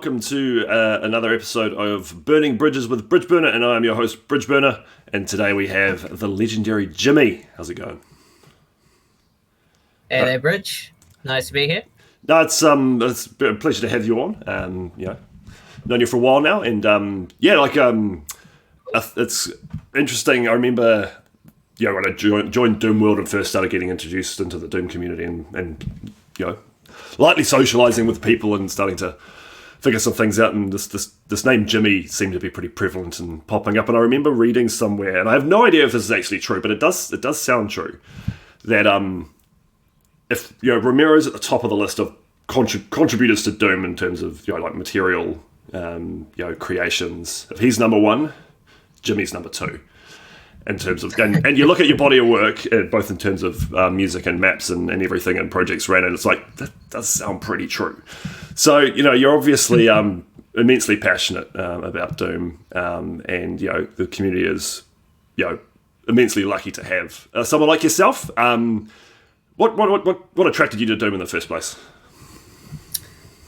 welcome to another episode of Burning Bridges with Bridgeburner, and I am your host, Bridgeburner, and today we have the legendary Jimmy. How's it going? Hey there, Bridge. Nice to be here. No, it's a pleasure to have you on. Known you for a while now, and it's interesting. I remember, when I joined Doom World and first started getting introduced into the Doom community, and lightly socializing with people and starting to figure some things out, and this name Jimmy seemed to be pretty prevalent and popping up. And I remember reading somewhere, and I have no idea if this is actually true, but it does sound true, that if Romero's at the top of the list of contributors to Doom in terms of material creations, if he's number one, Jimmy's number two. In terms of, and you look at your body of work, both in terms of music and maps and everything and projects ran, and it's like, that does sound pretty true. So, you're obviously immensely passionate about Doom, and, the community is, immensely lucky to have someone like yourself. What attracted you to Doom in the first place?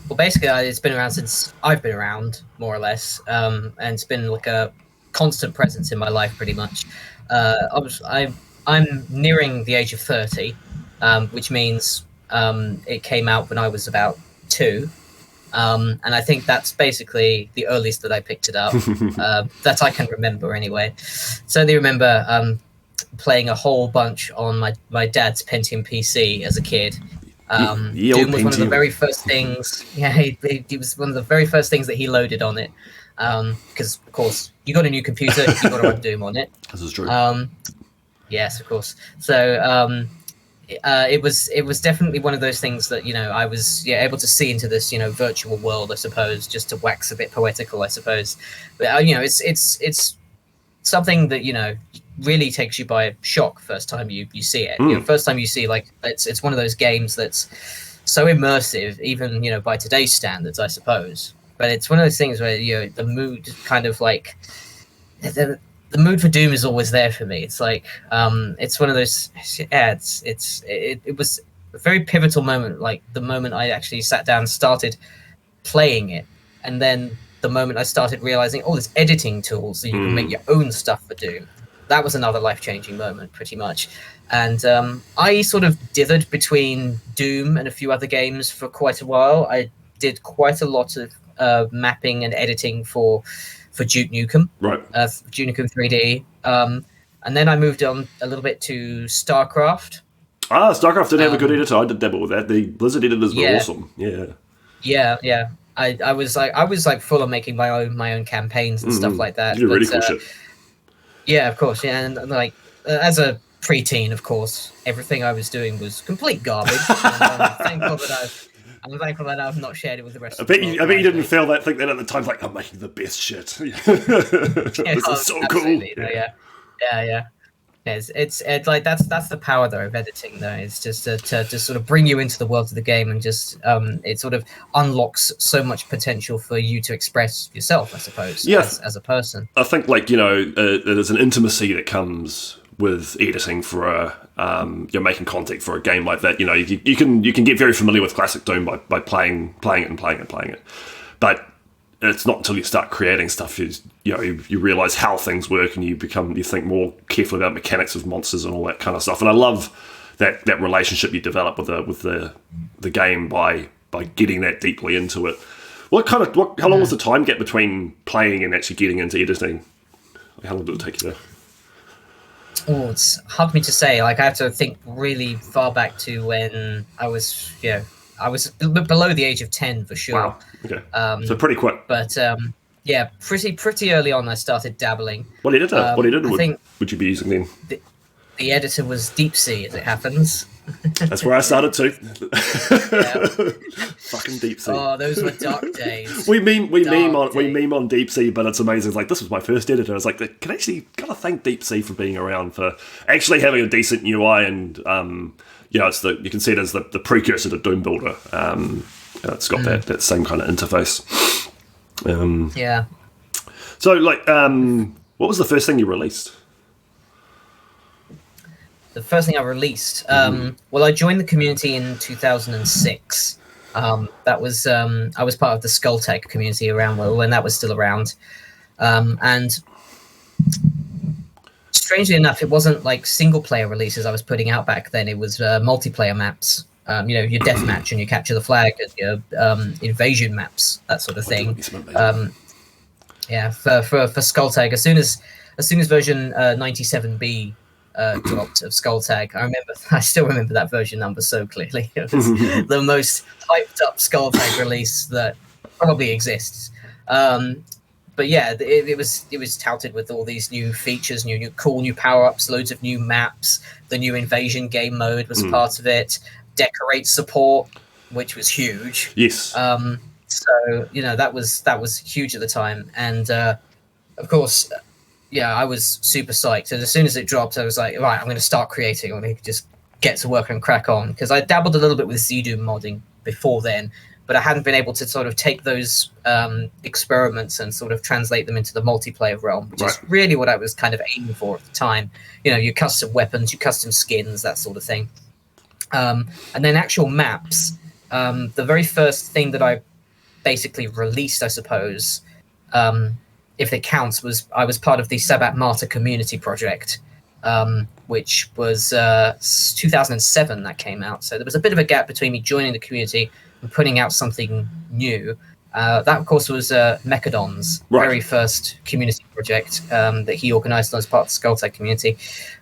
Well, basically, it's been around since I've been around, more or less, and it's been like a constant presence in my life, pretty much. I'm nearing the age of 30, which means it came out when I was about 2, and I think that's basically the earliest that I picked it up, that I can remember anyway. So I remember playing a whole bunch on my dad's Pentium PC as a kid. Doom was one of the very first things. Yeah, he was one of the very first things that he loaded on it. Because of course you got a new computer, you got to run Doom on it. This is true. Yes, of course. So it was definitely one of those things that I was able to see into this virtual world, I suppose, just to wax a bit poetical, I suppose. But it's something that really takes you by shock first time you see it. First time you see, like, it's one of those games that's so immersive, even by today's standards, I suppose. But it's one of those things where the mood kind of like the mood for Doom is always there for me. It's like it's one of those. Yeah, it was a very pivotal moment. Like the moment I actually sat down and started playing it, and then the moment I started realizing, there's editing tools so you can make your own stuff for Doom. That was another life-changing moment, pretty much. And I sort of dithered between Doom and a few other games for quite a while. I did quite a lot of mapping and editing for Duke Nukem, right? Duke Nukem 3D, and then I moved on a little bit to Starcraft. Starcraft did have a good editor. I did dabble with that. The Blizzard editors were awesome. Yeah. I was like full of making my own campaigns and stuff like that. You do really cool shit. Yeah, of course. Yeah, and like as a preteen, of course, everything I was doing was complete garbage. And I'm thankful that I've not shared it with the rest of the world. I bet you didn't think that at the time, like, I'm making the best shit. This is so cool. Yeah. It's like that's the power though of editing though. It's just to just sort of bring you into the world of the game, and just it sort of unlocks so much potential for you to express yourself, I suppose, as a person. I think there's an intimacy that comes with editing for you're making content for a game like that. You can get very familiar with classic Doom by playing it, but it's not until you start creating stuff you realize how things work, and you think more carefully about mechanics of monsters and all that kind of stuff. And I love that relationship you develop with the game by getting that deeply into it. How long was the time gap between playing and actually getting into editing? How long did it take you there? Oh, it's hard for me to say. Like, I have to think really far back to when I was below the age of 10 for sure. Wow. Okay. So pretty quick. But pretty early on I started dabbling. What editor would you be using then? The editor was Deep Sea, as it happens. That's where I started too. Fucking Deep Sea. Oh, those were dark days. We meme on Deep Sea, but it's amazing. It's like, this was my first editor. It's like, gotta thank Deep Sea for being around, for actually having a decent UI, and it's you can see it as the precursor to Doom Builder. It's got that same kind of interface. Yeah. So, what was the first thing you released? The first thing I released, well, I joined the community in 2006, That was I was part of the Skulltech community around when that was still around, and strangely enough, it wasn't like single player releases I was putting out back then. It was multiplayer maps. Your deathmatch and your capture the flag and your invasion maps, that sort of thing. For Skulltag, as soon as version 97B dropped of Skulltag, I still remember that version number so clearly. It was the most hyped up Skulltag release that probably exists. But yeah, it was touted with all these new features, new cool new power ups, loads of new maps. The new invasion game mode was part of it. Decorate support, which was huge. Yes. So that was huge at the time, and of course, I was super psyched. And as soon as it dropped, I was like, right, I'm going to start creating. I'm going to just get to work and crack on, because I dabbled a little bit with ZDoom modding before then, but I hadn't been able to sort of take those experiments and sort of translate them into the multiplayer realm, which is really what I was kind of aiming for at the time. Your custom weapons, your custom skins, that sort of thing. And then actual maps. The very first thing that I basically released, I suppose, if it counts, was I was part of the Sabbat Martyr community project, which was 2007 that came out. So there was a bit of a gap between me joining the community and putting out something new. That, of course, was Mechadon's very first community project that he organized as part of the Skulltag community.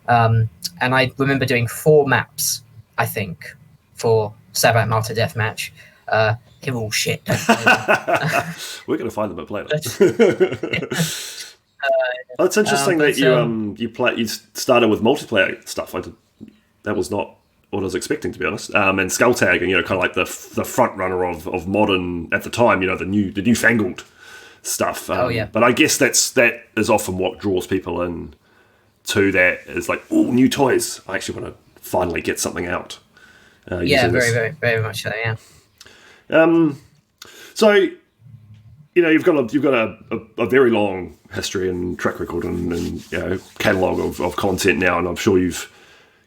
And I remember doing 4 maps, I think, for Sabbat Martyr Deathmatch. They're all shit. We're going to find them at Playlist. It's interesting that you started with multiplayer stuff. That was not what I was expecting, to be honest. And Skulltag, and kind of like the front runner of modern at the time. The newfangled stuff. But I guess that is often what draws people in to that. Is like, oh, new toys. I actually want to finally get something out. Very, very, very much so. Yeah. So, you've got a very long history and track record and catalogue of content now, and I'm sure you've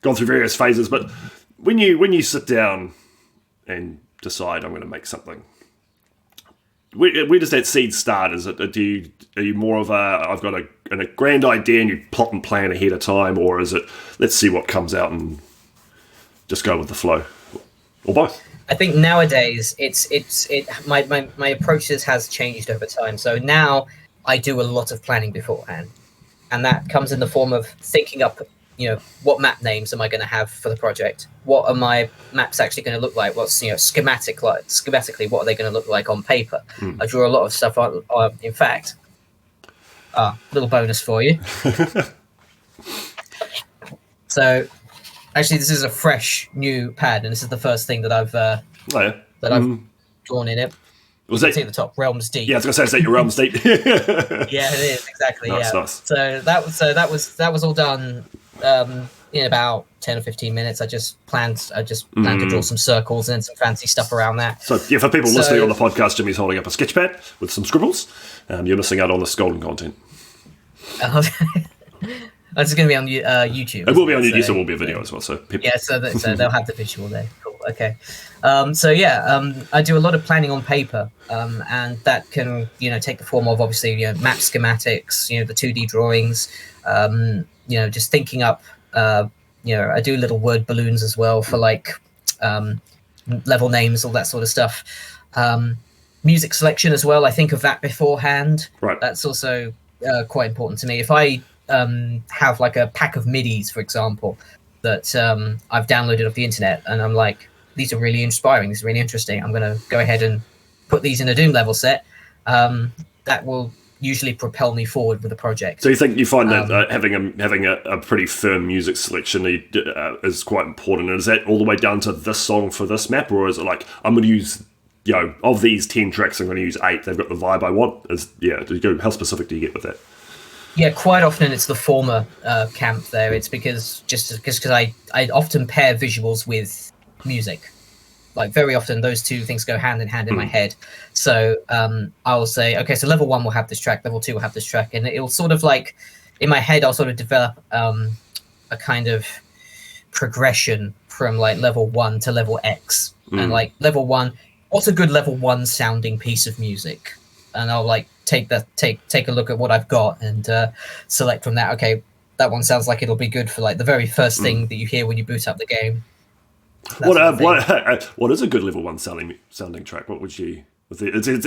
gone through various phases. But when you sit down and decide I'm going to make something, where does that seed start? Is it are you more of I've got a grand idea and you plot and plan ahead of time, or is it let's see what comes out and just go with the flow, or both? I think nowadays my approaches has changed over time. So now I do a lot of planning beforehand, and that comes in the form of thinking up, what map names am I going to have for the project? What are my maps actually going to look like? What's schematically, what are they going to look like on paper? I draw a lot of stuff on. In fact, little bonus for you. So. Actually, this is a fresh new pad, and this is the first thing that I've I've drawn in it. Was that see at the top? Realms Deep. Yeah, I was going to say, is that your Realms Deep? Yeah, it is exactly. Nice, yeah. Nice. So that was all done in about 10 or 15 minutes. I just planned to draw some circles and some fancy stuff around that. So yeah, for people listening on the podcast, Jimmy's holding up a sketch pad with some scribbles. You're missing out on this golden content. It's going to be on YouTube. It will be on YouTube, so it will be a video as well. So people... yeah, so they'll have the visual there. Cool. Okay. I do a lot of planning on paper, and that can take the form of obviously map schematics, the 2D drawings, just thinking up. I do little word balloons as well for like level names, all that sort of stuff. Music selection as well. I think of that beforehand. Right. That's also quite important to me. If I have like a pack of MIDIs, for example, that I've downloaded off the internet, and I'm like, these are really inspiring, these are really interesting, I'm going to go ahead and put these in a Doom level set. That will usually propel me forward with the project. So you find that having a pretty firm music selection is quite important, and is that all the way down to this song for this map, or is it like I'm going to use of these 10 tracks I'm going to use 8, they've got the vibe I want? How specific do you get with that? Yeah, quite often it's the former camp there. It's because I often pair visuals with music. Like very often those two things go hand in hand in my head. So I'll say, okay, so level 1 will have this track, level 2 will have this track, and it'll sort of like in my head I'll sort of develop a kind of progression from like level 1 to level X. And like level 1, what's a good level 1 sounding piece of music, and I'll like take a look at what I've got and select from that. Okay, that one sounds like it'll be good for like the very first thing that you hear when you boot up the game. What is a good level 1 sounding track? What would you? It's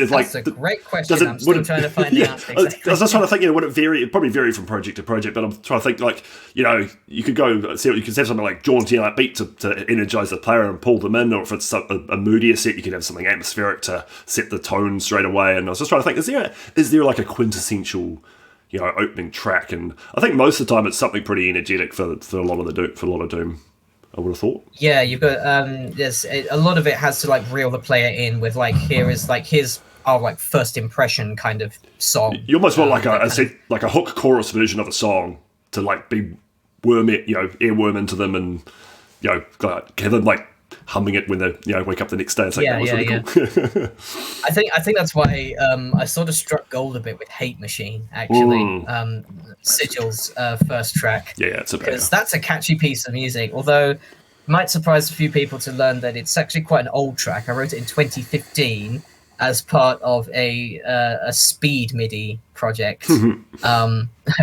like that's a great question. I'm still trying to find the answer. Exactly. I was just trying to think. Would it vary? It probably vary from project to project. But I'm trying to think. Like, you could go see. You could have something like jaunty like beat to energize the player and pull them in. Or if it's a moodier set, you could have something atmospheric to set the tone straight away. And I was just trying to think. Is there like a quintessential, opening track? And I think most of the time it's something pretty energetic for a lot of Doom. I would have thought. Yeah, you've got a lot of it has to like reel the player in with like here's our like first impression kind of song. You almost want like a hook chorus version of a song to like be earworm into them and have them like humming it when they wake up the next day. It's like, that was really cool. I think that's why I sort of struck gold a bit with Hate Machine actually. Sigil's first track. Yeah, it's because that's a catchy piece of music. Although it might surprise a few people to learn that it's actually quite an old track. I wrote it in 2015 as part of a speed MIDI project,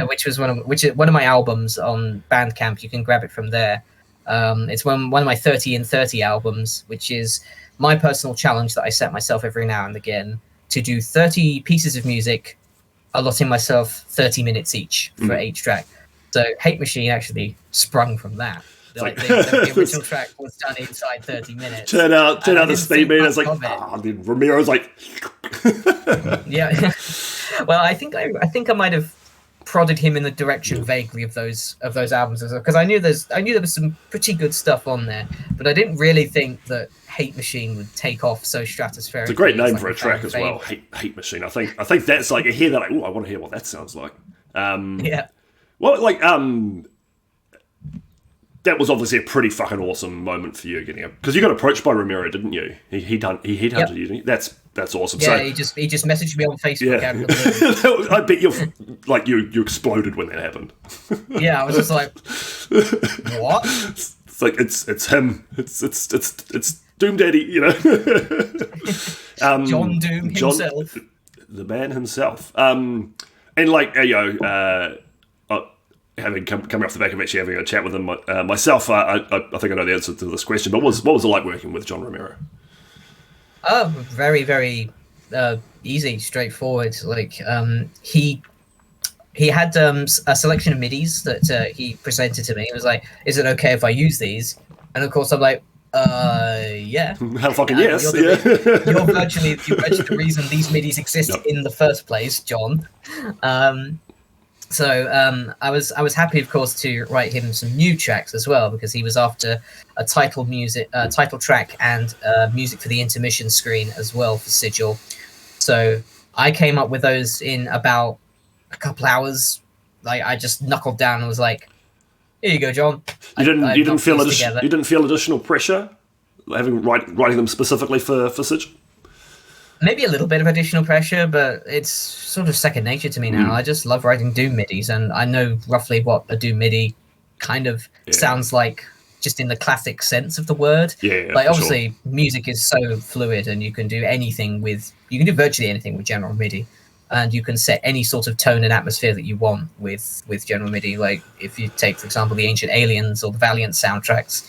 which was one of my albums on Bandcamp. You can grab it from there. It's one of my 30 in 30 albums, which is my personal challenge that I set myself every now and again to do 30 pieces of music, allotting myself 30 minutes each for each track. So Hate Machine actually sprung from that. Like the original track was done inside 30 minutes. Turn out the speed meter is like, then Romero's like, yeah. Well, I think I might have prodded him in the direction vaguely of those albums as well, because I knew there was some pretty good stuff on there, but I didn't really think that Hate Machine would take off so stratuspherically. It's a great name for a track as well. Hate Machine. I think that's like, you hear that like, oh, I want to hear what that sounds like. Yeah. Well, like that was obviously a pretty fucking awesome moment for you getting up, because you got approached by Romero, didn't you? He headhunted you, didn't he? That's awesome. Yeah, so, he just messaged me on Facebook. Yeah. I bet you exploded when that happened. Yeah, I was just like, what? It's like it's him. It's Doom Daddy, John Doom himself, the man himself. And like having come off the back of actually having a chat with him myself, I think I know the answer to this question. But what was it like working with John Romero? Very, very easy, straightforward. Like he had a selection of MIDIs that he presented to me. He was like, "Is it okay if I use these?" And of course, I'm like, yeah. How fucking yes. You're virtually the reason these MIDIs exist in the first place, John. So I was happy, of course, to write him some new tracks as well, because he was after a title track and music for the intermission screen as well for Sigil. So I came up with those in about a couple hours. Like, I just knuckled down and was like, "Here you go, John." You didn't feel additional pressure writing them specifically for Sigil? Maybe a little bit of additional pressure, but it's sort of second nature to me now. I just love writing Doom MIDIs, and I know roughly what a Doom MIDI kind of sounds like, just in the classic sense of the word. Yeah, like obviously music is so fluid, and you can do virtually anything with general MIDI, and you can set any sort of tone and atmosphere that you want with general MIDI. Like if you take, for example, the Ancient Aliens or the Valiant soundtracks,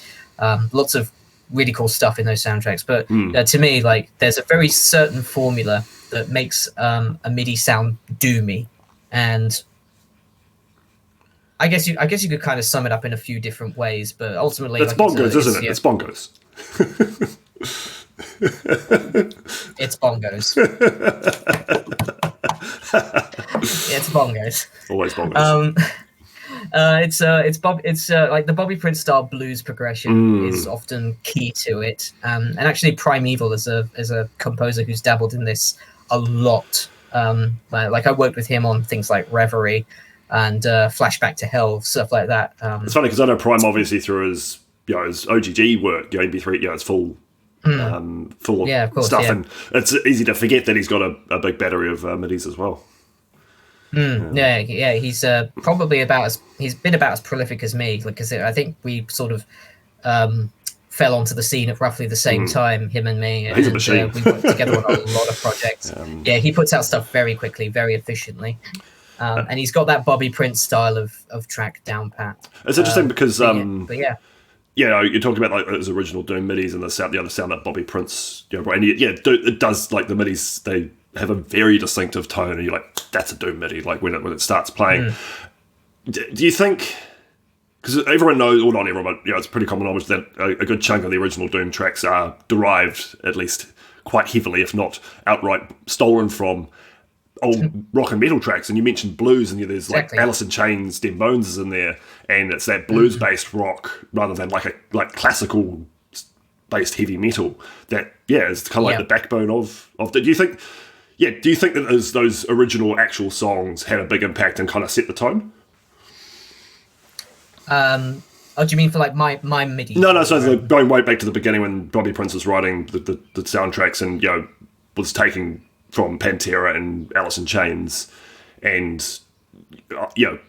lots of really cool stuff in those soundtracks, but to me, like, there's a very certain formula that makes a MIDI sound doomy, and I guess you could kind of sum it up in a few different ways, but ultimately, it's bongos, isn't it? It's bongos. It's bongos. It's bongos. Always bongos. It's like the Bobby Prince style blues progression is often key to it, and actually Primeval is a composer who's dabbled in this a lot. Like I worked with him on things like Reverie and Flashback to Hell, stuff like that. It's funny because I know Prime obviously through his OGG work, MP3, it's full of stuff, and it's easy to forget that he's got a big battery of MIDIs as well. Yeah, he's probably he's been about as prolific as me, because I think we sort of fell onto the scene at roughly the same time, him and me. He's a and machine. we worked together on a lot of projects. Yeah, he puts out stuff very quickly, very efficiently. And he's got that Bobby Prince style of track down pat. It's interesting because but yeah. you talked about like those original Doom midis and the sound that Bobby Prince, and it does, like the midis, they have a very distinctive tone, and you're like, that's a Doom midi, like when it starts playing. Do you think, because everyone knows, or not everyone, but it's pretty common knowledge that a good chunk of the original Doom tracks are derived, at least quite heavily, if not outright stolen from old rock and metal tracks? And you mentioned blues, and there's like Alice in Chains, Den Bones is in there, and it's that blues-based rock rather than like classical based heavy metal that is kind of like the backbone of. Do you think that those original actual songs had a big impact and kind of set the tone? Do you mean for like my MIDI? No. So going way back to the beginning when Bobby Prince was writing the soundtracks, and was taking from Pantera and Alice in Chains, and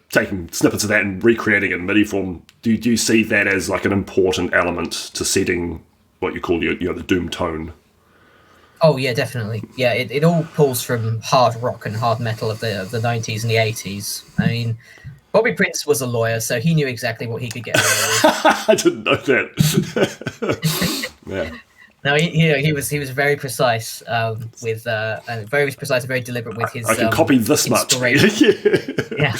taking snippets of that and recreating it in MIDI form. Do you see that as like an important element to setting what you call the Doom tone? Oh yeah, definitely. Yeah, it all pulls from hard rock and hard metal of the 90s and the 80s. I mean, Bobby Prince was a lawyer, so he knew exactly what he could get away with. I didn't know that. Yeah. No, he was very precise with very precise and very deliberate with his. I can copy this much. Yeah,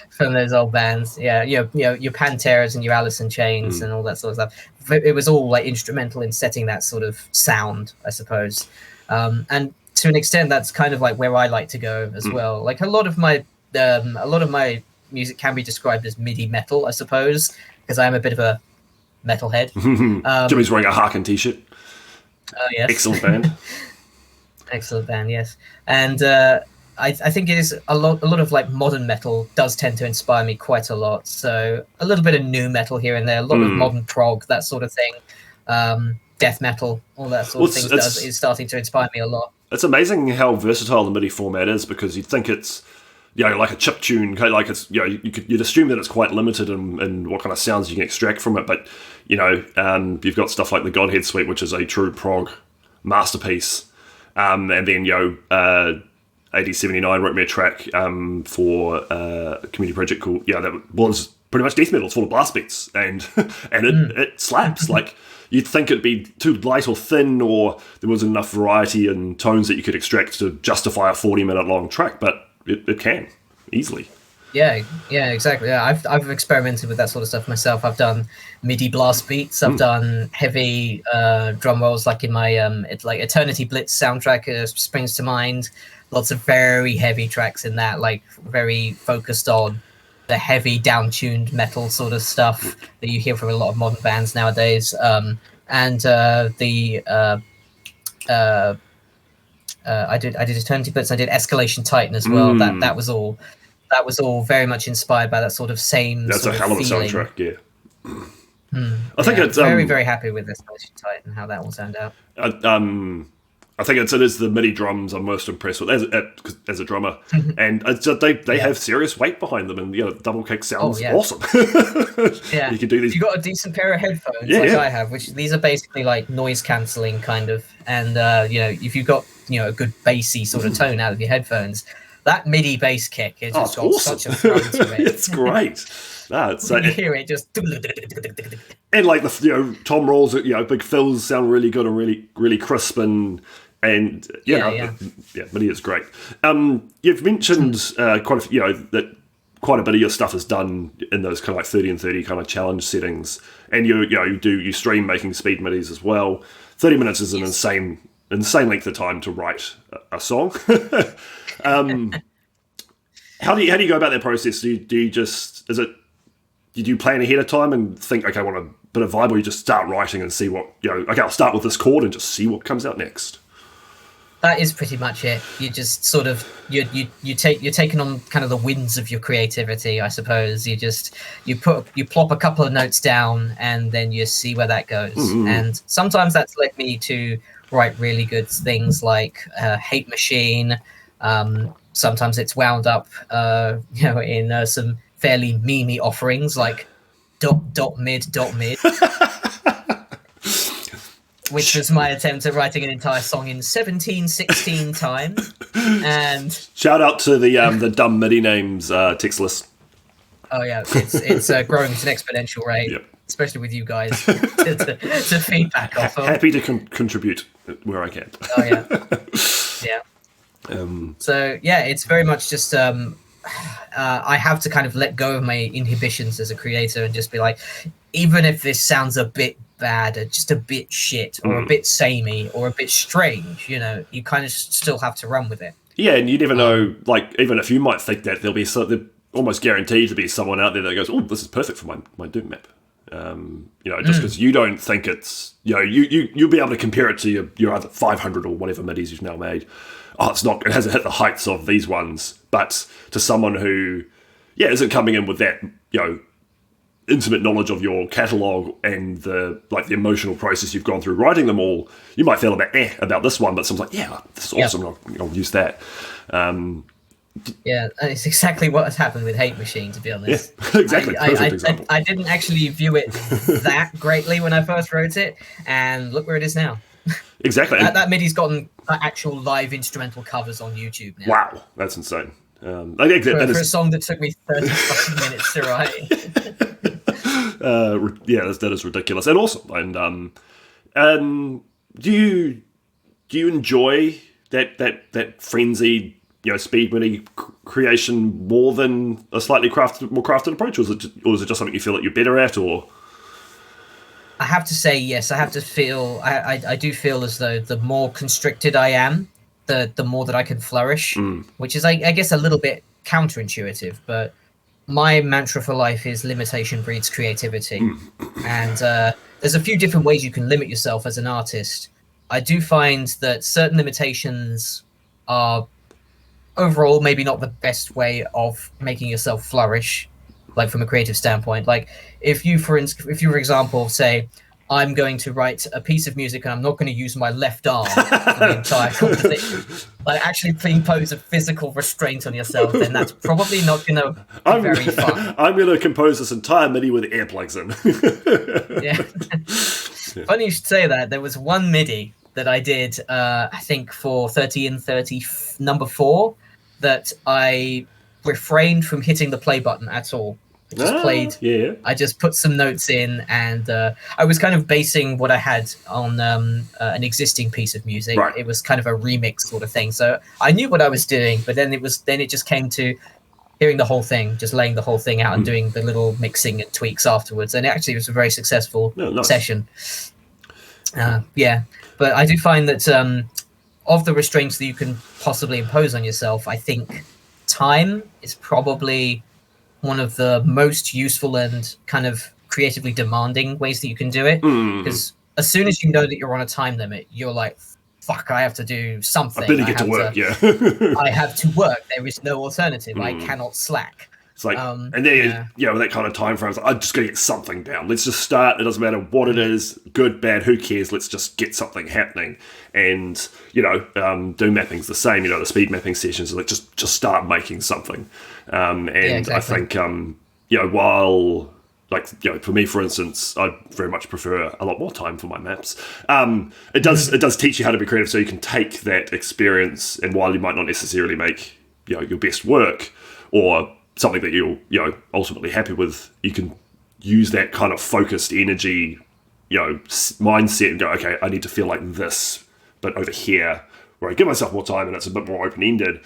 from those old bands. Yeah, your Panteras and your Alice in Chains and all that sort of stuff. It was all like instrumental in setting that sort of sound, I suppose. And to an extent, that's kind of like where I like to go as well. Like a lot of my music can be described as MIDI metal, I suppose, because I am a bit of a metalhead. Jimmy's wearing a Harkin t-shirt. Oh yes, excellent band. Excellent band, yes. And I think it is a lot of like modern metal does tend to inspire me quite a lot. So a little bit of new metal here and there, a lot of modern prog, that sort of thing. Death metal, all that sort of thing is starting to inspire me a lot. It's amazing how versatile the MIDI format is, because you'd think it's like a chip tune, like it's you'd assume that it's quite limited in what kind of sounds you can extract from it, but you've got stuff like the Godhead Suite, which is a true prog masterpiece, and then 8079 wrote me a track for a community project called that was pretty much death metal. It's full of blast beats, and it slaps. Like you'd think it'd be too light or thin, or there wasn't enough variety and tones that you could extract to justify a 40-minute long track, but it can easily. Yeah, exactly. Yeah, I've experimented with that sort of stuff myself. I've done MIDI blast beats. I've done heavy drum rolls, like in my like Eternity Blitz soundtrack springs to mind. Lots of very heavy tracks in that, like very focused on the heavy down-tuned metal sort of stuff that you hear from a lot of modern bands nowadays. I did Eternity Blitz. I did Escalation Titan as well. That was all very much inspired by that sort of same. That's a hell of a soundtrack, yeah. I think it's very, very happy with Escalation Titan, how that all turned out. I think it is the MIDI drums I'm most impressed with as a drummer, and they have serious weight behind them, and double kick sounds awesome. Yeah, you can do these. If you got a decent pair of headphones, I have, which these are basically like noise cancelling kind of, and if you've got a good bassy sort of tone out of your headphones, that MIDI bass kick has just got awesome. such a throw to it. It's great. You hear it just. And like the tom rolls, big fills sound really good and really, really crisp and MIDI is great. You've mentioned that quite a bit of your stuff is done in those kind of like 30 and 30 kind of challenge settings, and you stream making speed MIDIs as well. 30 minutes is an insane length of time to write a song. How do you go about that process? Do you plan ahead of time and think, okay, I want a bit of vibe, or you just start writing and see what okay, I'll start with this chord and just see what comes out next? That is pretty much it. You just sort of you're taking on kind of the winds of your creativity, I suppose. You plop a couple of notes down and then you see where that goes. Mm-hmm. And sometimes that's led me to write really good things like Hate Machine. Sometimes it's wound up in some fairly memey offerings like dot mid. which was my attempt at writing an entire song in 1716 time. And shout out to the dumb MIDI names text list. Oh yeah, it's growing at an exponential rate, Yep. especially with you guys to feedback off of. Happy to contribute where I can. Oh yeah. So yeah, it's very much just I have to kind of let go of my inhibitions as a creator and just be like, even if this sounds a bit bad or just a bit shit or a bit samey or a bit strange, you kind of still have to run with it. Yeah, and you never know, like, even if you might think that there'll be almost guaranteed to be someone out there that goes, oh, this is perfect for my Doom map. Just because you don't think it's, you'll be able to compare it to your other 500 or whatever MIDIs you've now made. Oh, it hasn't hit the heights of these ones. But to someone who, isn't coming in with that, intimate knowledge of your catalogue and the emotional process you've gone through writing them all, you might feel a bit about this one, but someone's like, this is awesome, I'll use that. Yeah, it's exactly what has happened with Hate Machine, to be honest. Yeah, exactly. Perfect example. I didn't actually view it that greatly when I first wrote it, and look where it is now. Exactly. That MIDI's gotten actual live instrumental covers on YouTube now. Wow, that's insane. For a song that took me 30 fucking minutes to write. That is ridiculous and awesome. And do you enjoy that frenzied speed MIDI creation more than a slightly more crafted approach, or is it just something you feel that you're better at, or? I have to say yes. I have to feel. I do feel as though the more constricted I am, the more that I can flourish, which is I guess a little bit counterintuitive, but my mantra for life is limitation breeds creativity, and there's a few different ways you can limit yourself as an artist. I do find that certain limitations are overall maybe not the best way of making yourself flourish, like from a creative standpoint. Like if you for example say, I'm going to write a piece of music and I'm not going to use my left arm for the entire composition, like actually impose a physical restraint on yourself, then that's probably not going to be very fun. I'm going to compose this entire MIDI with earplugs in. Yeah. Funny you should say that. There was one MIDI that I did, I think for 30 and 30 number 4, that I refrained from hitting the play button at all. I just played. Yeah. I just put some notes in, and I was kind of basing what I had on an existing piece of music. Right. It was kind of a remix sort of thing. So I knew what I was doing, but then it just came to hearing the whole thing, just laying the whole thing out and doing the little mixing and tweaks afterwards. And it actually was a very successful session. But I do find that of the restraints that you can possibly impose on yourself, I think time is probably one of the most useful and kind of creatively demanding ways that you can do it. Because as soon as you know that you're on a time limit, you're like, fuck, I have to do something. I better get to work, I have to work. There is no alternative. I cannot slack. It's like, and then, with that kind of time frame, it's like, I'm just going to get something down. Let's just start. It doesn't matter what it is, good, bad, who cares? Let's just get something happening. And, Doom mapping's the same. The speed mapping sessions are like, just start making something. Exactly. I think, while, for me, for instance, I very much prefer a lot more time for my maps. It does teach you how to be creative, so you can take that experience, and while you might not necessarily make, your best work, or something that you're ultimately happy with, you can use that kind of focused energy, mindset and go, okay, I need to feel like this, but over here, where I give myself more time and it's a bit more open-ended,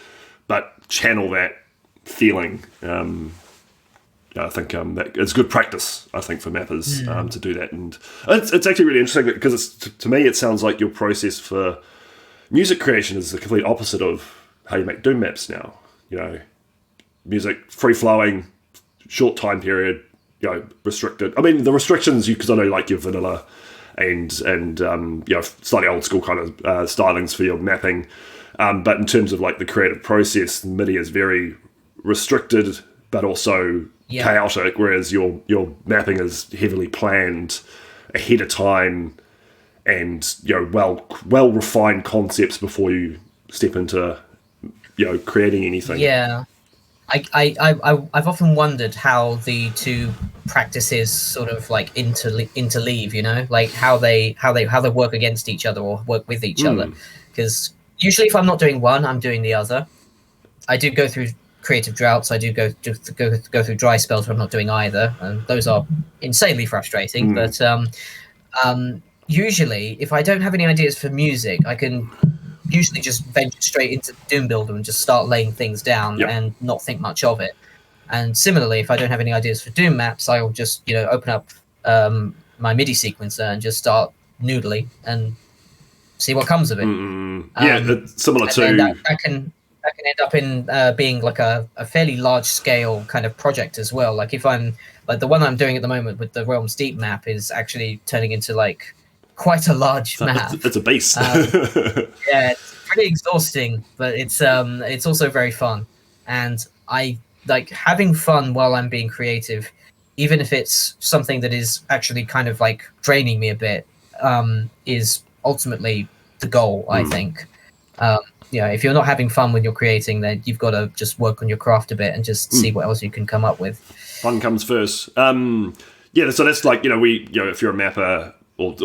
but channel that feeling. I think that it's good practice, I think, for mappers to do that. And it's actually really interesting because to me, it sounds like your process for music creation is the complete opposite of how you make Doom maps now. Music free-flowing, short time period, restricted. I mean, the restrictions, because I know your vanilla and slightly old school kind of stylings for your mapping. But in terms of the creative process, MIDI is very restricted, but also chaotic, whereas your mapping is heavily planned ahead of time, and well refined concepts before you step into creating anything. Yeah. I've often wondered how the two practices sort of like interleave, you know, like how they work against each other or work with each other. Because usually, if I'm not doing one, I'm doing the other. I do go through creative droughts. I do go through dry spells where I'm not doing either, and those are insanely frustrating. But usually, if I don't have any ideas for music, I can usually just venture straight into Doom Builder and just start laying things down and not think much of it. And similarly, if I don't have any ideas for Doom maps, I'll just open up my MIDI sequencer and just start noodling and see what comes of it. Similar to that can end up in being like a fairly large scale kind of project as well. Like if I'm like the one I'm doing at the moment with the Realms Deep map is actually turning into like quite a large map. It's a beast. Yeah, it's pretty exhausting, but it's also very fun. And I like having fun while I'm being creative, even if it's something that is actually kind of like draining me a bit, is ultimately the goal, I think. If you're not having fun when you're creating, then you've got to just work on your craft a bit and just see what else you can come up with. Fun comes first. So that's like, if you're a mapper or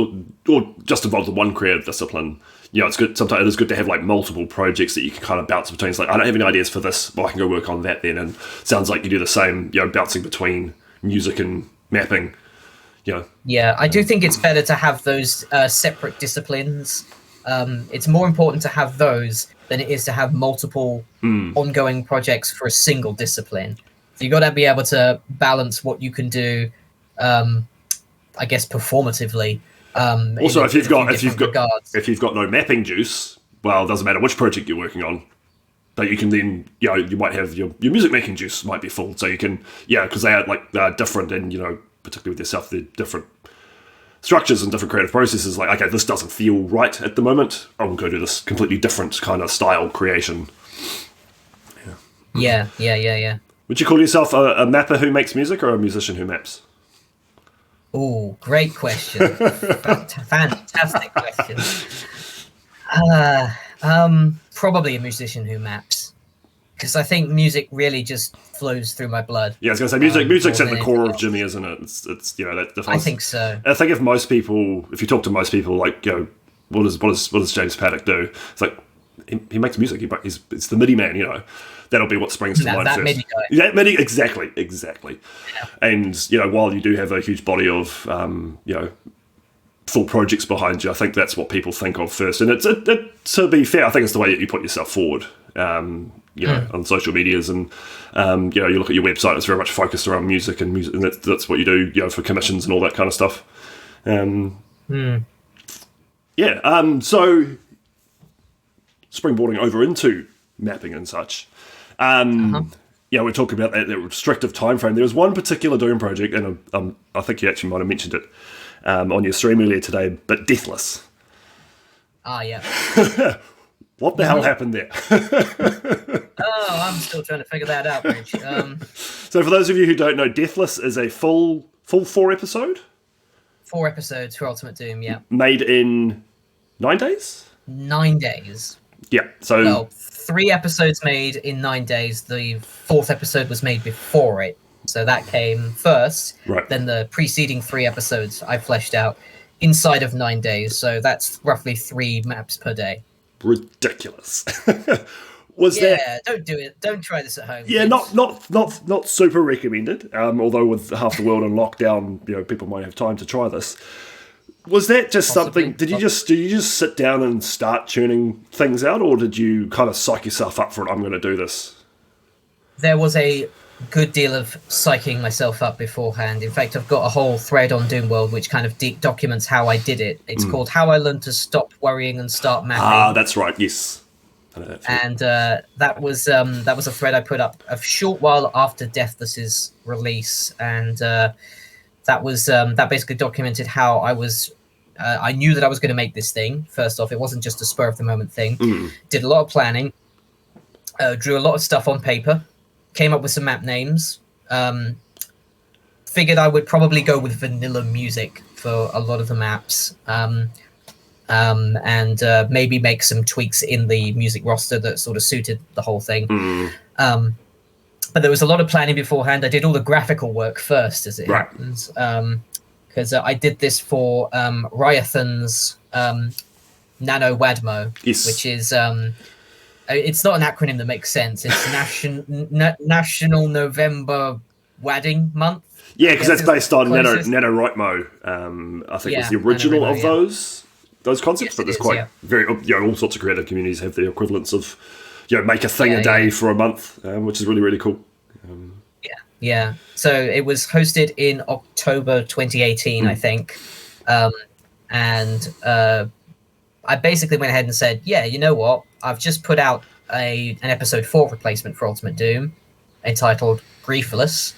just involved in one creative discipline, it's good. Sometimes it is good to have like multiple projects that you can kind of bounce between. It's like, I don't have any ideas for this, but I can go work on that then. And sounds like you do the same, bouncing between music and mapping. Yeah, I do think it's better to have those separate disciplines. It's more important to have those than it is to have multiple ongoing projects for a single discipline. So you got to be able to balance what you can do, I guess, performatively. Also, if you've got no mapping juice, well, it doesn't matter which project you're working on. But you can then, you might have your music making juice might be full, so you can, because they are different, and particularly with yourself, they're different structures and different creative processes. Like, okay, this doesn't feel right at the moment. I will go do this completely different kind of style creation. Yeah. Would you call yourself a mapper who makes music or a musician who maps? Oh, great question. Fantastic question. Probably a musician who maps, because I think music really just flows through my blood. Yeah, I was going to say music's at the core of Jimmy, isn't it? It's that defines. I think so. I think if you talk to most people, like, what does James Paddock do? It's like he makes music. It's the MIDI man, That'll be what springs to mind first. MIDI guy. Yeah, MIDI, exactly. Yeah. And while you do have a huge body of full projects behind you, I think that's what people think of first. And to be fair, I think it's the way that you put yourself forward. On social medias, and you look at your website, it's very much focused around music, and that's what you do, for commissions and all that kind of stuff. So springboarding over into mapping and such. We're talking about that restrictive time frame. There was one particular Doom project, and I think you actually might have mentioned it on your stream earlier today, but Deathless. Yeah. What the hell happened there? I'm still trying to figure that out, Rich. So for those of you who don't know, Deathless is a full 4 episode? 4 episodes for Ultimate Doom, yeah. Made in 9 days? 9 days. Yeah, so... Well, 3 episodes made in 9 days. The 4th episode was made before it. So that came first. Right. Then the preceding 3 episodes I fleshed out inside of 9 days. So that's roughly 3 maps per day. Ridiculous. Don't do it. Don't try this at home. Yeah, not super recommended. Although with half the world on lockdown, people might have time to try this. Was that just something? Did you just sit down and start churning things out, or did you kind of psych yourself up for it? I'm going to do this. There was a good deal of psyching myself up beforehand. In fact, I've got a whole thread on Doomworld which kind of documents how I did it. It's called How I Learned to Stop Worrying and Start Mapping. That's right. Yes. And that was a thread I put up a short while after Deathless's release, and that basically documented how I was. I knew that I was going to make this thing. First off, it wasn't just a spur of the moment thing. Did a lot of planning, drew a lot of stuff on paper, came up with some map names. Figured I would probably go with vanilla music for a lot of the maps. And maybe make some tweaks in the music roster that sort of suited the whole thing. But but there was a lot of planning beforehand. I did all the graphical work first, as it happens, because I did this for Ryathan's Nano Wadmo, which is it's not an acronym that makes sense. It's National November Wadding Month. Yeah, because that's based on NaNoWriMo. I think was the original of those concepts, but there's all sorts of creative communities have the equivalents of make a thing a day for a month, which is really, really cool. Yeah. So it was hosted in October 2018, I think, and I basically went ahead and said, you know what? I've just put out an episode 4 replacement for Ultimate Doom entitled Griefless.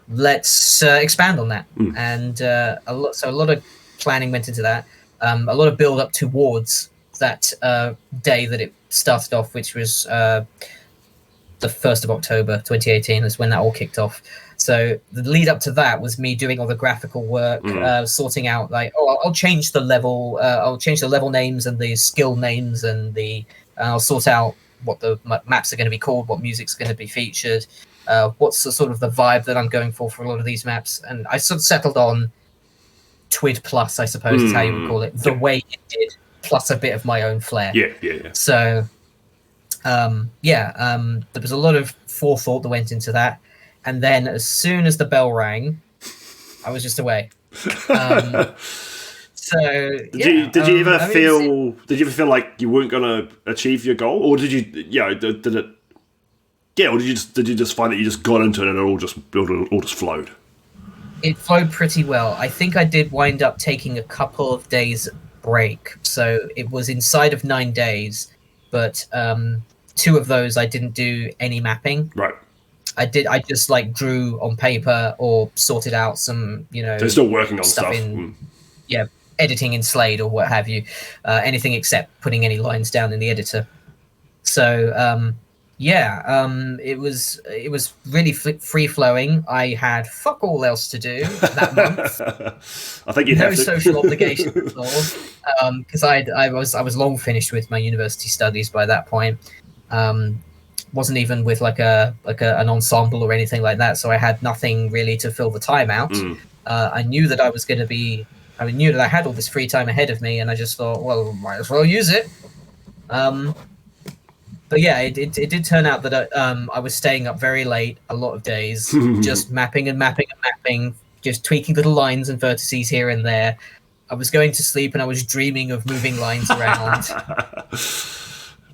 Let's expand on that. And a lot of planning went into that. A lot of build up towards that day that it started off, which was the 1st of October 2018 is when that all kicked off. So the lead up to that was me doing all the graphical work, sorting out I'll change the level, names and the skill names, and I'll sort out what the maps are going to be called, what music's going to be featured, what's the sort of the vibe that I'm going for a lot of these maps. And I sort of settled on Twid Plus, I suppose is how you would call it, the way it did, plus a bit of my own flair. Yeah. So, there was a lot of forethought that went into that. And then as soon as the bell rang, I was just away. Did you ever feel like you weren't going to achieve your goal, or did you? Did it? Yeah, or did you just find that you just got into it and it all just flowed? It flowed pretty well. I think I did wind up taking a couple of days break, so it was inside of 9 days, but 2 of those I didn't do any mapping. Right. I just drew on paper or sorted out some, They're still working on stuff. Editing in Slade or what have you, anything except putting any lines down in the editor. So, it was really free flowing. I had fuck all else to do that month. I think you no social obligations at all, because I was long finished with my university studies by that point. Wasn't even with an ensemble or anything like that, so I had nothing really to fill the time out. I knew that I knew that I had all this free time ahead of me, and I just thought, well, might as well use it. But yeah, it did turn out that I was staying up very late a lot of days, just mapping, just tweaking little lines and vertices here and there. I was going to sleep and I was dreaming of moving lines around.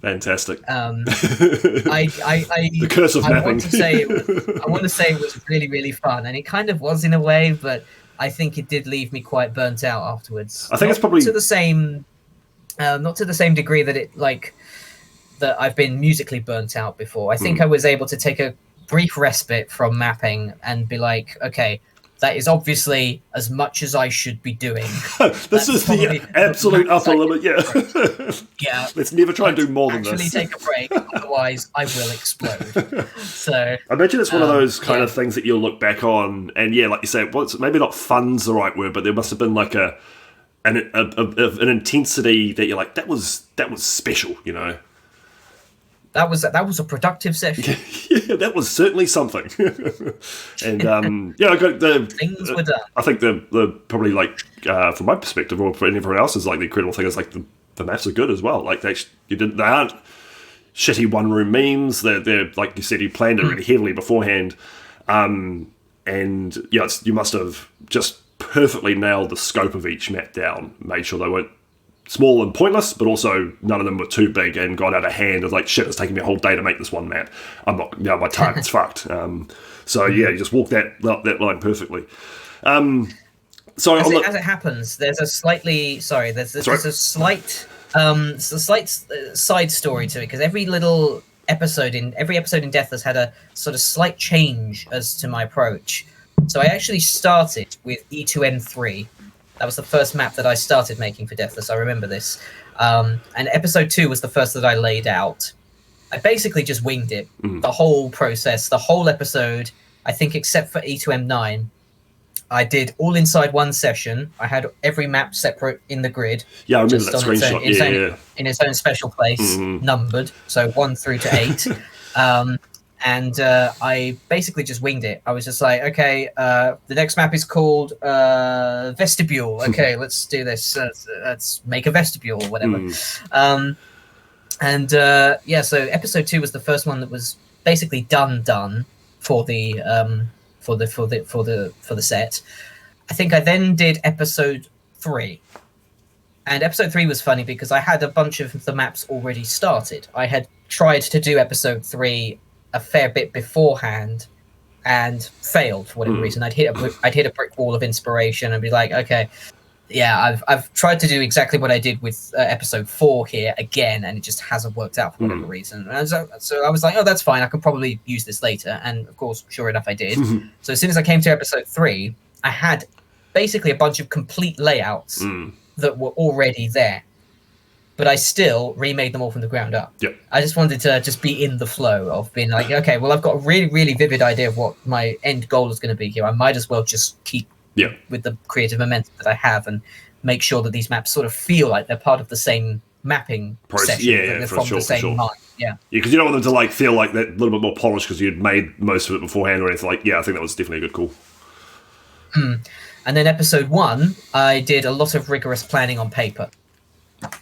Fantastic. The curse of mapping. I want to say it was really, really fun, and it kind of was in a way, but I think it did leave me quite burnt out afterwards. I think it's probably to the same, not to the same degree that that I've been musically burnt out before. I think I was able to take a brief respite from mapping and be like, okay, that is obviously as much as I should be doing. This is the absolute upper limit, Yeah. Let's never try and do more than this. Actually take a break, otherwise I will explode. So I imagine it's one of those kind of things that you'll look back on, and like you say, maybe not fun's the right word, but there must have been like an intensity that you're like, that was special, That was a productive session. Yeah, that was certainly something. And I got things were done. I think the probably from my perspective, or for everyone else's, the incredible thing is the maps are good as well. They aren't shitty one room memes. They're like you said, you planned it really heavily beforehand, and you must have just perfectly nailed the scope of each map down. Made sure they weren't small and pointless, but also none of them were too big and got out of hand of shit, it's taking me a whole day to make this one map. I'm not, my target's fucked. You just walk that line perfectly. As it happens, there's a slight side story to it, because every episode in Deathless had a sort of slight change as to my approach. So I actually started with E2M3. That was the first map that I started making for Deathless. I remember this. And episode 2 was the first that I laid out. I basically just winged it. The whole process, the whole episode, I think except for E2M9, I did all inside one session. I had every map separate in the grid. Yeah, I remember that screenshot. In its own special place, numbered. So 1 through to 8. And I basically just winged it. I was just like, okay, the next map is called Vestibule. Okay, let's do this. Let's make a vestibule or whatever. So episode 2 was the first one that was basically done for the set. I think I then did episode 3. And episode 3 was funny because I had a bunch of the maps already started. I had tried to do episode 3 a fair bit beforehand and failed for whatever reason. I'd hit a brick wall of inspiration and be like, okay, yeah, I've tried to do exactly what I did with episode 4 here again, and it just hasn't worked out for whatever reason. And so I was like, oh, that's fine. I can probably use this later. And of course, sure enough, I did. So as soon as I came to episode 3, I had basically a bunch of complete layouts that were already there. But I still remade them all from the ground up. Yep. I just wanted to just be in the flow of being like, okay, well, I've got a really, really vivid idea of what my end goal is going to be here. I might as well just keep with the creative momentum that I have and make sure that these maps sort of feel like they're part of the same mapping session. Yeah, from the same mind. Yeah, because you don't want them to like feel like that a little bit more polished because you'd made most of it beforehand or anything. Like, yeah, I think that was definitely a good call. And then episode 1, I did a lot of rigorous planning on paper.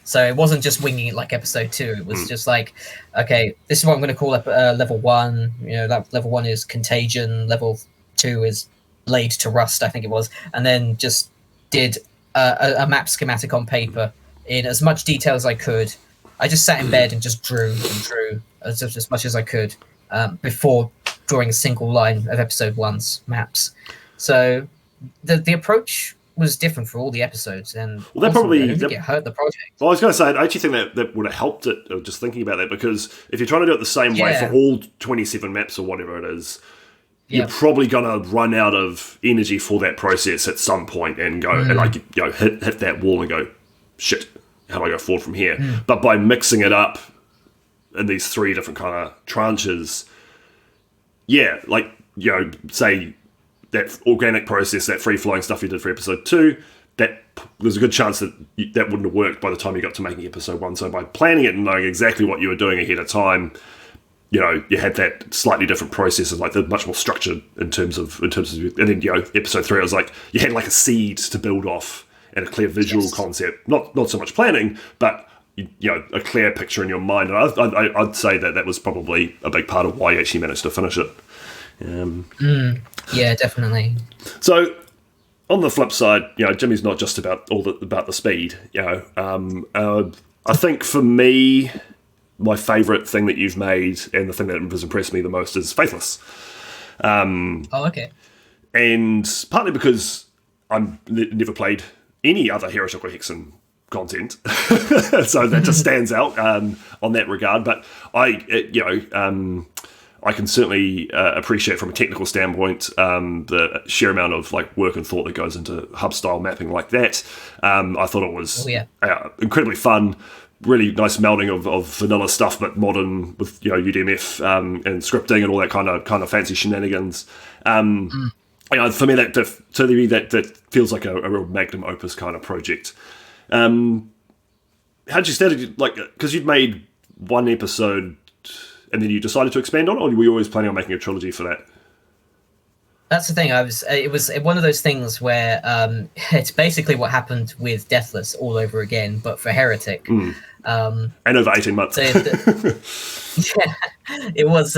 So it wasn't just winging it like episode 2. It was just like, okay, this is what I'm going to call up level 1. You know, that level 1 is contagion. Level 2 is laid to rust, I think it was. And then just did a map schematic on paper in as much detail as I could. I just sat in bed and just drew as much as I could before drawing a single line of episode 1's maps. So the approach was different for all the episodes, and that probably I don't think it hurt the project. Well, I was going to say, I actually think that would have helped it, just thinking about that, because if you're trying to do it the same way for all 27 maps or whatever it is, you're probably going to run out of energy for that process at some point and go and like hit that wall and go, shit, how do I go forward from here? But by mixing it up in these 3 different kind of tranches, say that organic process, that free-flowing stuff you did for episode 2, that there's a good chance that that wouldn't have worked by the time you got to making episode 1. So by planning it and knowing exactly what you were doing ahead of time, you had that slightly different process, and like they're much more structured in terms of, and then episode 3, I was like, you had like a seed to build off and a clear visual concept, not so much planning, but a clear picture in your mind. And I'd say that was probably a big part of why you actually managed to finish it. Yeah, definitely. So, on the flip side, Jimmy's not just about about the speed. I think for me, my favourite thing that you've made and the thing that has impressed me the most is Faithless. Okay. And partly because I've never played any other heretical hexen content, so that just stands out on that regard. But I can certainly appreciate from a technical standpoint the sheer amount of like work and thought that goes into hub style mapping like that. I thought it was incredibly fun, really nice melding of vanilla stuff but modern with UDMF and scripting and all that kind of fancy shenanigans. For me, that feels like a real magnum opus kind of project. How'd you start? Like, because you'd made one episode and then you decided to expand on it, or were you always planning on making a trilogy for that? That's the thing. It was one of those things where it's basically what happened with Deathless all over again, but for Heretic. And over 18 months. It was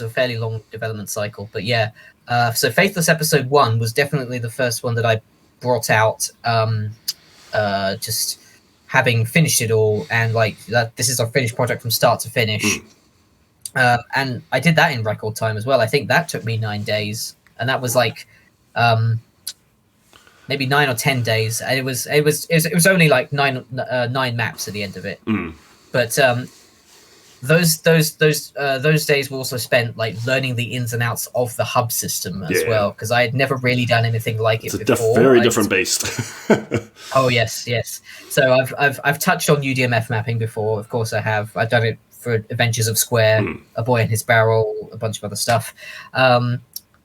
a fairly long development cycle, but so Faithless episode 1 was definitely the first one that I brought out, just having finished it all, and like that, this is our finished project from start to finish. And I did that in record time as well. I think that took me 9 days, and that was like maybe 9 or 10 days. And it was only like nine maps at the end of it. But those days were also spent like learning the ins and outs of the hub system as well, because I had never really done anything like it before. Very different beast. Oh yes. So I've touched on UDMF mapping before. Of course I have. I've done it for Adventures of Square, A Boy and His Barrel, a bunch of other stuff.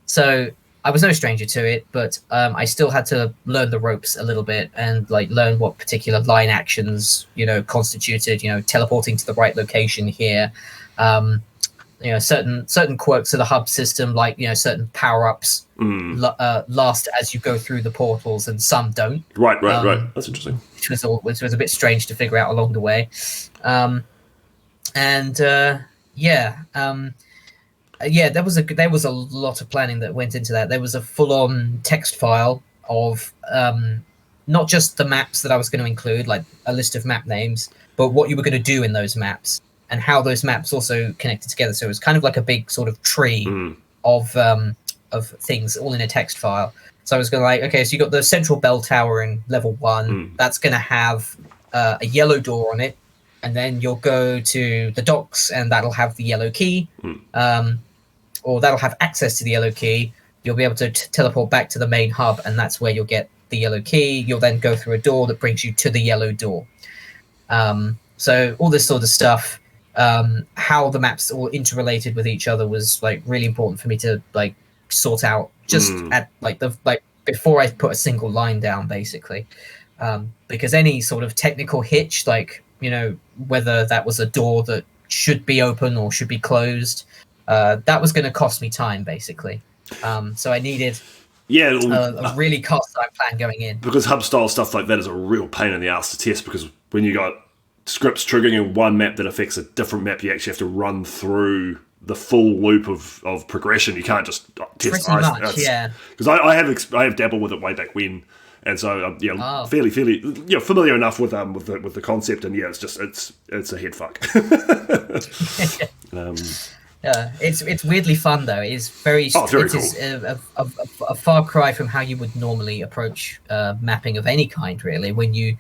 So I was no stranger to it, but I still had to learn the ropes a little bit and like learn what particular line actions, constituted, teleporting to the right location here, certain quirks of the hub system, like certain power-ups last as you go through the portals, and some don't. Right. That's interesting. Which was a bit strange to figure out along the way. There was a lot of planning that went into that. There was a full-on text file of not just the maps that I was going to include, like a list of map names, but what you were going to do in those maps and how those maps also connected together. So it was kind of like a big sort of tree of things all in a text file. So I was going to so you got the central bell tower in level 1. That's going to have a yellow door on it. And then you'll go to the docks, and that'll have the yellow key, or that'll have access to the yellow key. You'll be able to teleport back to the main hub, and that's where you'll get the yellow key. You'll then go through a door that brings you to the yellow door. So all this sort of stuff, how the maps all interrelated with each other was really important for me to sort out just at before I put a single line down, basically, because any sort of technical hitch, whether that was a door that should be open or should be closed, that was going to cost me time, basically. So I needed a really cost-time plan going in. Because hub-style stuff like that is a real pain in the ass to test, because when you got scripts triggering in one map that affects a different map, you actually have to run through the full loop of progression. You can't just test. Pretty much, yeah. Because I have dabbled with it way back when. And so, fairly, familiar enough with the concept, and it's a head fuck. It's weirdly fun though. It's very cool. A far cry from how you would normally approach mapping of any kind, really. When you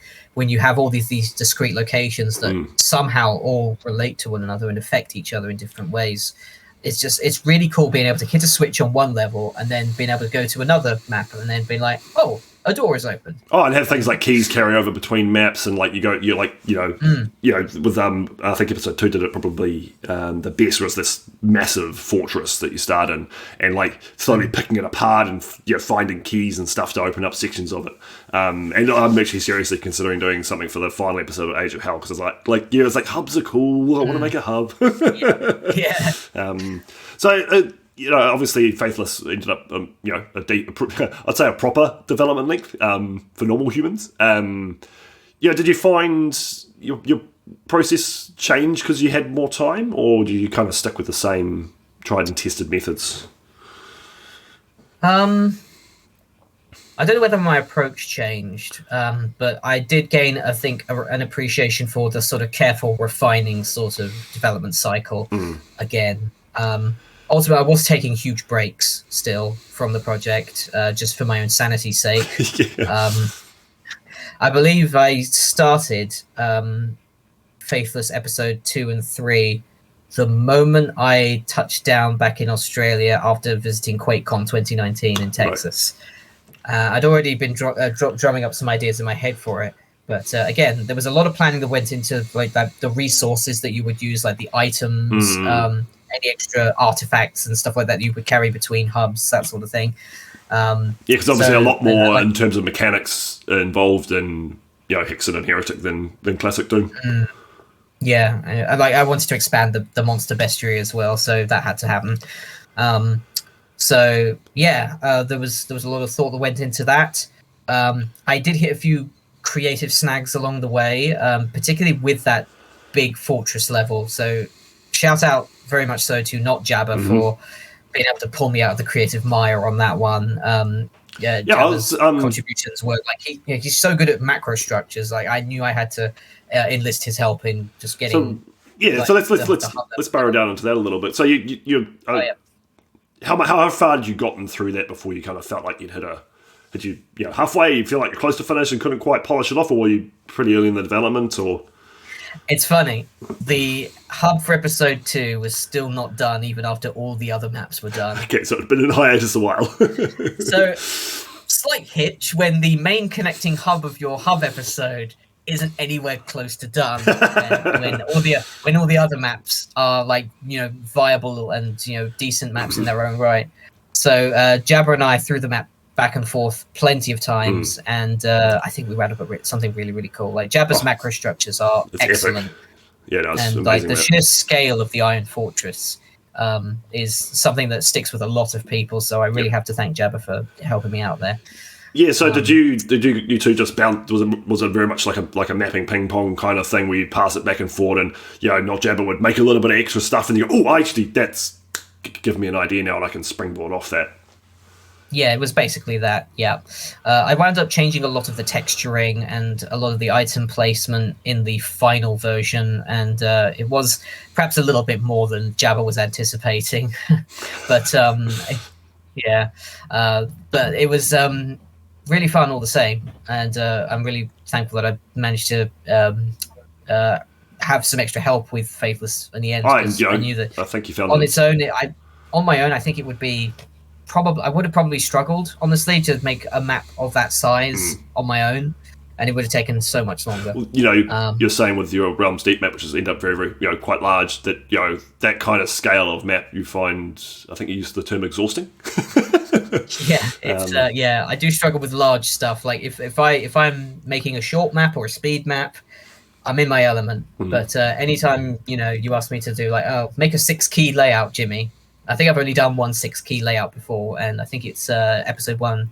have all these discrete locations that somehow all relate to one another and affect each other in different ways. It's really cool being able to hit a switch on one level and then being able to go to another map and then being like, oh, a door is open. Oh, and have things like keys carry over between maps, and with I think episode 2 did it probably the best. Was this massive fortress that you start in, and slowly picking it apart and finding keys and stuff to open up sections of it. And I'm actually seriously considering doing something for the final episode of Age of Hell, because it's like hubs are cool. I want to make a hub. So. Obviously, Faithless ended up, I'd say a proper development length for normal humans. Did you find your process change because you had more time, or do you kind of stick with the same tried and tested methods? I don't know whether my approach changed, but I did gain, I think, an appreciation for the sort of careful, refining sort of development cycle again. Ultimately, I was taking huge breaks still from the project, just for my own sanity's sake. I believe I started Faithless episode 2 and 3 the moment I touched down back in Australia after visiting QuakeCon 2019 in Texas. Right. I'd already been drumming up some ideas in my head for it. But again, there was a lot of planning that went into the resources that you would use, like the items, any extra artifacts and stuff like that you would carry between hubs, that sort of thing. Because obviously a lot more in terms of mechanics involved in Hexen and Heretic than Classic Doom. I wanted to expand the monster bestiary as well, so that had to happen. There was a lot of thought that went into that. I did hit a few creative snags along the way, particularly with that big fortress level. So shout out very much so to Not Jabber for being able to pull me out of the creative mire on that one. Jabber's contributions were he's so good at macro structures. I knew I had to enlist his help in just getting. So let's barrow down into that a little bit. So how far had you gotten through that before you kind of felt like you'd hit halfway? You feel like you're close to finish and couldn't quite polish it off, or were you pretty early in the development? Or it's funny, the hub for episode 2 was still not done even after all the other maps were done. Okay, so it's been in hiatus a while. So slight hitch when the main connecting hub of your hub episode isn't anywhere close to done, when all the other maps are viable and decent maps in their own right. So Jabber and I threw the map back and forth plenty of times, and I think we wound up at something really, really cool. Jabber's macro structures are excellent. Epic. Yeah, no, it's and amazing. The sheer scale of the Iron Fortress is something that sticks with a lot of people. So I really have to thank Jabba for helping me out there. Yeah, so did you two just bounce? Was it very much like a mapping ping pong kind of thing where you pass it back and forth, and not Jabba would make a little bit of extra stuff, and you go, oh, actually, that's give me an idea now, and I can springboard off that. Yeah, it was basically that. Yeah, I wound up changing a lot of the texturing and a lot of the item placement in the final version, and it was perhaps a little bit more than Jabba was anticipating, but but it was really fun all the same, and I'm really thankful that I managed to have some extra help with Faithless in the end. I knew that I think you found on its own. On my own, I think it would be I would have probably struggled, honestly, to make a map of that size on my own, and it would have taken so much longer. Well, you're saying with your Realms Deep map, which has ended up very, very, quite large, that that kind of scale of map you find, I think you used the term exhausting. Yeah, it's I do struggle with large stuff. Like if I'm making a short map or a speed map, I'm in my element. But anytime you ask me to do make a 6-key layout, Jimmy. I think I've only done one 6-key layout before, and I think it's episode 1,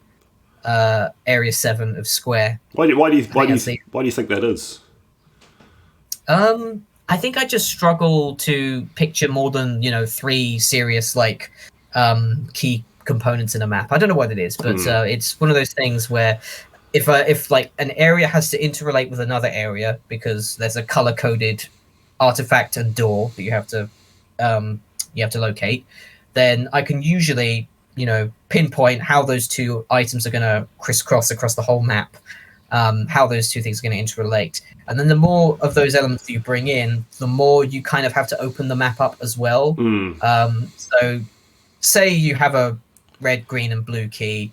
area 7 of Square. Why do you think that is? I think I just struggle to picture more than 3 serious key components in a map. I don't know what it is, but it's one of those things where if an area has to interrelate with another area because there's a color coded artifact and door that you have to locate, then I can usually pinpoint how those two items are going to crisscross across the whole map, how those two things are going to interrelate. And then the more of those elements you bring in, the more you kind of have to open the map up as well. So say you have a red, green, and blue key.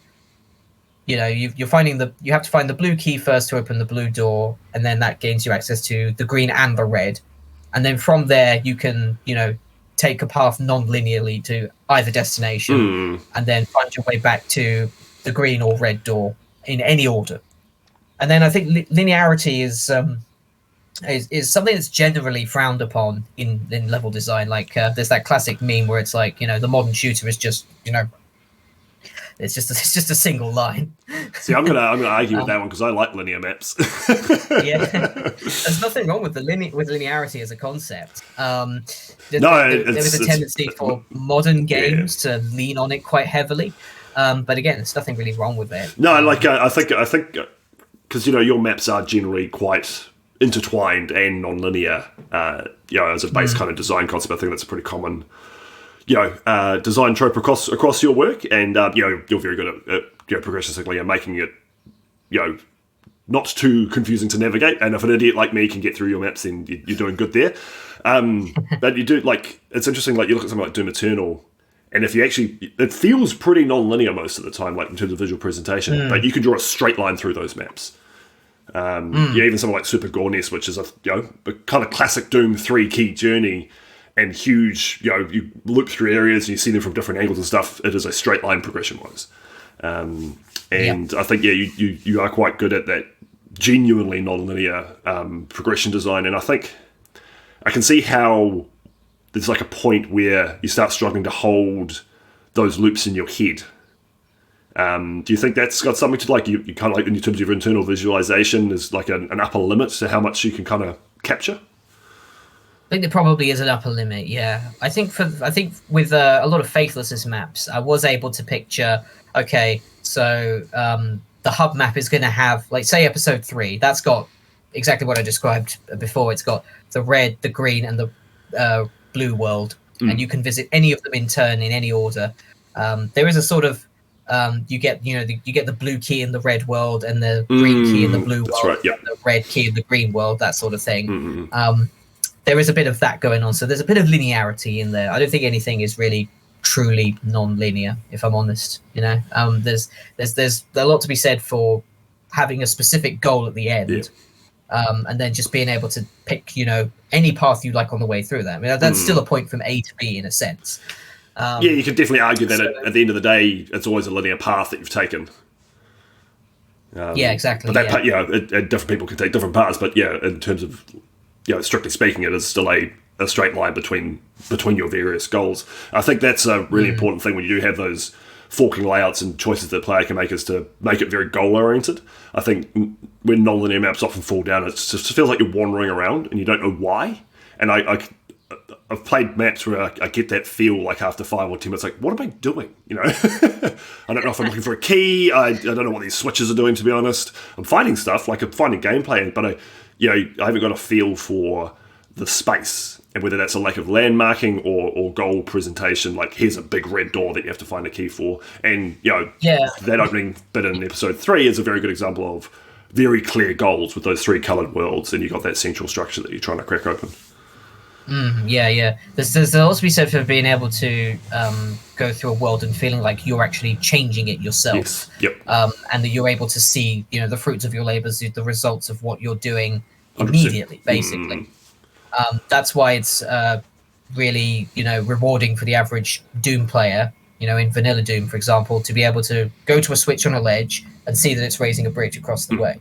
You have to find the blue key first to open the blue door, and then that gains you access to the green and the red. And then from there, you can take a path non-linearly to either destination, and then find your way back to the green or red door in any order. And then I think linearity is something that's generally frowned upon in level design. There's that classic meme where it's the modern shooter is just it's just a single line. See, I'm gonna argue with that one because I like linear maps. Yeah, there's nothing wrong with linearity as a concept. There is a tendency for modern games to lean on it quite heavily, but again, there's nothing really wrong with it. No, I think because your maps are generally quite intertwined and non-linear. As a base kind of design concept, I think that's a pretty common design trope across your work, and you're very good at progression cycling and making it not too confusing to navigate. And if an idiot like me can get through your maps, then you're doing good there. But you do it's interesting. You look at something like Doom Eternal, and if you it feels pretty non-linear most of the time, in terms of visual presentation. But you can draw a straight line through those maps. Even something like Super Gorness, which is a kind of classic Doom 3-key journey. And huge, you loop through areas and you see them from different angles and stuff. It is a straight line progression-wise, I think you are quite good at that genuinely non-linear progression design. And I think I can see how there's a point where you start struggling to hold those loops in your head. Do you think that's got something to you kind of in terms of your internal visualization is an upper limit to how much you can kind of capture? I think there probably is an upper limit. Yeah, I think with a lot of Faithless's maps, I was able to picture. Okay, so the hub map is going to have, say, episode 3. That's got exactly what I described before. It's got the red, the green, and the blue world, and you can visit any of them in turn in any order. There is a sort of you get the blue key in the red world and the green key in the blue world, right, yeah. And the red key in the green world, that sort of thing. There is a bit of that going on, so there's a bit of linearity in there. I don't think anything is really truly non-linear, if I'm honest. There's a lot to be said for having a specific goal at the end, and then just being able to pick any path you like on the way through that. I mean, that's still a point from A to B in a sense. You could definitely argue that at the end of the day, it's always a linear path that you've taken. Yeah, exactly. But that different people can take different paths. But in terms of strictly speaking, it is still a a straight line between your various goals. I think that's a really important thing when you do have those forking layouts and choices that the player can make, is to make it very goal oriented. I think when non-linear maps often fall down, it just feels like you're wandering around and you don't know why. And I've played maps where I get that feel like after 5 or 10 minutes, like, what am I doing? You know, I don't know if I'm looking for a key. I don't know what these switches are doing, to be honest. I'm finding stuff, like I'm finding gameplay, but I haven't got a feel for the space, and whether that's a lack of landmarking or goal presentation. Like, here's a big red door that you have to find a key for, and that opening bit in episode 3 is a very good example of very clear goals with those 3 coloured worlds, and you got that central structure that you're trying to crack open. There's also be said for being able to go through a world and feeling like you're actually changing it yourself. Yes. Yep. And that you're able to see, the fruits of your labours, the results of what you're doing immediately, 100%. Basically. That's why it's really, rewarding for the average Doom player, in vanilla Doom, for example, to be able to go to a switch on a ledge and see that it's raising a bridge across the way.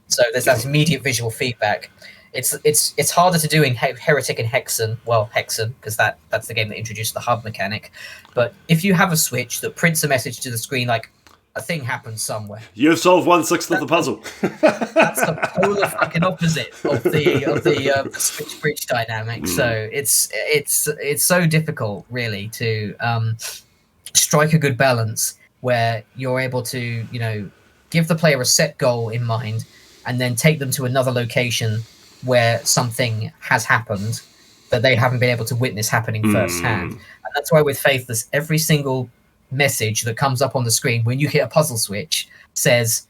So there's that immediate visual feedback. It's harder to do in Heretic and Hexen. Well, Hexen, because that's the game that introduced the hub mechanic. But if you have a switch that prints a message to the screen like a thing happened somewhere, you've solved 1/6 of the puzzle. That's the polar fucking opposite of the switch bridge dynamic. So it's so difficult, really, to strike a good balance where you're able to give the player a set goal in mind and then take them to another location where something has happened that they haven't been able to witness happening firsthand. And that's why with Faithless, every single message that comes up on the screen when you hit a puzzle switch says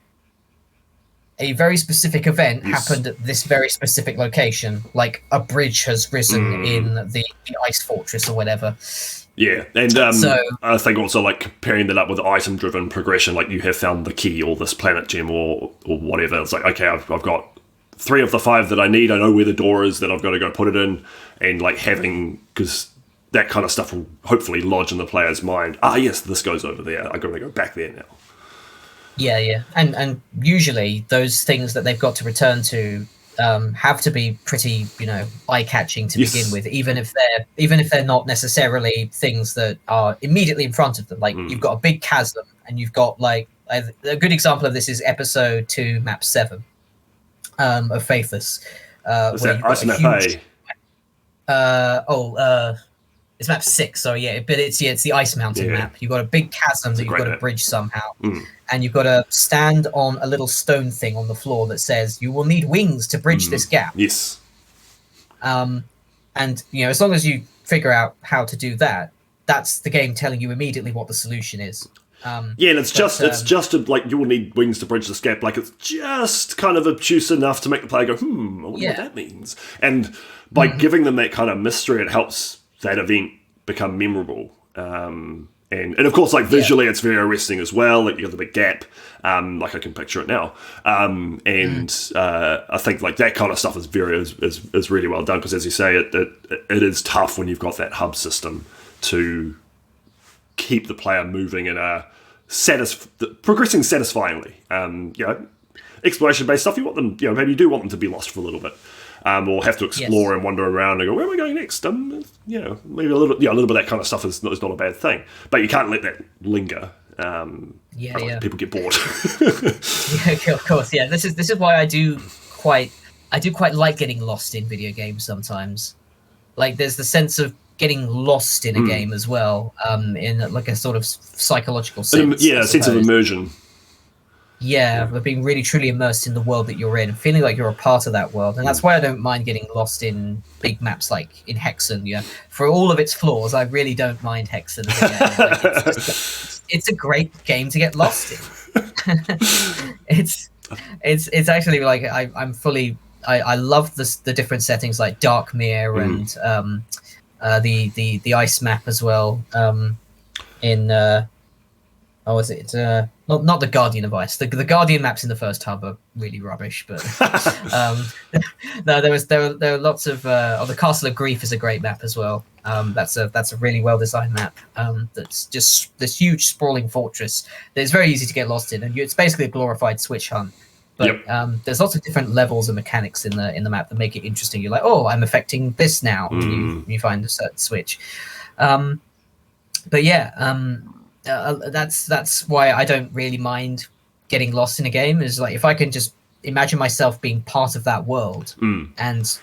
a very specific event happened at this very specific location, like a bridge has risen in the ice fortress or whatever. Yeah, and I think also like pairing that up with item-driven progression, like you have found the key or this planet gem or whatever. It's like, okay, I've got 3 of the 5 that I need. I know where the door is that I've got to go put it in, and like because that kind of stuff will hopefully lodge in the player's mind. Yes, this goes over there. I've got to go back there now. Yeah. And usually those things that they've got to return to have to be pretty, eye-catching to begin with, even if they're not necessarily things that are immediately in front of them. Like you've got a big chasm, and you've got like a good example of this is episode 2, map 7 of Faithless. Is that ice map A? It's map 6, so but it's the ice mountain map. You've got a big chasm that you've got to bridge somehow, and you've got to stand on a little stone thing on the floor that says you will need wings to bridge this gap. Yes. And as long as you figure out how to do that, that's the game telling you immediately what the solution is. And it's just like you will need wings to bridge this gap. Like it's just kind of obtuse enough to make the player go, I wonder what that means. And by giving them that kind of mystery, it helps that event become memorable. And of course, like visually, it's very arresting as well. Like you got the big gap, like I can picture it now. I think like that kind of stuff is is really well done, because as you say, it is tough when you've got that hub system to keep the player moving in a progressing satisfyingly. Exploration-based stuff, you want them, maybe you do want them to be lost for a little bit. Or have to explore and wander around and go, where am I going next? Maybe a little bit of that kind of stuff is not a bad thing, but you can't let that linger. People get bored. Of course. Yeah, this is why I do quite like getting lost in video games sometimes. Like there's the sense of getting lost in a game as well, in like a sort of psychological sense. A sense of immersion. Yeah, but being really truly immersed in the world that you're in, feeling like you're a part of that world. And that's why I don't mind getting lost in big maps like in Hexen. Yeah, for all of its flaws, I really don't mind Hexen as a game. It's a great game to get lost in. It's actually like I love the different settings like Darkmere and the ice map as well. Not the Guardian of Ice. The Guardian maps in the first hub are really rubbish, but no, there are lots of the Castle of Grief is a great map as well. That's a really well designed map. That's just this huge sprawling fortress that is very easy to get lost in, and it's basically a glorified switch hunt. But there's lots of different levels and mechanics in the map that make it interesting. You're like, oh, I'm affecting this now. And you find a certain switch. But yeah, that's why I don't really mind getting lost in a game. Is like if I can just imagine myself being part of that world and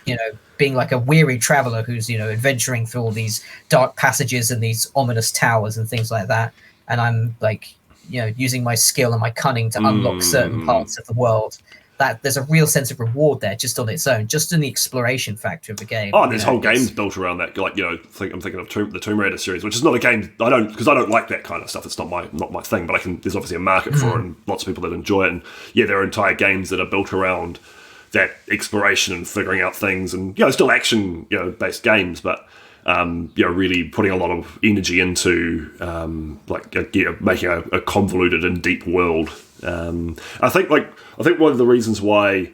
being like a weary traveler who's adventuring through all these dark passages and these ominous towers and things like that, and I'm like using my skill and my cunning to unlock certain parts of the world. That there's a real sense of reward there just on its own, just in the exploration factor of the game. Oh, and there's whole games built around that. Like I'm thinking of the Tomb Raider series, which is not a game I don't like that kind of stuff. It's not my thing. But there's obviously a market for it, and lots of people that enjoy it. And there are entire games that are built around that exploration and figuring out things, and still action based games, but really putting a lot of energy into making a convoluted and deep world. I think one of the reasons why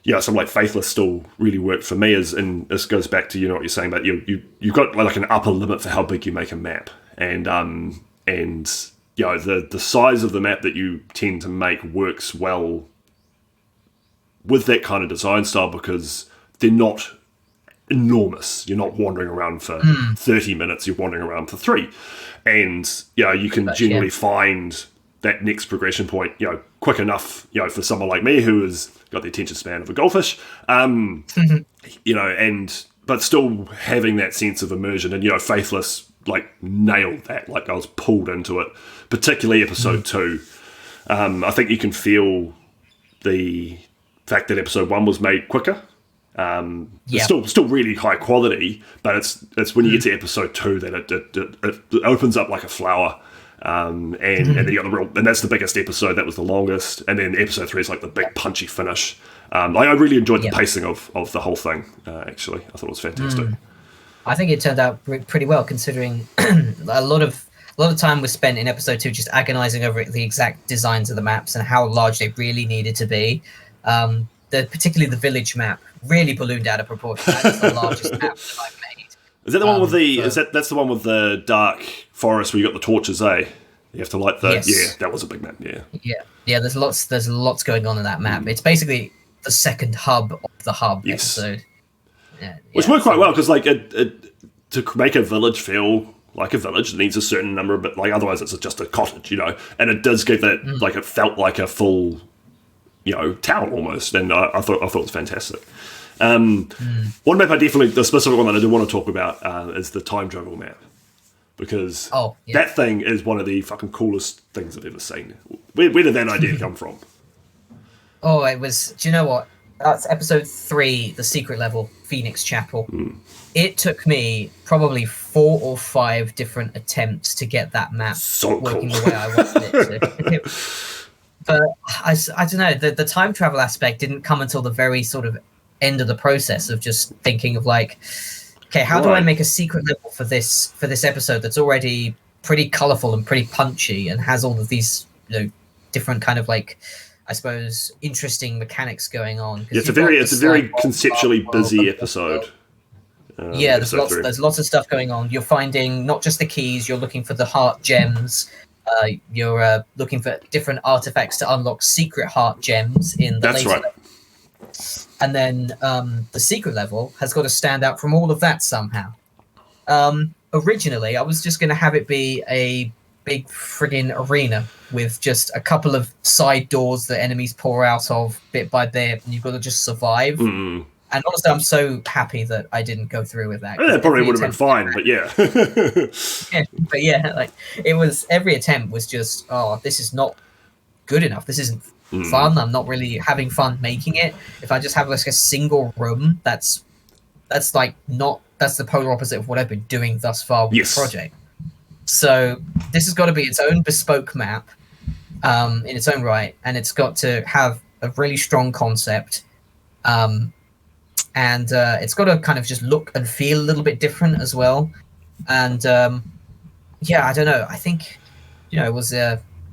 something like Faithless still really worked for me is, and this goes back to what you're saying about you've got like an upper limit for how big you make a map, and the size of the map that you tend to make works well with that kind of design style because they're not enormous. You're not wandering around for 30 minutes, you're wandering around for 3, and you can generally find that next progression point quick enough for someone like me who has got the attention span of a goldfish, but still having that sense of immersion. And Faithless nailed that. I was pulled into it, particularly episode 2. I think you can feel the fact that episode 1 was made quicker. It's still really high quality, but it's when you get to episode 2 that it opens up like a flower. And then you got and that's the biggest episode. That was the longest, and then episode 3 is like the big punchy finish. I really enjoyed the pacing of the whole thing. Actually, I thought it was fantastic. I think it turned out pretty well, considering a lot of time was spent in episode 2 just agonizing over the exact designs of the maps and how large they really needed to be. Particularly the village map really ballooned out of proportion. That's the largest map that I've made. Is that the one with that's the one with the dark forest where you got the torches, eh? You have to light the... Yes. Yeah, that was a big map, Yeah, there's lots going on in that map. It's basically the second hub of the hub episode. Which worked quite well, because to make a village feel like a village, it needs a certain number, but otherwise it's just a cottage, and it does give that, it felt like a full, town almost, and I thought it was fantastic. One map the specific one that I do want to talk about is the time travel map, because that thing is one of the fucking coolest things I've ever seen. Where did that idea come from? Oh, it was, do you know what? That's episode 3, the secret level, Phoenix Chapel. It took me probably 4 or 5 different attempts to get that map working the way I wanted it to. But I don't know, the time travel aspect didn't come until the very sort of end of the process of just thinking of okay, how do I make a secret level for this episode that's already pretty colourful and pretty punchy and has all of these different kind of I suppose interesting mechanics going on. It's a very conceptually busy episode. There's lots of stuff going on. You're finding not just the keys, you're looking for the heart gems. You're looking for different artifacts to unlock secret heart gems in the later level. And then the secret level has got to stand out from all of that somehow. Originally, I was just going to have it be a big friggin' arena with just a couple of side doors that enemies pour out of bit by bit, and you've got to just survive. And honestly, I'm so happy that I didn't go through with that. It probably would have been fine, but yeah. It was, every attempt was just, this is not good enough. This isn't fun. I'm not really having fun making it. If I just have a single room, that's the polar opposite of what I've been doing thus far with the project. So this has got to be its own bespoke map in its own right, and it's got to have a really strong concept. And it's got to kind of just look and feel a little bit different as well. And I don't know. I think, it was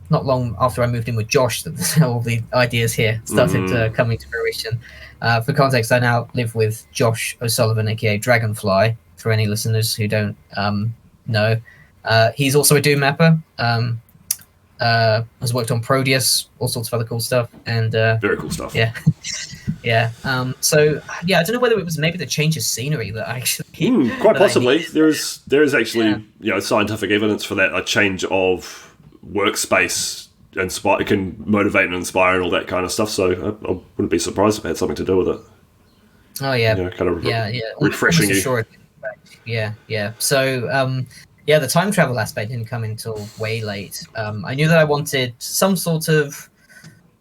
not long after I moved in with Josh that all the ideas here started coming to fruition. For context, I now live with Josh O'Sullivan, aka Dragonfly, for any listeners who don't know. He's also a Doom mapper. has worked on Prodeus, all sorts of other cool stuff, and very cool stuff. Yeah, yeah. So yeah, I don't know whether it was maybe the change of scenery that actually quite possibly. There is actually scientific evidence for that. A change of workspace it can motivate and inspire and all that kind of stuff. So I wouldn't be surprised if it had something to do with it. Oh yeah, kind of refreshing you. Sure. Yeah. So the time travel aspect didn't come until way late. I knew that I wanted some sort of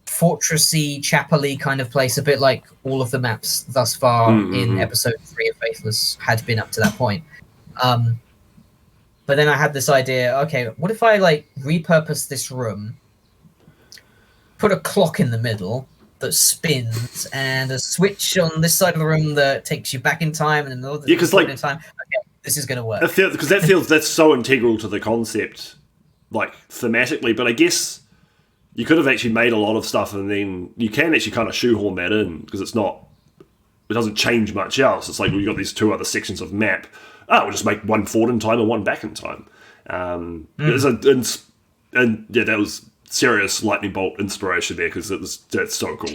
fortressy, chapel-y kind of place, a bit like all of the maps thus far in episode 3 of Faithless had been up to that point. But then I had this idea, okay, what if I repurpose this room, put a clock in the middle that spins, and a switch on this side of the room that takes you back in time, and another in time. Okay, this is going to work. Because that's so integral to the concept, thematically. But I guess you could have actually made a lot of stuff, and then you can actually kind of shoehorn that in because it doesn't change much else. It's like we've got these 2 other sections of map. We'll just make one forward in time and one back in time. That was serious lightning bolt inspiration there because that's so cool.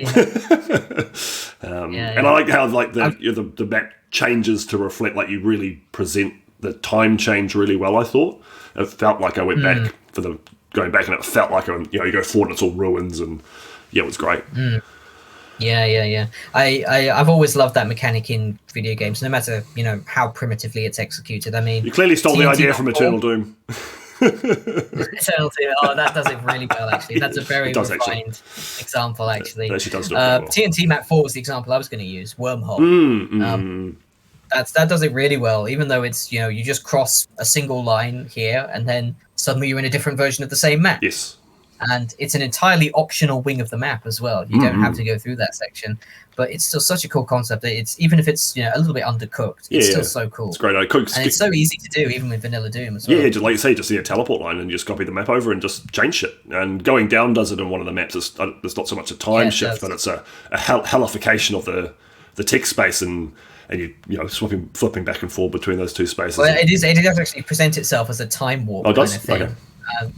And I like how the map changes to reflect you really present the time change really well. I thought it felt like I went back for the going back, and it felt like you go forward and it's all ruins, and it was great. Yeah. I've always loved that mechanic in video games, no matter how primitively it's executed. I mean, you clearly stole the idea from Eternal Doom. Eternal Doom. Oh, that does it really well. Actually, that's a very refined example. Actually, it actually does do it well. TNT Map 4 was the example I was going to use. Wormhole. That does it really well. Even though it's you just cross a single line here, and then suddenly you're in a different version of the same map. Yes. And it's an entirely optional wing of the map as well. You don't have to go through that section, but it's still such a cool concept. That it's even if it's a little bit undercooked, it's still so cool. It's great. And it's so easy to do, even with Vanilla Doom as well. Yeah, just like you say, just see a teleport line and you just copy the map over and just change shit. And going down does it in one of the maps. There's not so much a time shift, but it's a hellification of the text space and you flipping back and forth between those 2 spaces. Well, it does actually present itself as a time warp kind of thing. Okay.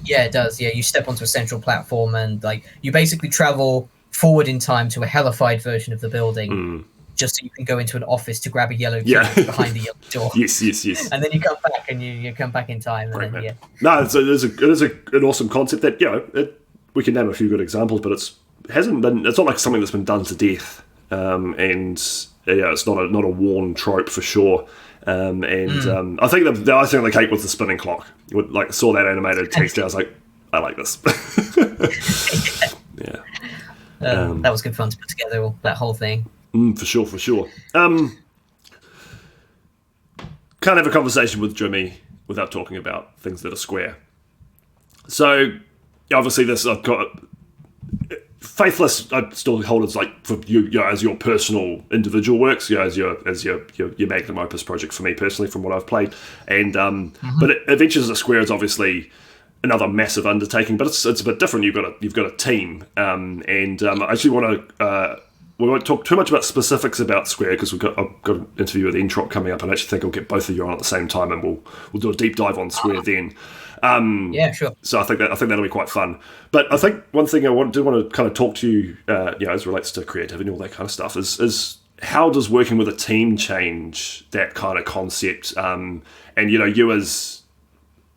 It does. Yeah, you step onto a central platform and you basically travel forward in time to a hellified version of the building, just so you can go into an office to grab a yellow key behind the yellow door. Yes. And then you come back and you come back in time. And then, No, it is an awesome concept that we can name a few good examples, but it's not like something that's been done to death, and it's not a worn trope for sure. I think the icing on the cake was the spinning clock. You saw that animated text, I was like, I like this. Yeah. That was good fun to put together, that whole thing. For sure. Can't have a conversation with Jimmy without talking about things that are square. So, obviously, I've got Faithless. I still hold as for you, as your personal individual works, as your magnum opus project for me personally, from what I've played. And but Adventures of Square is obviously another massive undertaking, but it's a bit different. You've got a team, and I actually want to. We won't talk too much about specifics about Square because I've got an interview with Entrop coming up, and I actually think I'll get both of you on at the same time, and we'll do a deep dive on Square then. Yeah, sure. So I think that'll be quite fun. But I think one thing I do want to kind of talk to you, as relates to creativity and all that kind of stuff, is how does working with a team change that kind of concept? And you as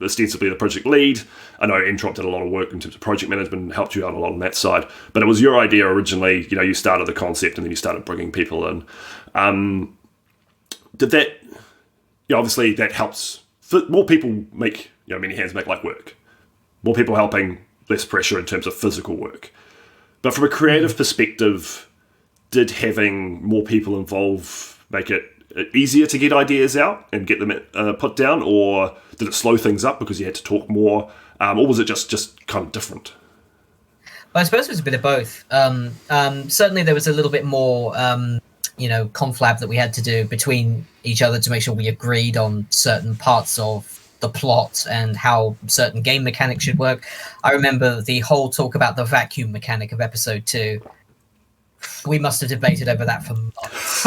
ostensibly the project lead, I know Entrop did a lot of work in terms of project management and helped you out a lot on that side. But it was your idea originally. You started the concept and then you started bringing people in. Did that? Obviously that helps. More people make. Many hands make light work. More people helping, less pressure in terms of physical work. But from a creative perspective, did having more people involved make it easier to get ideas out and get them put down, or did it slow things up because you had to talk more, or was it just kind of different? Well, I suppose it was a bit of both. Certainly there was a little bit more conflab that we had to do between each other to make sure we agreed on certain parts of the plot and how certain game mechanics should work. I remember the whole talk about the vacuum mechanic of episode 2. We must have debated over that for months.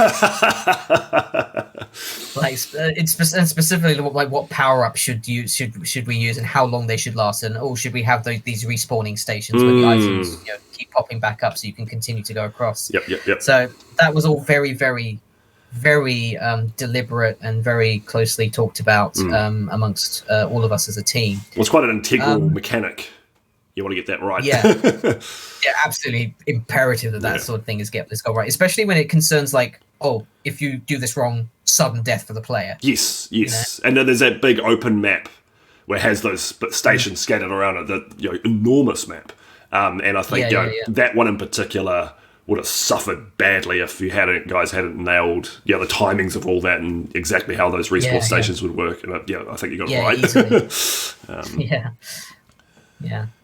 Like and specifically like what power up should we use and how long they should last, and should we have these respawning stations where the items keep popping back up so you can continue to go across. Yep. So that was all very deliberate and very closely talked about amongst all of us as a team. Well, it's quite an integral mechanic. You want to get that right. Yeah, absolutely imperative that sort of thing is got right, especially when it concerns like, if you do this wrong, sudden death for the player. Yes. And then there's that big open map where it has those stations scattered around it, that enormous map. And I think that one in particular would have suffered badly if you guys hadn't nailed the timings of all that and exactly how those respawn stations would work. And I think you got it right.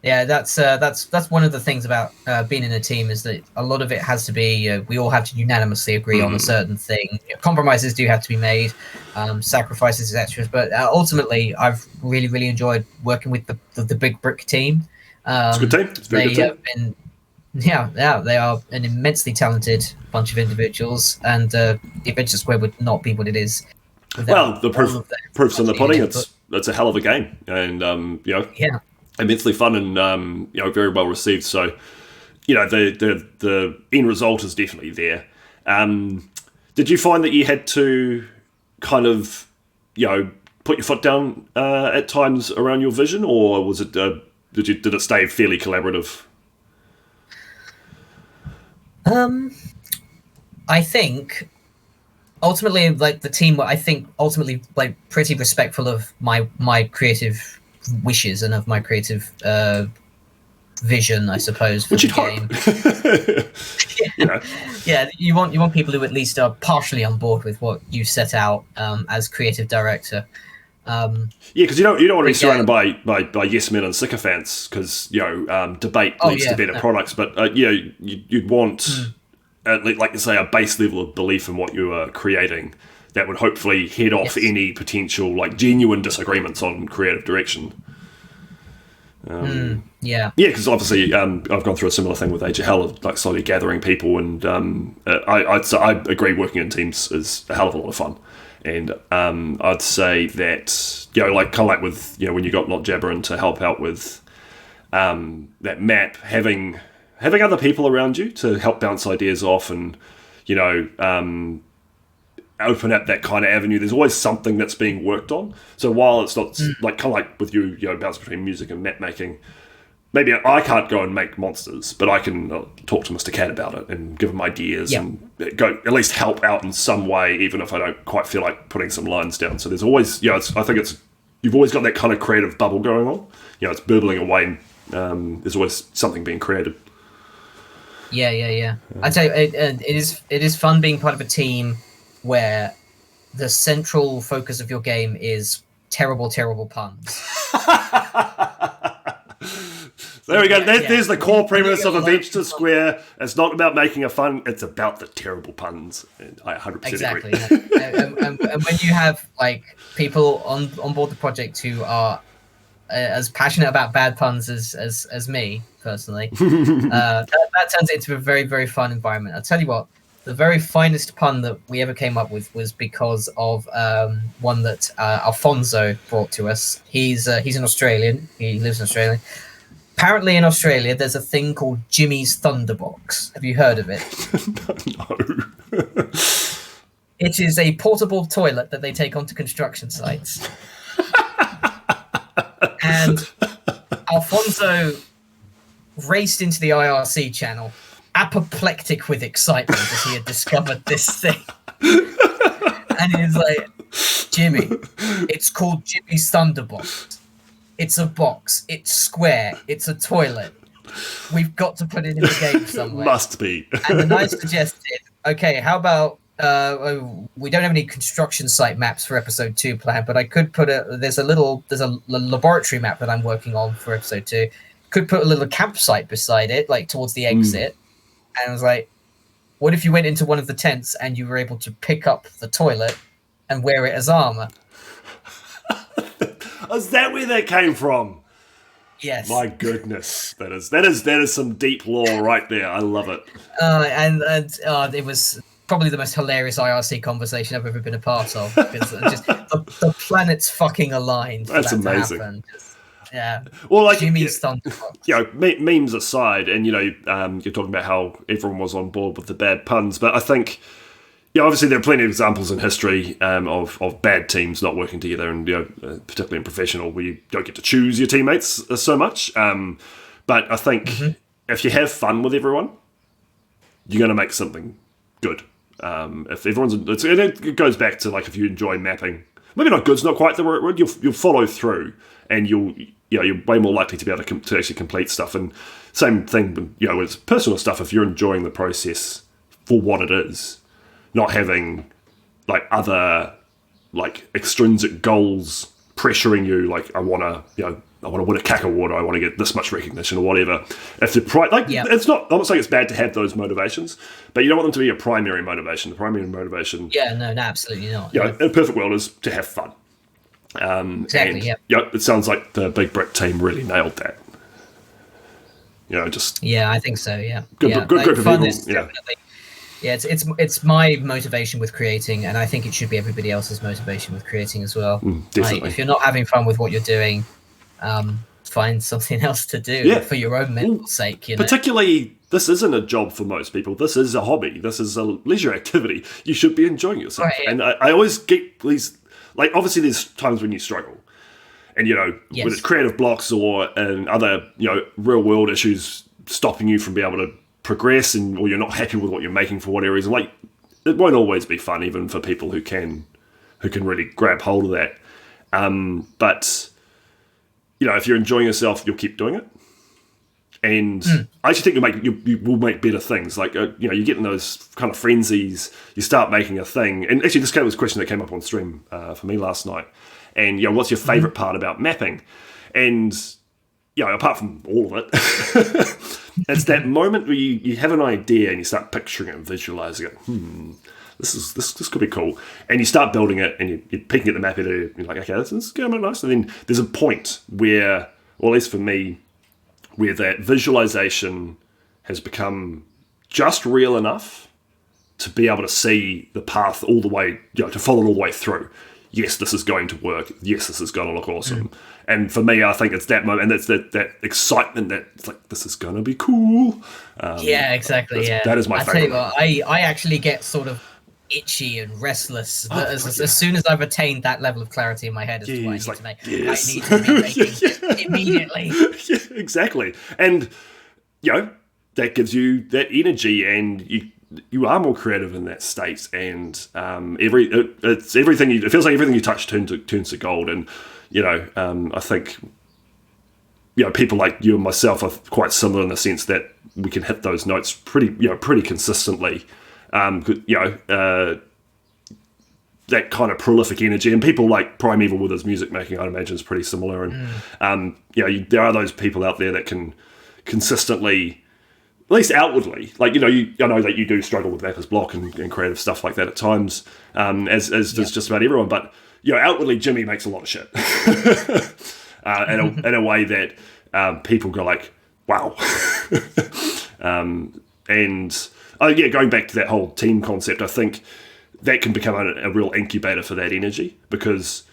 That's one of the things about being in a team, is that a lot of it has to be we all have to unanimously agree on a certain thing. Compromises do have to be made, sacrifices, etc. But ultimately, I've really enjoyed working with the Big Brick team. It's a good team. It's a very good team. They are an immensely talented bunch of individuals, and the Adventures of Square would not be what it is. Well, the proof's in the pudding. It's a hell of a game, and immensely fun and very well received. So, the end result is definitely there. Did you find that you had to kind of put your foot down at times around your vision, or was it did it stay fairly collaborative? I think ultimately, like, the team, ultimately like pretty respectful of my creative wishes and of my creative vision, I suppose, for the game. Yeah, you want people who at least are partially on board with what you set out as creative director. Because you don't want to be surrounded by yes men and sycophants, because debate leads to better products. But you'd want, like you say, a base level of belief in what you are creating that would hopefully head off any potential genuine disagreements on creative direction. Because obviously I've gone through a similar thing with Age of Hell, of slowly gathering people, and I agree working in teams is a hell of a lot of fun. And I'd say that like with when you got Lot Jabberin to help out with that map, having other people around you to help bounce ideas off and open up that kind of avenue. There's always something that's being worked on. So while it's not like with you, bounce between music and map making, maybe I can't go and make monsters, but I can talk to Mr. Cat about it and give him ideas and go at least help out in some way, even if I don't quite feel like putting some lines down. So there's always, I think you've always got that kind of creative bubble going on. It's burbling away. There's always something being created. Yeah. I tell you, it is fun being part of a team where the central focus of your game is terrible puns. There we go. There's the core premise of Adventures of Square. It's not about making a fun. It's about the terrible puns. And I 100% agree. and when you have people on board the project who are as passionate about bad puns as me personally, that turns it into a very, very fun environment. I'll tell you what. The very finest pun that we ever came up with was because of one that Alfonso brought to us. He's an Australian. He lives in Australia. Apparently in Australia, there's a thing called Jimmy's Thunderbox. Have you heard of it? No. It is a portable toilet that they take onto construction sites. And Alfonso raced into the IRC channel, apoplectic with excitement as he had discovered this thing. And he was like, Jimmy, it's called Jimmy's Thunderbox. It's a box. It's square. It's a toilet. We've got to put it in the game somewhere. Must be. And then I suggested, okay, how about we don't have any construction site maps for episode 2 planned, but I could put there's a laboratory map that I'm working on for episode 2. Could put a little campsite beside it, towards the exit. And I was like, what if you went into one of the tents and you were able to pick up the toilet and wear it as armor? Is that where that came from? Yes. My goodness, that is some deep lore right there. I love it. And it was probably the most hilarious IRC conversation I've ever been a part of, because just the planets fucking aligned for That's that amazing. to happen. Yeah. Well, like, Jimmy's Thunderbox. You know, memes aside, and you're talking about how everyone was on board with the bad puns, but I think, obviously there are plenty of examples in history of bad teams not working together, and particularly in professional, where you don't get to choose your teammates so much. But I think if you have fun with everyone, you're going to make something good. If everyone's, it goes back to, like, if you enjoy mapping, maybe not good's not quite the right word. You'll follow through, and you're way more likely to be able to actually complete stuff. And same thing, with personal stuff. If you're enjoying the process for what it is, not having like other like extrinsic goals pressuring you, like I want to win a CAC award, or I want to get this much recognition, or whatever. If the it's not. I'm not saying it's bad to have those motivations, but you don't want them to be your primary motivation. The primary motivation, no, absolutely not. In a perfect world, is to have fun. Exactly. And, it sounds like the Big Brick team really nailed that. I think so. Yeah, good group of people. It's my motivation with creating, and I think it should be everybody else's motivation with creating as well. Definitely. If you're not having fun with what you're doing, find something else to do for your own mental sake. Particularly, this isn't a job for most people. This is a hobby. This is a leisure activity. You should be enjoying yourself. Right, yeah. And I always get these, like, obviously there's times when you struggle. And, when it's creative blocks or and other, real world issues stopping you from being able to progress, or you're not happy with what you're making for whatever reason, like, it won't always be fun, even for people who can really grab hold of that. But, if you're enjoying yourself, you'll keep doing it. And I actually think you will make better things. Like, you get in those kind of frenzies, you start making a thing. And actually, this was a question that came up on stream for me last night. And, what's your favourite part about mapping? And, apart from all of it, it's that moment where you have an idea and you start picturing it and visualising it. This could be cool. And you start building it, and you're picking at the map editor, you're like, okay, this is going to be nice. And then there's a point where, or at least for me, where that visualization has become just real enough to be able to see the path all the way, to follow it all the way through. Yes, this is going to work. Yes, this is going to look awesome. And for me, I think it's that moment, and that's that excitement that it's like, this is going to be cool. Exactly. That is my favorite. I tell you what, I actually get sort of itchy and restless as soon as I've attained that level of clarity in my head as to what I need to make. Yes. I need to be making immediately. Yeah, exactly. And that gives you that energy, and you are more creative in that state, and it's everything. It feels like everything you touch turns to gold. And I think people like you and myself are quite similar in the sense that we can hit those notes pretty consistently. That kind of prolific energy, and people like Primeval with his music making, I'd imagine, is pretty similar. And there are those people out there that can consistently, at least outwardly, like I know that you do struggle with Mapper's Block and creative stuff like that at times, as does just about everyone. But outwardly, Jimmy makes a lot of shit in a way that people go like, wow. Going back to that whole team concept, I think that can become a real incubator for that energy, because,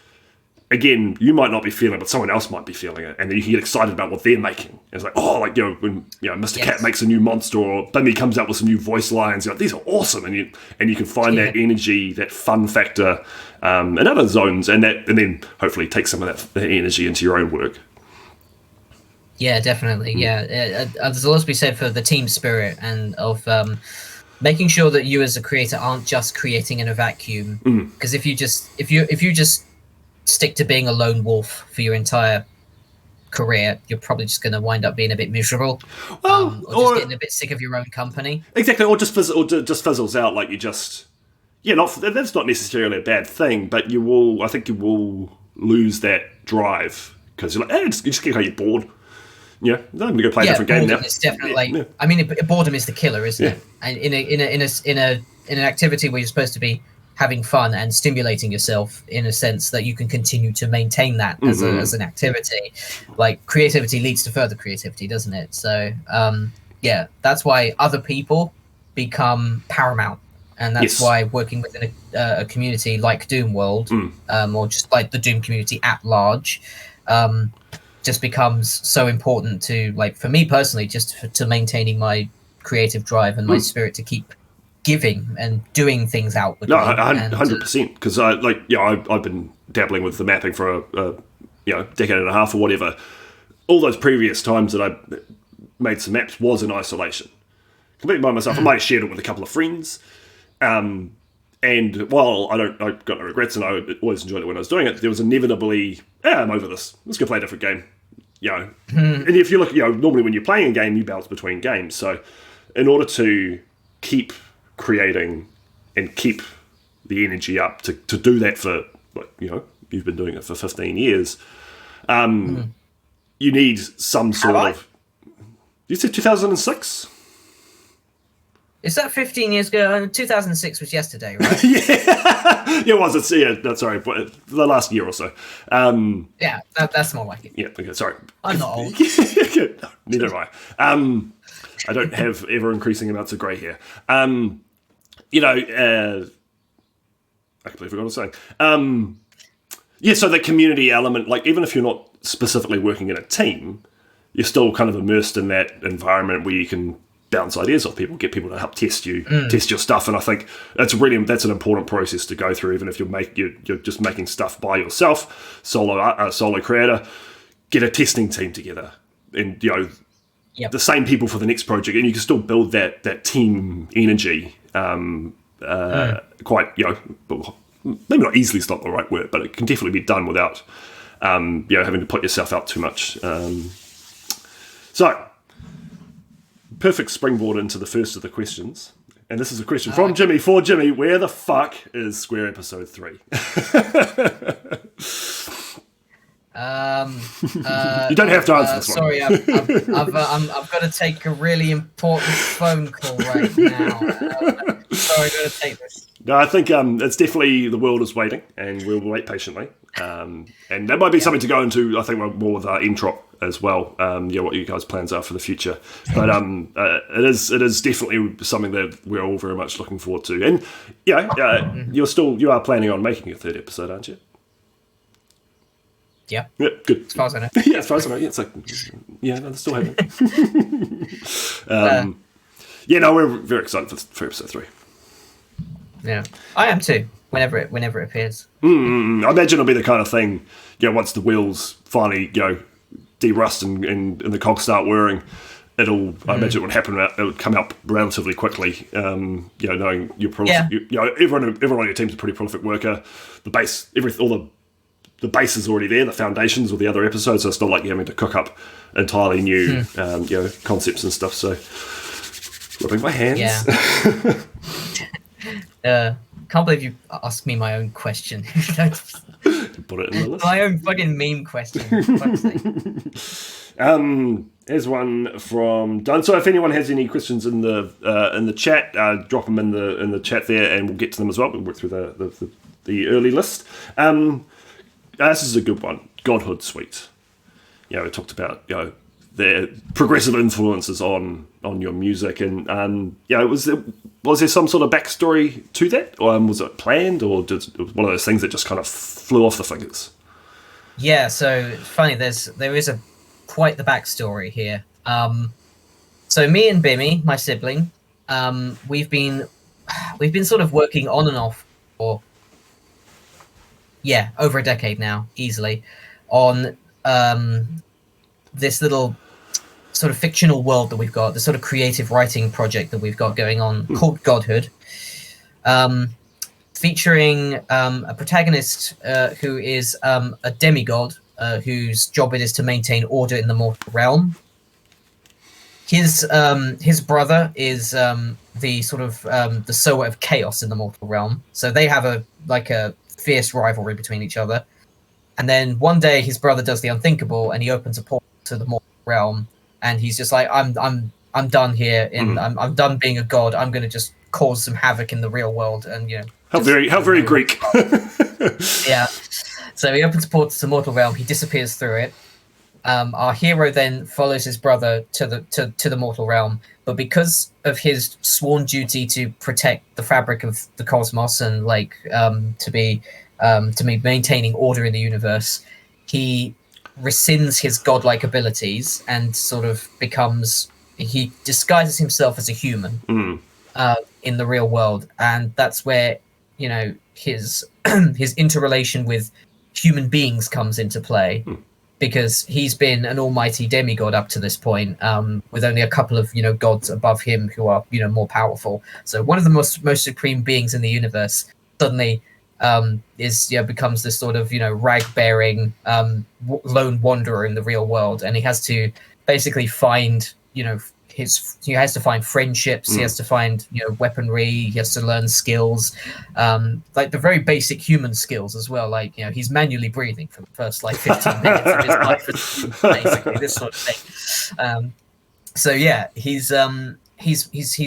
again, you might not be feeling it, but someone else might be feeling it, and then you can get excited about what they're making. And it's like, when Mr. Cat makes a new monster, or Bimmy comes out with some new voice lines, these are awesome, and you can find that energy, that fun factor, in other zones, and then hopefully take some of that energy into your own work. Yeah, definitely. There's a lot to be said for the team spirit and of making sure that you as a creator aren't just creating in a vacuum. Because if you just stick to being a lone wolf for your entire career, you're probably just going to wind up being a bit miserable, or just getting a bit sick of your own company. Exactly, or just fizzles out. Like you just, that's not necessarily a bad thing, but I think you will lose that drive because you're like, you just get kind of bored. Yeah, I'm going to go play a different game now. It's definitely. I mean, boredom is the killer, isn't it? And in an activity where you're supposed to be having fun and stimulating yourself in a sense that you can continue to maintain that as an activity, like creativity leads to further creativity, doesn't it? So that's why other people become paramount and that's Yes. why working within a community like Doom World, or just like the Doom community at large, just becomes so important to, like, for me personally, to maintaining my creative drive and my spirit to keep giving and doing things outwardly. No, 100%. Because I've been dabbling with the mapping for a decade and a half or whatever. All those previous times that I made some maps was in isolation, completely by myself. I might have shared it with a couple of friends. And while I've got no regrets and I always enjoyed it when I was doing it, there was inevitably, I'm over this. Let's go play a different game. And if you look, normally when you're playing a game, you bounce between games. So in order to keep creating and keep the energy up to do that for, you've been doing it for 15 years, you need some sort of... You said 2006? Is that 15 years ago? 2006 was yesterday, right? Yeah, it was. Sorry, but the last year or so. Yeah, that's more like it. Yeah, okay, sorry. I'm not old. No, neither am I. I don't have ever-increasing amounts of grey hair. I completely forgot what I was saying. So the community element, like, even if you're not specifically working in a team, you're still kind of immersed in that environment where you can bounce ideas off people, get people to help test your stuff, and I think that's an important process to go through. Even if you're just making stuff by yourself, solo creator, get a testing team together, and the same people for the next project, and you can still build that team energy. Quite maybe not easily is not the right word, but it can definitely be done without having to put yourself out too much. So. Perfect springboard into the first of the questions. And this is a question from Jimmy for Jimmy. Where the fuck is Square Episode 3? You don't have to answer this one. Sorry, I've got to take a really important phone call right now. Sorry, I've got to take this. No, I think it's definitely the world is waiting, and we'll wait patiently. And that might be something to go into, I think, more with Entrop as well. What you guys' plans are for the future. But it is definitely something that we're all very much looking forward to. And you are planning on making a third episode, aren't you? Yeah. Yeah, good. As far as I know. Yeah, as far as I know. Yeah, it's like, that's still happening. We're very excited for episode 3. Yeah, I am too. Whenever it appears. I imagine it'll be the kind of thing, once the wheels finally, de-rust and the cogs start whirring, I imagine it would happen. It would come out relatively quickly. Knowing you're prolific, everyone on your team's a pretty prolific worker. The base, the base is already there. The foundations with the other episodes, so it's not like you're having to cook up entirely new, concepts and stuff. So, rubbing my hands. Yeah. Can't believe you asked me my own question. Put it in the list. My own fucking meme question. Here's one from Don. So if anyone has any questions in the chat, drop them in the chat there, and we'll get to them as well. We'll work through the early list. This is a good one. Godhood Suite. We talked about the progressive influences on your music, and was there some sort of backstory to that, or was it planned, or it was one of those things that just kind of flew off the fingers? Yeah, so funny. There is quite the backstory here. So me and Bimmy, my sibling, we've been sort of working on and off for over a decade now, easily, on this little sort of fictional world that we've got, the sort of creative writing project that we've got going on called Godhood, featuring a protagonist who is a demigod whose job it is to maintain order in the mortal realm. His brother is the sort of the sower of chaos in the mortal realm, so they have a fierce rivalry between each other. And then one day his brother does the unthinkable, and he opens a portal to the mortal realm. And he's just like, I'm done here. I'm done being a god. I'm going to just cause some havoc in the real world. And how very Greek. Yeah. So he opens a portal to the mortal realm. He disappears through it. Our hero then follows his brother to the mortal realm, but because of his sworn duty to protect the fabric of the cosmos and to be maintaining order in the universe, he rescinds his godlike abilities and sort of he disguises himself as a human in the real world, and that's where his his interrelation with human beings comes into play, because he's been an almighty demigod up to this point, with only a couple of gods above him who are more powerful. So one of the most supreme beings in the universe suddenly becomes this sort of rag bearing lone wanderer in the real world, and he has to basically find he has to find friendships, he has to find weaponry, he has to learn skills, like the very basic human skills as well, like he's manually breathing for the first 15 minutes of his life, basically this sort of thing. So yeah, he's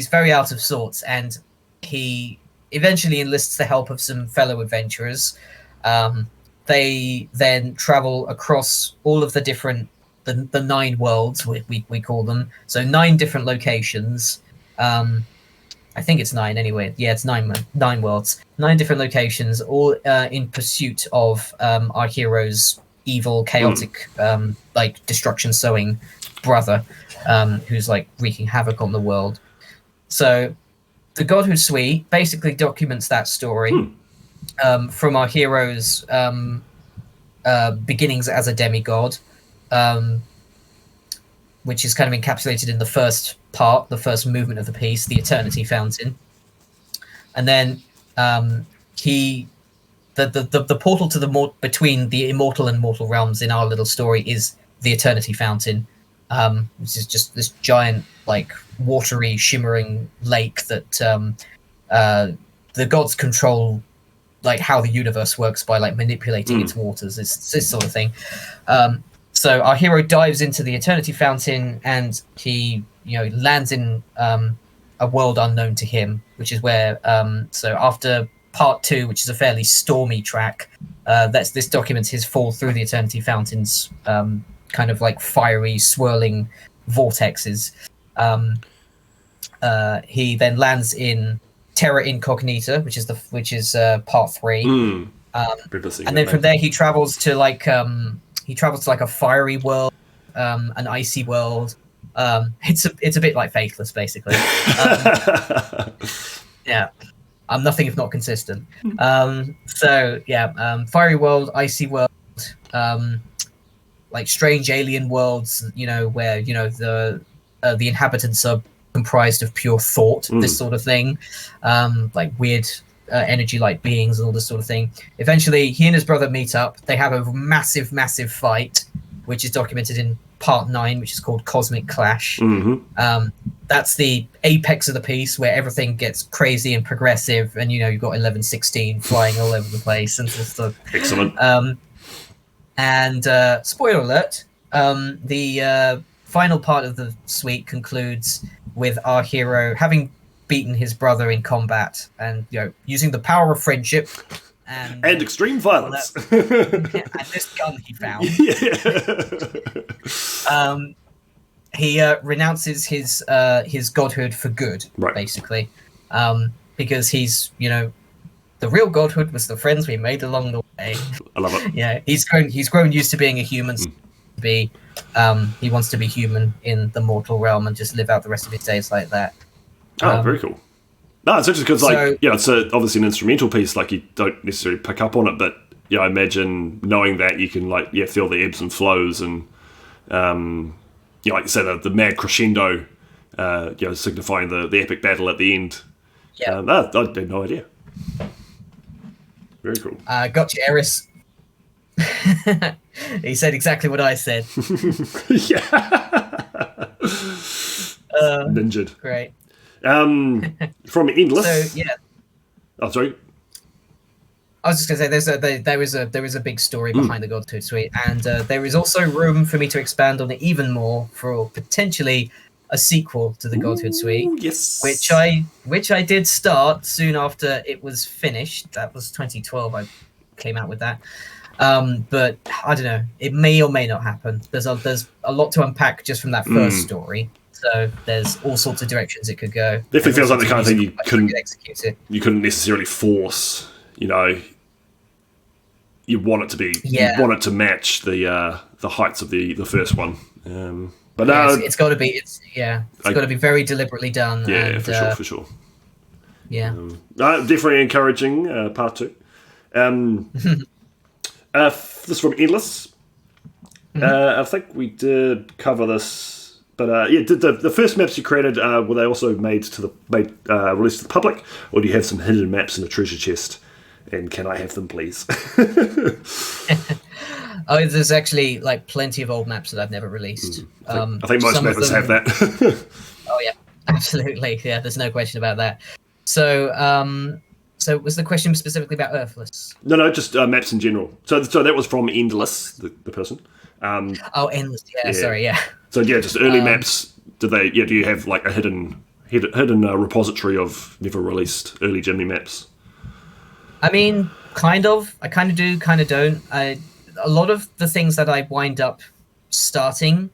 very out of sorts, and he eventually enlists the help of some fellow adventurers. They then travel across all of the different the 9 worlds, we call them. So 9 different locations. I think it's 9 anyway. Yeah, it's 9 worlds. 9 different locations, all in pursuit of our hero's evil, chaotic, destruction sowing brother, who's wreaking havoc on the world. So the Godhood Suite basically documents that story from our hero's beginnings as a demigod, which is kind of encapsulated in the first part, the first movement of the piece, the Eternity Fountain. And then the portal to between the immortal and mortal realms in our little story is the Eternity Fountain, which is just this giant, watery, shimmering lake that the gods control, how the universe works by manipulating its waters. It's this sort of thing. So our hero dives into the Eternity Fountain, and he lands in a world unknown to him, which is where so after part 2, which is a fairly stormy track, this documents his fall through the Eternity Fountain's kind of fiery swirling vortexes. He then lands in Terra Incognita, which is part 3, and then from there he travels to a fiery world, an icy world. It's a bit like Faithless, basically. Yeah, I'm nothing if not consistent. So yeah, fiery world, icy world, strange alien worlds. Where the inhabitants are comprised of pure thought, this sort of thing, weird energy-like beings and all this sort of thing. Eventually, he and his brother meet up. They have a massive fight, which is documented in part 9, which is called Cosmic Clash. That's the apex of the piece, where everything gets crazy and progressive, and you've got 1116 flying all over the place and stuff. Excellent. And spoiler alert, the final part of the suite concludes with our hero having beaten his brother in combat, and using the power of friendship and extreme violence, and this gun he found. He renounces his godhood for good, basically, because he's the real godhood was the friends we made along the way. I love it. Yeah, he's grown used to being a human. He wants to be human in the mortal realm and just live out the rest of his days like that. Very cool. No, it's interesting because, it's obviously an instrumental piece. You don't necessarily pick up on it, but I imagine knowing that you can feel the ebbs and flows, and like you say, the mad crescendo, signifying the epic battle at the end. Yeah, I had no idea. Very cool. Gotcha, Eris. He said exactly what I said. Yeah. Ninja. Great. From Endless. So yeah. Oh, sorry. I was just going to say there is a big story behind the Godhood Suite, and there is also room for me to expand on it even more for potentially a sequel to the Godhood Suite. Yes. Which I did start soon after it was finished. That was 2012. I came out with that. But I don't know. It may or may not happen. There's a lot to unpack just from that first story. So there's all sorts of directions it could go. Definitely feels like the kind of thing you couldn't execute it. You couldn't necessarily force. You know, you want it to be. Yeah. You want it to match the heights of the first one. But it's got to be. It's got to be very deliberetely done. Yeah, and, for sure. Yeah. Definitely encouraging part 2. This is from Endless. I think we did cover this, but did the first maps you created were they also released to the public, or do you have some hidden maps in a treasure chest? And can I have them, please? Oh, there's actually like plenty of old maps that I've never released. I think most mappers have that. Oh yeah, absolutely. Yeah, there's no question about that. So, so was the question specifically about Earthless? No, just maps in general. So that was from Endless, the person. Endless. Yeah, sorry. Yeah. So yeah, just early maps. Do you have like a hidden repository of never released early Jimmy maps? I mean, kind of. I kind of do, kind of don't. A lot of the things that I wind up starting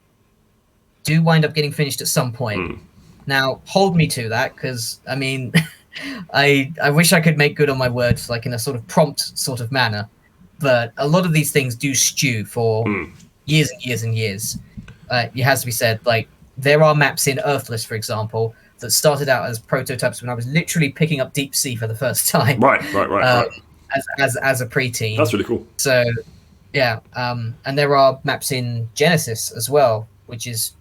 do wind up getting finished at some point. Now, hold me to that, because I mean, I wish I could make good on my words, like in a sort of prompt sort of manner. But a lot of these things do stew for years and years and years. It has to be said, like there are maps in Earthless, for example, that started out as prototypes when I was literally picking up Deep Sea for the first time. Right. As a preteen. That's really cool. So, yeah, and there are maps in Genesis as well, which is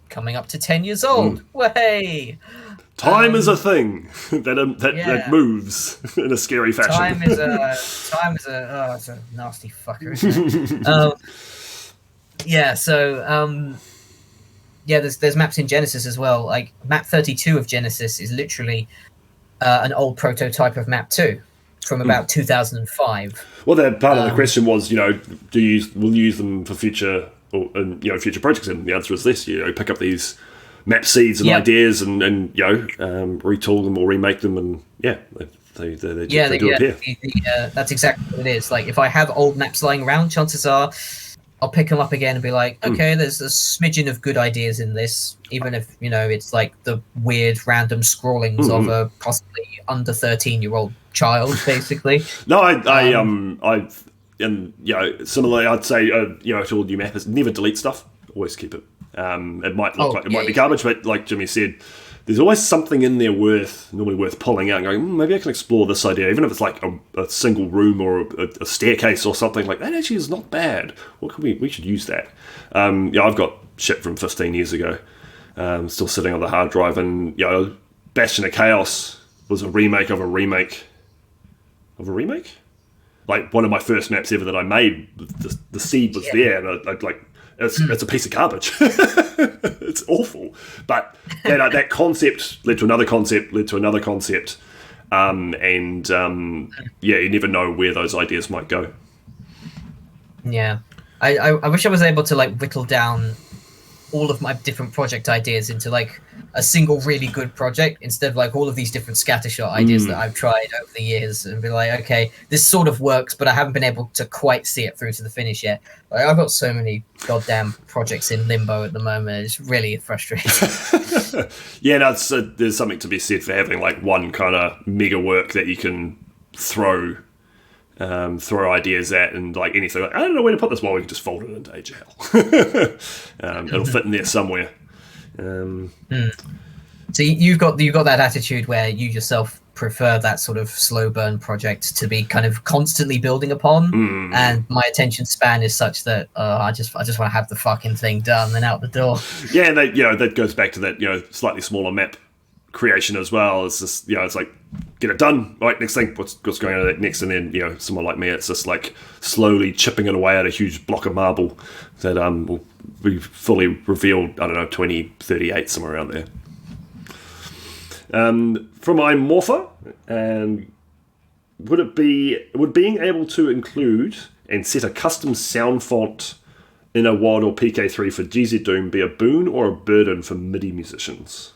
coming up to 10 years old. Way! Time is a thing that moves in a scary fashion. Time is it's a nasty fucker, isn't it? There's maps in Genesis as well. Like map 32 of Genesis is literally an old prototype of map 2 from about 2005. Well, that part of the question was, will you use them for future future projects? And the answer is this. Pick up these map seeds and ideas and retool them or remake them, and they do appear. That's exactly what it is. Like if I have old maps lying around, chances are I'll pick them up again and be like, okay, there's a smidgen of good ideas in this, even if it's like the weird random scrawlings of a possibly under 13-year-old child, basically. No, similarly, I'd say to all new mappers, never delete stuff. Always keep it. It might look might be garbage, but like Jimmy said, there's always something in there normally worth pulling out and going, maybe I can explore this idea, even if it's like a single room or a staircase or something like that. Actually, is not bad. What can we should use that? I've got shit from 15 years ago, still sitting on the hard drive, and Bastion of Chaos was a remake of a remake of a remake. Like one of my first maps ever that I made, the seed was there, and I'd like. It's a piece of garbage. It's awful. But that concept led to another concept, you never know where those ideas might go. Yeah. I wish I was able to like whittle down all of my different project ideas into like a single really good project instead of like all of these different scattershot ideas that I've tried over the years, and be like, okay, this sort of works, but I haven't been able to quite see it through to the finish yet. Like, I've got so many goddamn projects in limbo at the moment. It's really frustrating. There's something to be said for having like one kind of mega work that you can throw ideas at, and like anything like, I don't know where to put this. Well, we can just fold it into HL. It'll fit in there somewhere. So you've got that attitude where you yourself prefer that sort of slow burn project to be kind of constantly building upon, and my attention span is such that I just want to have the fucking thing done and out the door. Yeah, and that goes back to that slightly smaller map creation as well. It's just it's like, get it done, right, next thing, what's going on next, and then someone like me, it's just like slowly chipping it away at a huge block of marble that will be fully revealed, I don't know, 2038, somewhere around there. From iMorpha, would being able to include and set a custom sound font in a WOD or PK3 for GZ Doom be a boon or a burden for MIDI musicians?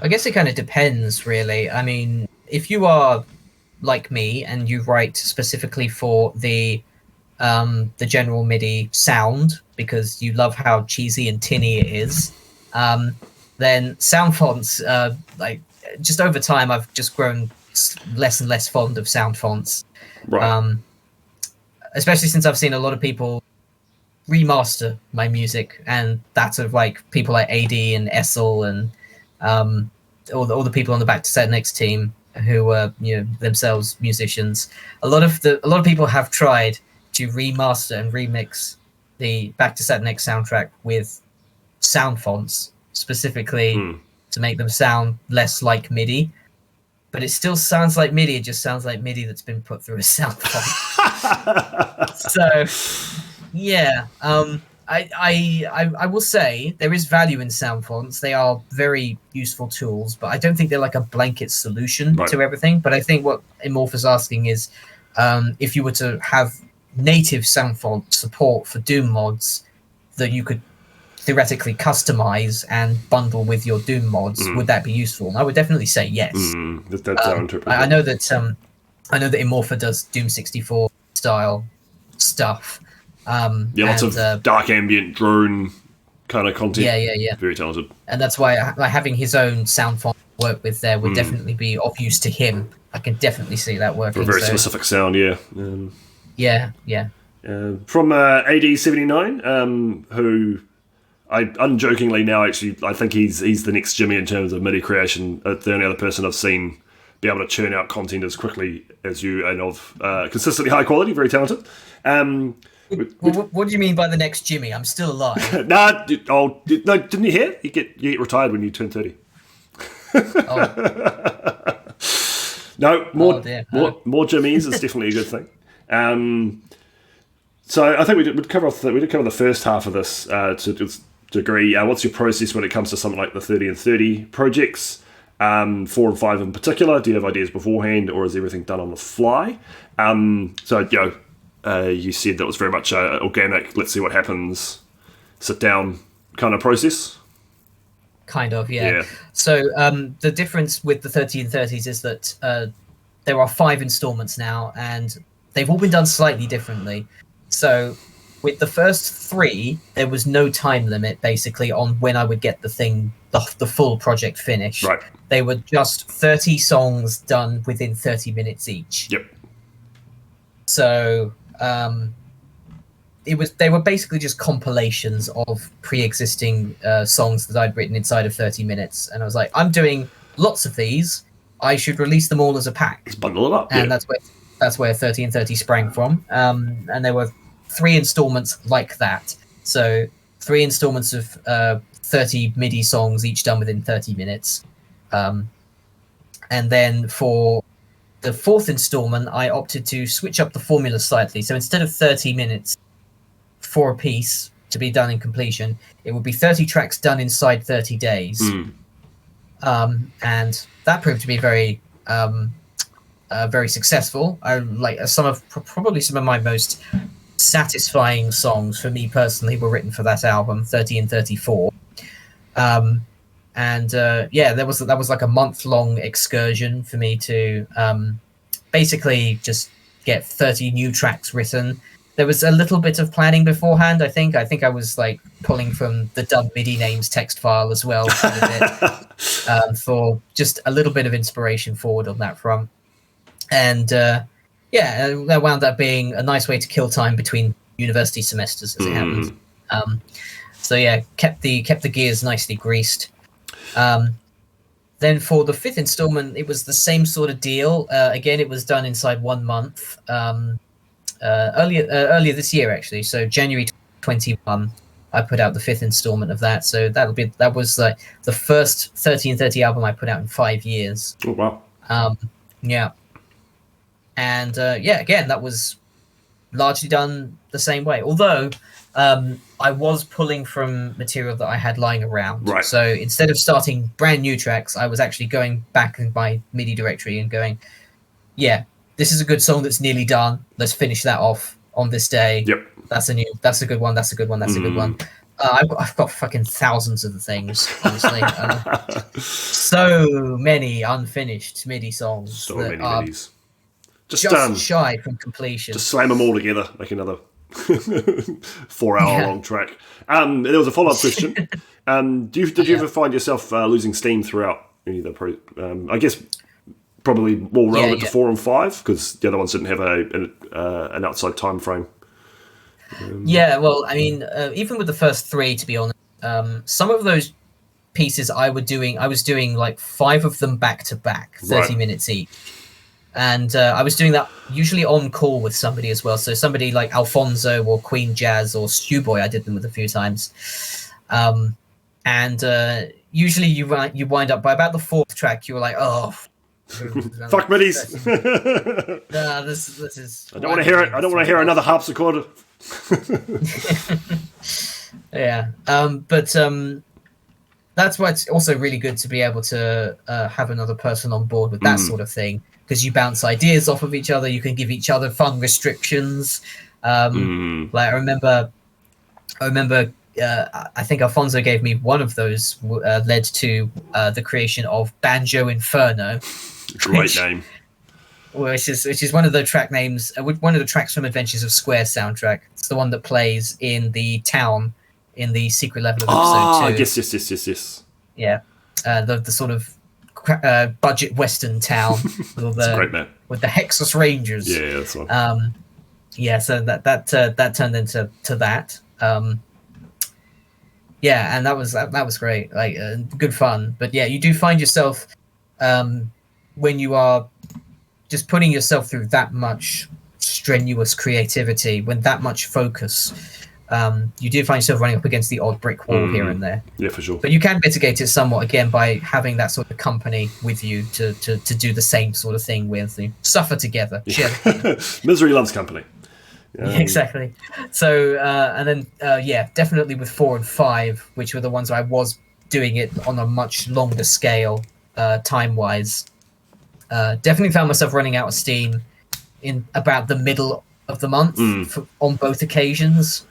I guess it kind of depends, really. I mean, if you are like me and you write specifically for the general MIDI sound because you love how cheesy and tinny it is, Then sound fonts, like just over time, I've just grown less and less fond of sound fonts. Right. Especially since I've seen a lot of people remaster my music, and that's of like people like AD and Essel and all the people on the Back to ZeniX team who are themselves musicians. A lot of people have tried to remaster and remix the Back to ZeniX soundtrack with sound fonts specifically to make them sound less like MIDI. But it still sounds like MIDI. It just sounds like MIDI that's been put through a sound font. So, yeah. I will say there is value in sound fonts. They are very useful tools, but I don't think they're like a blanket solution to everything. But I think what Immorph is asking is, if you were to have native sound font support for Doom mods that you could theoretically customize and bundle with your Doom mods, would that be useful? And I would definitely say yes. That's our interpretation. I know that Immorpha does Doom 64 style stuff. Lots of dark ambient drone kind of content. Yeah. Very talented. And that's why having his own sound font work with there would definitely be of use to him. I can definitely see that working. For a very specific sound, yeah. Yeah. From AD79, who I unjokingly now actually I think he's the next Jimmy in terms of MIDI creation. The only other person I've seen be able to churn out content as quickly as you and of consistently high quality, very talented. What do you mean by the next Jimmy? I'm still alive. No, didn't you hear? You get retired when you turn 30. No, more Jimmys is definitely a good thing. So I think we did cover the first half of this to a degree. What's your process when it comes to something like the 30 and 30 projects? 4 and 5 in particular. Do you have ideas beforehand, or is everything done on the fly? You said that was very much organic. Let's see what happens. Sit down kind of process. Kind of, yeah. So the difference with the 30 and 30s is that there are 5 installments now, and they've all been done slightly differently. So with the first 3, there was no time limit basically on when I would get the full project finished. Right. They were just 30 songs done within 30 minutes each. Yep. So they were basically just compilations of pre-existing songs that I'd written inside of 30 minutes, and I was like, I'm doing lots of these. I should release them all as a pack. Let's bundle it up. And that's where 30 and 30 sprang from. And there were 3 installments like that. So 3 installments of 30 MIDI songs, each done within 30 minutes. And then for the 4th installment, I opted to switch up the formula slightly. So instead of 30 minutes for a piece to be done in completion, it would be 30 tracks done inside 30 days. And that proved to be very successful. I like probably some of my most satisfying songs for me personally were written for that album, 30 and 34. That was like a month-long excursion for me to basically just get 30 new tracks written. There was a little bit of planning beforehand, I think. I think I was like pulling from the dub MIDI names text file as well for just a little bit of inspiration forward on that front. And that wound up being a nice way to kill time between university semesters, as it happened. Kept the gears nicely greased. Then for the 5th installment, it was the same sort of deal. Again, it was done inside 1 month. Earlier this year, actually. So January 21, I put out the 5th installment of that. So that was like the first 30 and 30 album I put out in 5 years. Oh wow! And again, that was largely done the same way. Although I was pulling from material that I had lying around. Right. So instead of starting brand new tracks, I was actually going back in my MIDI directory and going, this is a good song that's nearly done. Let's finish that off on this day. Yep. That's a good one. That's a good one. I've got fucking thousands of the things, honestly. So many unfinished MIDI songs. So many MIDIs. Just shy from completion. Just slam them all together, make another 4-hour long track. There was a follow-up question. Did you ever find yourself losing steam throughout any of the I guess probably more relevant to 4 and 5 because the other ones didn't have an outside time frame. Yeah, well, I mean, even with the first 3, to be honest, some of those pieces I was doing like 5 of them back to back, 30 minutes each. And I was doing that usually on call with somebody as well. So somebody like Alfonso or Queen Jazz or Stewboy, I did them with a few times. Usually you wind up by about the 4th track, you were like, oh, fuck midis. This is. I don't want to hear it. I don't want to hear another harpsichord. Yeah, but that's why it's also really good to be able to have another person on board with that sort of thing, because you bounce ideas off of each other. You can give each other fun restrictions. Like I remember. I think Alfonso gave me one of those. Led to the creation of Banjo Inferno. Great name. Which is one of the track names, one of the tracks from Adventures of Square soundtrack. It's the one that plays in the town in the secret level of episode 2. Yes. Yeah, the sort of budget western town with the Hexus Rangers. Yeah, that's one. Yeah, so that turned into that. Yeah, and that was great, like good fun. But yeah, you do find yourself when you are just putting yourself through that much strenuous creativity, when that much focus, you do find yourself running up against the odd brick wall here and there. Yeah, for sure. But you can mitigate it somewhat again by having that sort of company with you to do the same sort of thing with. You suffer together. Share. Misery loves company. Exactly. So and then definitely with 4 and 5, which were the ones I was doing it on a much longer scale, time wise. Definitely found myself running out of steam in about the middle of the month on both occasions.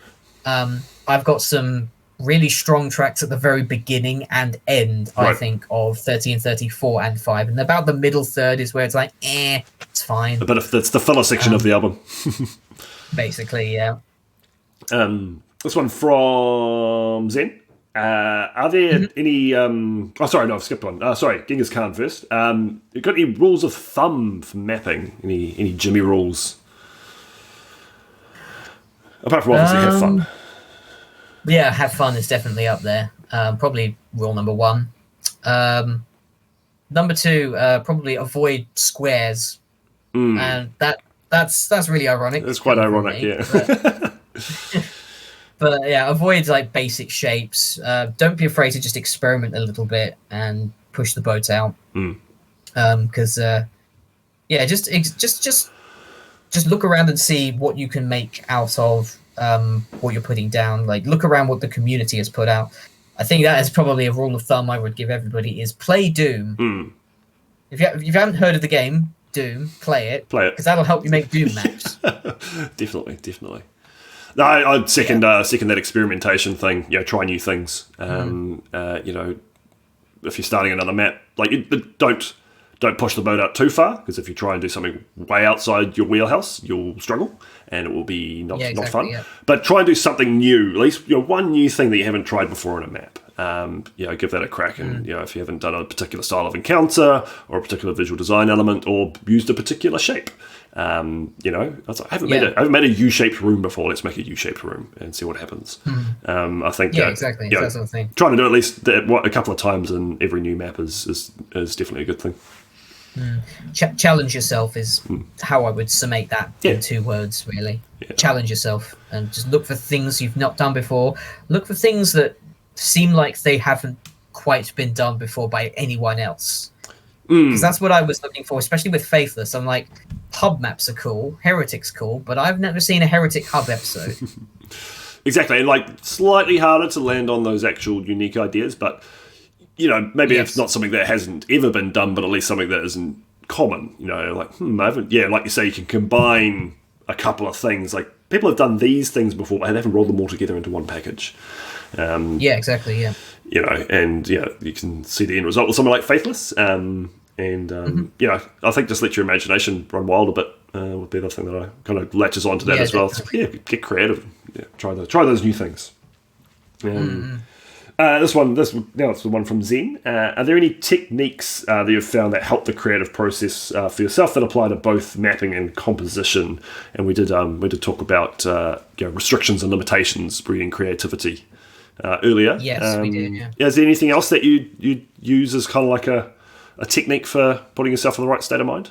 I've got some really strong tracks at the very beginning and end, I think, of 30 and 34 and 5. And about the middle third is where it's like, it's fine. But if it's the filler section of the album. Basically, yeah. This one from Zen. Are there any... I've skipped one. Sorry, Genghis Khan first. You got any rules of thumb for mapping? Any Jimmy rules? Apart from obviously have fun. Yeah, have fun is definitely up there. Probably rule number 1. Number 2, probably avoid squares. And that's really ironic. It's quite ironic, yeah. But yeah, avoid like basic shapes. Don't be afraid to just experiment a little bit and push the boat out. Because just look around and see what you can make out of what you're putting down. Like look around what the community has put out. I think that is probably a rule of thumb I would give everybody: is play Doom. If you haven't heard of the game Doom, play it because that'll help you make Doom maps. Definitely. No, I'd second that experimentation thing. Try new things. If you're starting another map, don't push the boat out too far, because if you try and do something way outside your wheelhouse, you'll struggle and it will be not fun. Yeah. But try and do something new, at least one new thing that you haven't tried before in a map. Give that a crack, and if you haven't done a particular style of encounter or a particular visual design element or used a particular shape. I haven't made a U-shaped room before. Let's make a U-shaped room and see what happens. I think exactly. That sort of thing. Trying to do at least a couple of times in every new map is definitely a good thing. Challenge yourself is how I would summate that in 2 words, really. Challenge yourself and just look for things you've not done before. Look for things that seem like they haven't quite been done before by anyone else. Because that's what I was looking for, especially with Faithless. I'm like, hub maps are cool, Heretic's cool, but I've never seen a Heretic hub episode. Exactly, and slightly harder to land on those actual unique ideas, but maybe it's not something that hasn't ever been done, but at least something that isn't common. I haven't. Yeah, like you say, you can combine a couple of things. Like people have done these things before, but they haven't rolled them all together into one package. Exactly. Yeah. You can see the end result with something like Faithless. I think just let your imagination run wild a bit would be the thing that I kind of latches onto that as well. Definitely. Yeah, get creative. Yeah, try those new things. This it's the one from Zen. Are there any techniques that you've found that help the creative process for yourself that apply to both mapping and composition? And we did talk about restrictions and limitations breeding creativity earlier. Yes, we did. Yeah. Is there anything else that you use as kind of like a technique for putting yourself in the right state of mind?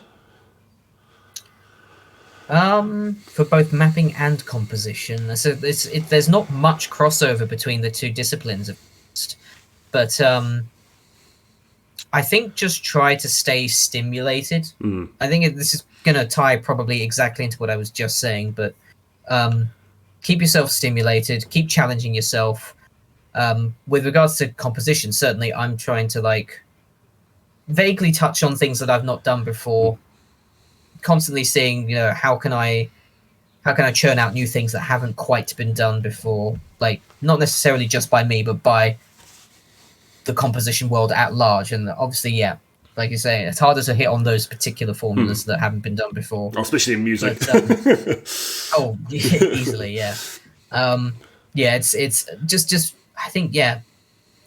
For both mapping and composition, so there's not much crossover between the two disciplines, but I think just try to stay stimulated. I think this is going to tie probably exactly into what I was just saying, but keep yourself stimulated, keep challenging yourself. With regards to composition, certainly I'm trying to like vaguely touch on things that I've not done before. Constantly seeing, how can I churn out new things that haven't quite been done before, like not necessarily just by me, but by the composition world at large. And obviously, like you're saying, it's harder to hit on those particular formulas that haven't been done before, especially in music. But, easily, yeah. It's just I think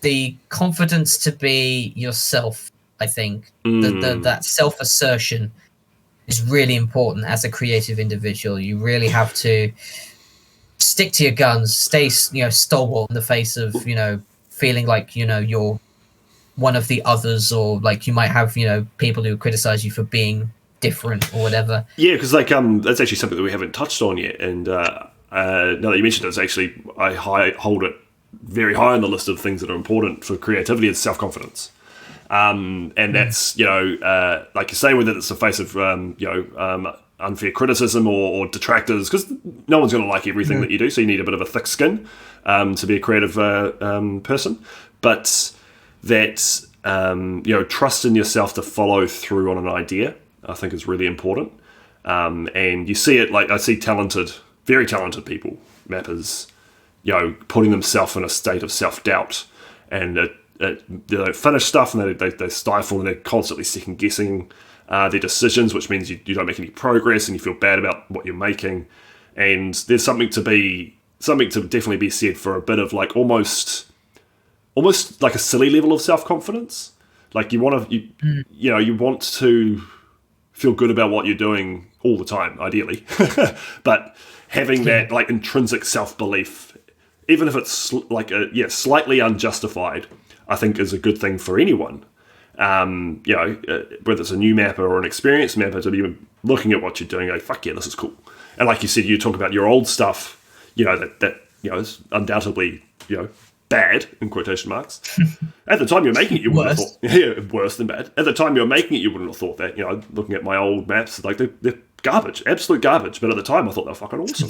the confidence to be yourself. I think that self-assertion is really important as a creative individual. You really have to stick to your guns, stay, stalwart in the face of, feeling like, you're one of the others, or like you might have, people who criticize you for being different or whatever. Yeah, because that's actually something that we haven't touched on yet. And now that you mentioned it, it's actually, I hold it very high on the list of things that are important for creativity is self-confidence. And that's, like you say, whether it's the face of, unfair criticism or detractors, because no one's going to like everything that you do, so you need a bit of a thick skin to be a creative person. But that, trust in yourself to follow through on an idea, I think is really important. And you see it, like I see very talented people, mappers, putting themselves in a state of self-doubt, and they finish stuff and they stifle and they're constantly second guessing their decisions, which means you don't make any progress and you feel bad about what you're making. And there's something to definitely be said for a bit of like almost like a silly level of self-confidence. Like you want to feel good about what you're doing all the time, ideally, but having that like intrinsic self-belief, even if it's like slightly unjustified, I think is a good thing for anyone. Whether it's a new mapper or an experienced mapper, to be looking at what you're doing, like, fuck yeah, this is cool. And like you said, you talk about your old stuff, that is undoubtedly, bad, in quotation marks. At the time you're making it, you wouldn't have thought, worse than bad. At the time you're making it, you wouldn't have thought that, looking at my old maps, like they're garbage, absolute garbage. But at the time I thought they were fucking awesome.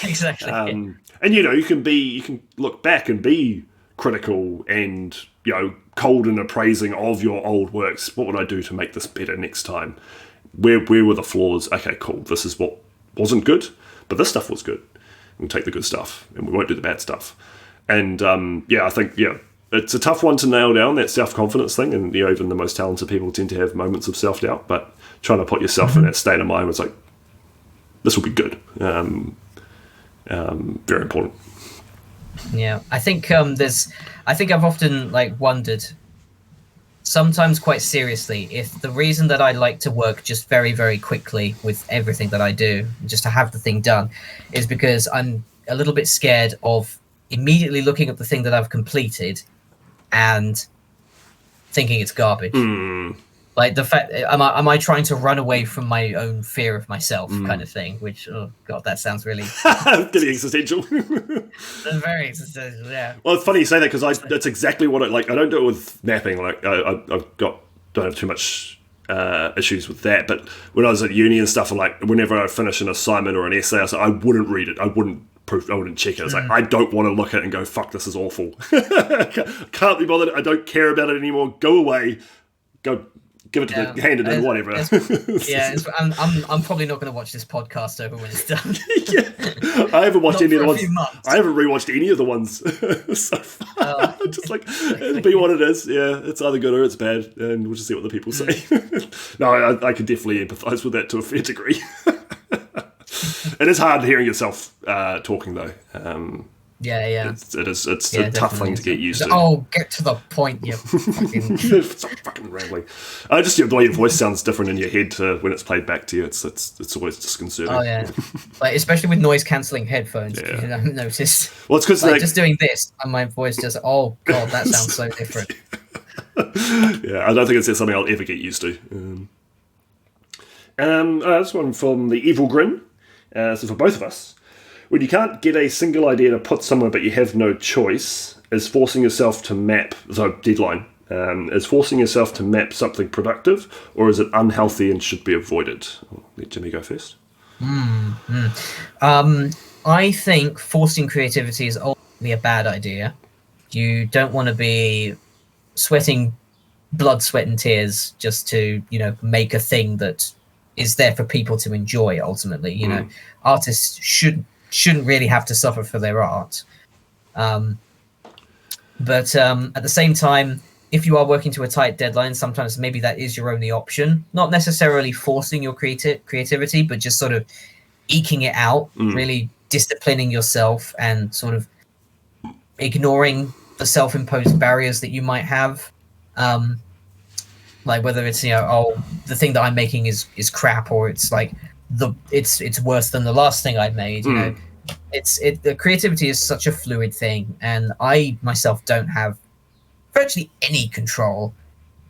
Exactly. And you can look back and be critical and cold and appraising of your old works. What would I do to make this better next time? Where were the flaws? Okay, cool, this is what wasn't good, but this stuff was good. We'll take the good stuff and we won't do the bad stuff. And I think it's a tough one to nail down, that self-confidence thing, and even the most talented people tend to have moments of self-doubt, but trying to put yourself in that state of mind where it's like, this will be good. Very important. Yeah, I think I've often wondered, sometimes quite seriously, if the reason that I like to work just very, very quickly with everything that I do, just to have the thing done, is because I'm a little bit scared of immediately looking at the thing that I've completed and thinking it's garbage. Like the fact, am I trying to run away from my own fear of myself, kind of thing? Which, oh god, that sounds really getting existential. Very existential, yeah. Well, it's funny you say that, because that's exactly what I don't do it with mapping. Like don't have too much issues with that. But when I was at uni and stuff, whenever I finish an assignment or an essay, I wouldn't read it. I wouldn't check it. I was like, I don't want to look at it and go, fuck, this is awful. Can't be bothered. I don't care about it anymore. Go away. Go give it to the hand it in, whatever. I'm probably not going to watch this podcast over when it's done. I haven't watched any of the ones. Months. I haven't rewatched any of the ones so far. Just like, it'll be what it is. Yeah, it's either good or it's bad, and we'll just see what the people say. No, I could definitely empathise with that to a fair degree. It is hard hearing yourself talking, though. It's a tough thing to get used to. Oh, get to the point, you fucking... Stop fucking rambling. Just the way your voice sounds different in your head to when it's played back to you. It's always disconcerting. Oh, yeah. Like, especially with noise-cancelling headphones. Yeah. You haven't noticed. Well, it's because... Like, just doing this, and my voice just... Oh, God, that sounds so different. Yeah, I don't think it's something I'll ever get used to. This one from the Evil Grin. So for both of us. When you can't get a single idea to put somewhere but you have no choice, is forcing yourself to map... So, deadline. Is forcing yourself to map something productive, or is it unhealthy and should be avoided? I'll let Jimmy go first. I think forcing creativity is ultimately a bad idea. You don't want to be sweating blood, sweat and tears just to, make a thing that is there for people to enjoy, ultimately. Artists shouldn't really have to suffer for their art. But at the same time, if you are working to a tight deadline, sometimes maybe that is your only option. Not necessarily forcing your creativity, but just sort of eking it out, really disciplining yourself and sort of ignoring the self-imposed barriers that you might have. Like whether it's, the thing that I'm making is crap, or it's like it's worse than the last thing I made. The creativity is such a fluid thing, and I myself don't have virtually any control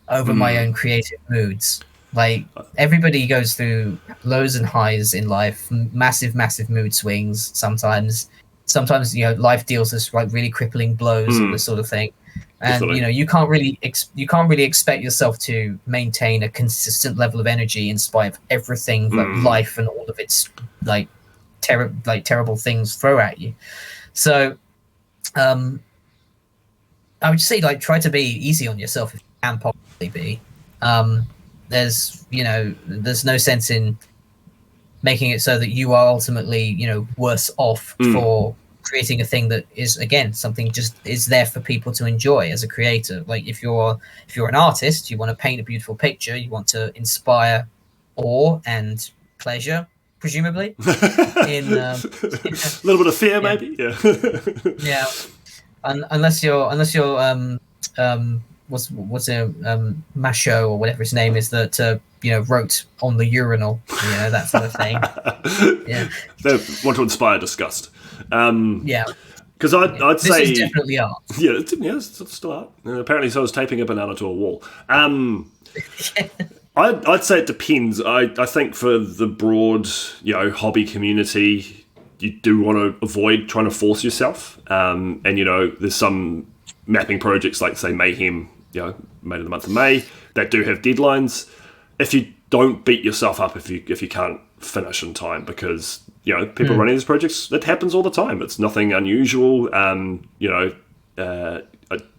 over my own creative moods. Like, everybody goes through lows and highs in life, massive mood swings. Sometimes life deals us like really crippling blows and this sort of thing. And you can't really expect yourself to maintain a consistent level of energy in spite of everything that life and all of its terrible things throw at you. So I would say try to be easy on yourself if you can possibly be. There's no sense in making it so that you are ultimately worse off for creating a thing that is, again, something just is there for people to enjoy as a creator. Like if you're an artist, you want to paint a beautiful picture, you want to inspire awe and pleasure, presumably. In a little bit of fear, maybe. Yeah. Unless you're what's Macho or whatever his name is that wrote on the urinal, that sort of thing. Yeah. They want to inspire disgust. Because I'd say this is definitely art. Yeah, it's still art. Apparently, so is taping a banana to a wall. I'd say it depends. I think for the broad hobby community, you do want to avoid trying to force yourself. And there's some mapping projects like say Mayhem, made in the month of May, that do have deadlines. If you don't beat yourself up if you can't finish in time, because people running these projects, it happens all the time. It's nothing unusual.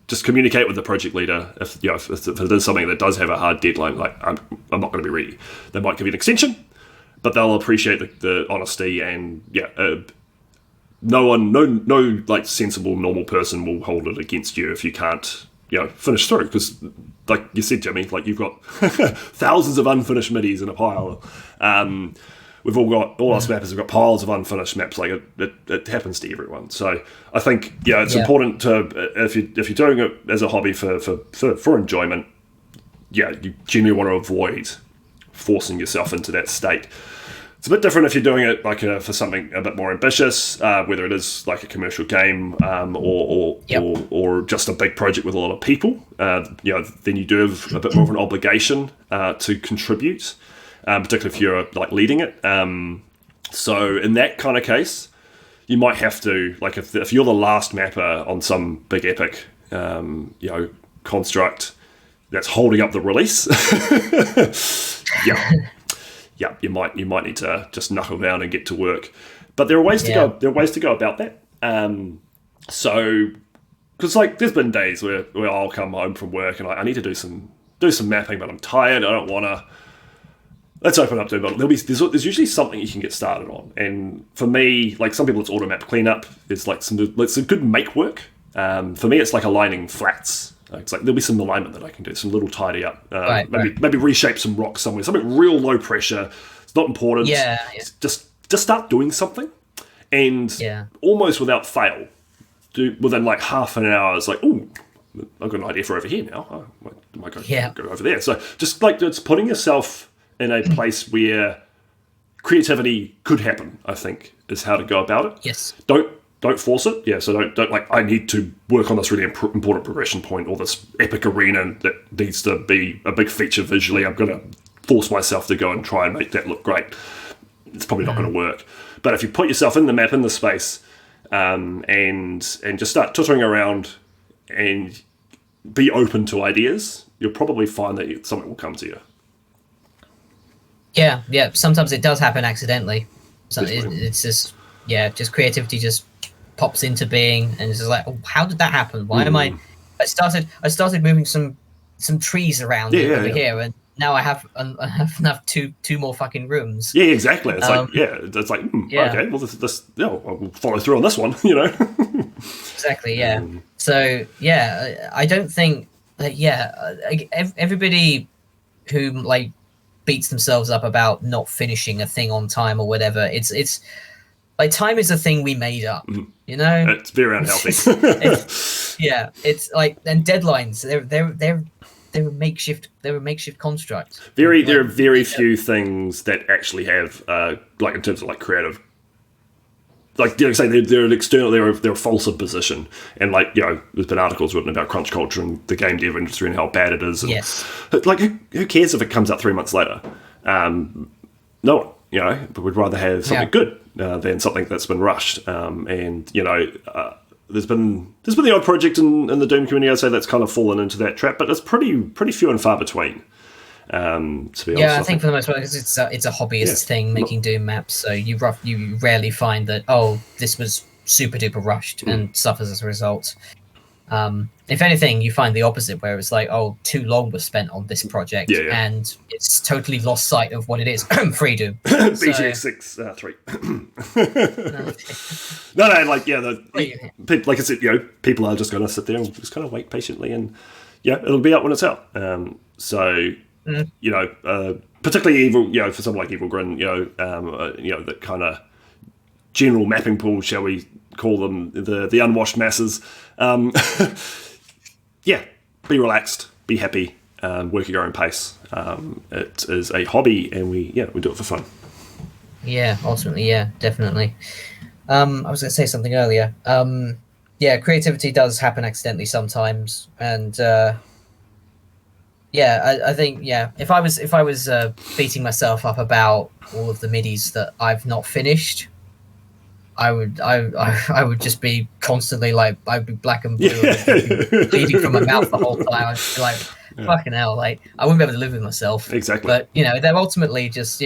Just communicate with the project leader if it is something that does have a hard deadline. Like I'm not going to be ready. They might give you an extension, but they'll appreciate the honesty and no like sensible normal person will hold it against you if you can't finish through, because like you said, Jimmy, like you've got thousands of unfinished MIDIs in a pile. We've all us mappers have got piles of unfinished maps. Like it happens to everyone. So I think it's important to if you're doing it as a hobby for enjoyment, you generally want to avoid forcing yourself into that state. It's a bit different if you're doing it like for something a bit more ambitious, whether it is like a commercial game or just a big project with a lot of people. Then you do have a bit more of an obligation to contribute, particularly if you're like leading it. So in that kind of case, you might have to, like if you're the last mapper on some big epic, construct that's holding up the release, you might need to just knuckle down and get to work. But there are ways to go. There are ways to go about that. So, because like there's been days where I'll come home from work and I need to do some do some mapping, but I'm tired. I don't want to. Let's open up to it. But there's usually something you can get started on. And for me, like some people, it's auto map cleanup. It's like some good make work. For me, it's like aligning flats. It's like there'll be some alignment that I can do, some little tidy up. Maybe reshape some rocks somewhere, something real low pressure. It's not important. Yeah. Just start doing something, and almost without fail, within like half an hour, it's like, oh, I've got an idea for over here now. I might go over there. So just like it's putting yourself in a place where creativity could happen, I think, is how to go about it. Yes. Don't force it. Yeah, so don't like, I need to work on this really important progression point or this epic arena that needs to be a big feature visually. I'm going to force myself to go and try and make that look great. It's probably not going to work. But if you put yourself in the map, in the space, and just start tottering around and be open to ideas, you'll probably find that something will come to you. Yeah. Sometimes it does happen accidentally. So it's just creativity just pops into being, and it's just like, oh, how did that happen? Why am I started moving some trees around over here, and now I have two more fucking rooms. Yeah, exactly. It's okay. Well, this I'll follow through on this one. Exactly. Yeah. So I don't think that. Everybody who like beats themselves up about not finishing a thing on time or whatever. It's like time is a thing we made up. It's very unhealthy. It's like, and deadlines. They're a makeshift. They're a makeshift construct. There are very few things that actually have like in terms of like creative. Like they're an external. They're a false position, and like there's been articles written about crunch culture and the game dev industry and how bad it is. And, yes. Like who cares if it comes out 3 months later? No one. But we'd rather have something good than something that's been rushed. And there's been the odd project in the Doom community, I'd say, that's kind of fallen into that trap, but it's pretty few and far between. To be honest, I think for the most part, because it's a hobbyist thing making Doom maps, so you rarely find that this was super duper rushed and suffers as a result. If anything, you find the opposite, where it's like, too long was spent on this project, and it's totally lost sight of what it is. Free Doom. BGX 3. No, like I said, people are just going to sit there and just kind of wait patiently, and it'll be out when it's out. Particularly evil, for someone like Evil Grin, that kind of general mapping pool, shall we call them, the unwashed masses. Be relaxed, be happy, work at your own pace. It is a hobby, and we do it for fun. Yeah, ultimately, definitely. I was going to say something earlier. Creativity does happen accidentally sometimes, and I think if I was beating myself up about all of the MIDIs that I've not finished, I would just be constantly like, I'd be black and blue, and bleeding from my mouth the whole time. I'd be like, fucking hell, like I wouldn't be able to live with myself. Exactly. But they're ultimately just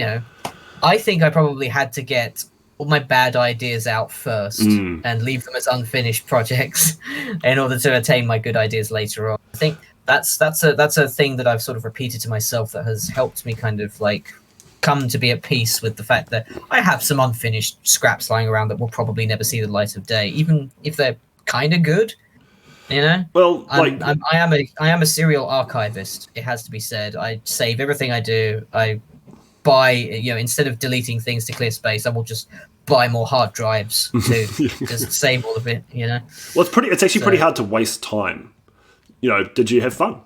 I think I probably had to get all my bad ideas out first and leave them as unfinished projects in order to attain my good ideas later on. I think that's a thing that I've sort of repeated to myself that has helped me kind of like come to be at peace with the fact that I have some unfinished scraps lying around that will probably never see the light of day, even if they're kind of good. Well, I am a serial archivist. It has to be said. I save everything I do. I buy, instead of deleting things to clear space, I will just buy more hard drives to just save all of it. Well, it's actually pretty hard to waste time. Did you have fun?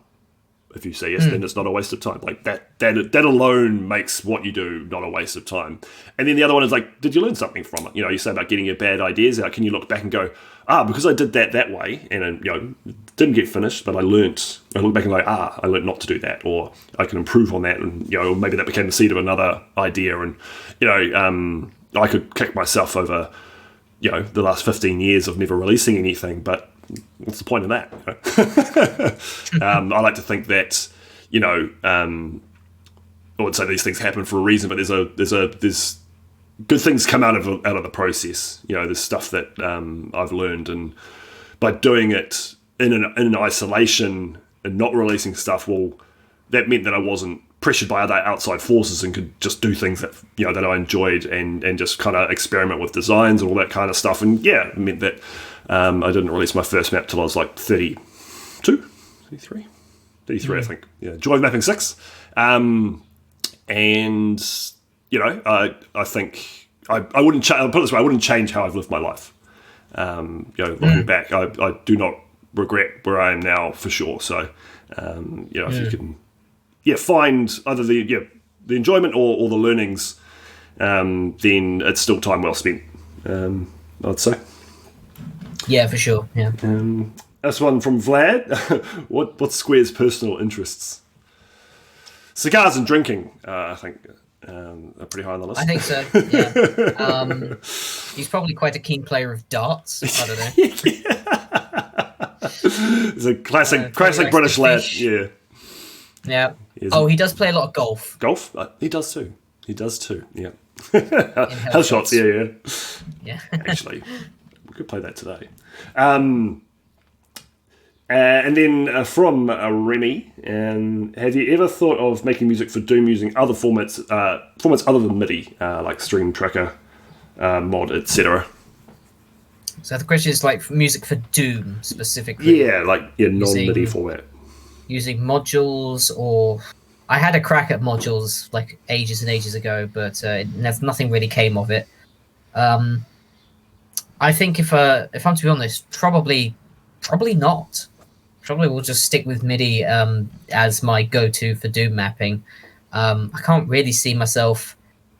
If you say yes, then it's not a waste of time. Like that alone makes what you do not a waste of time. And then the other one is like, did you learn something from it? You say about getting your bad ideas out. Can you look back and go, because I did that way, and didn't get finished, but I learnt. I look back and like, I learned not to do that, or I can improve on that, and maybe that became the seed of another idea. And I could kick myself over, the last 15 years of never releasing anything, but what's the point of that? I like to think that I would say these things happen for a reason, but there's good things come out of the process. There's stuff that I've learned, and by doing it in isolation and not releasing stuff, well, that meant that I wasn't pressured by other outside forces and could just do things that that I enjoyed and just kind of experiment with designs and all that kind of stuff. And yeah, it meant that I didn't release my first map till I was like 32, 33, 33 I think. Yeah, Joy of Mapping 6. And I think I wouldn't I'll put it this way, I wouldn't change how I've lived my life. Looking back, I do not regret where I am now for sure. So if you can find either the enjoyment or the learnings, then it's still time well spent, I'd say. Yeah, for sure. Yeah. This one from Vlad. What's Square's personal interests? Cigars and drinking, I think, are pretty high on the list. I think so. Yeah. He's probably quite a keen player of darts. I don't know. He's a classic British lad. Yeah. Yeah. He does play a lot of golf. Golf? He does too. Yeah. Hell shots. Yeah. Actually, we could play that today. And then from Remy, have you ever thought of making music for Doom using other formats other than MIDI, like Stream Tracker, Mod, etc.? So the question is like music for Doom specifically. Yeah, non-MIDI format. Using modules, or I had a crack at modules like ages and ages ago, but nothing really came of it. I think if I'm to be honest, probably not. Probably will just stick with MIDI as my go-to for Doom mapping. I can't really see myself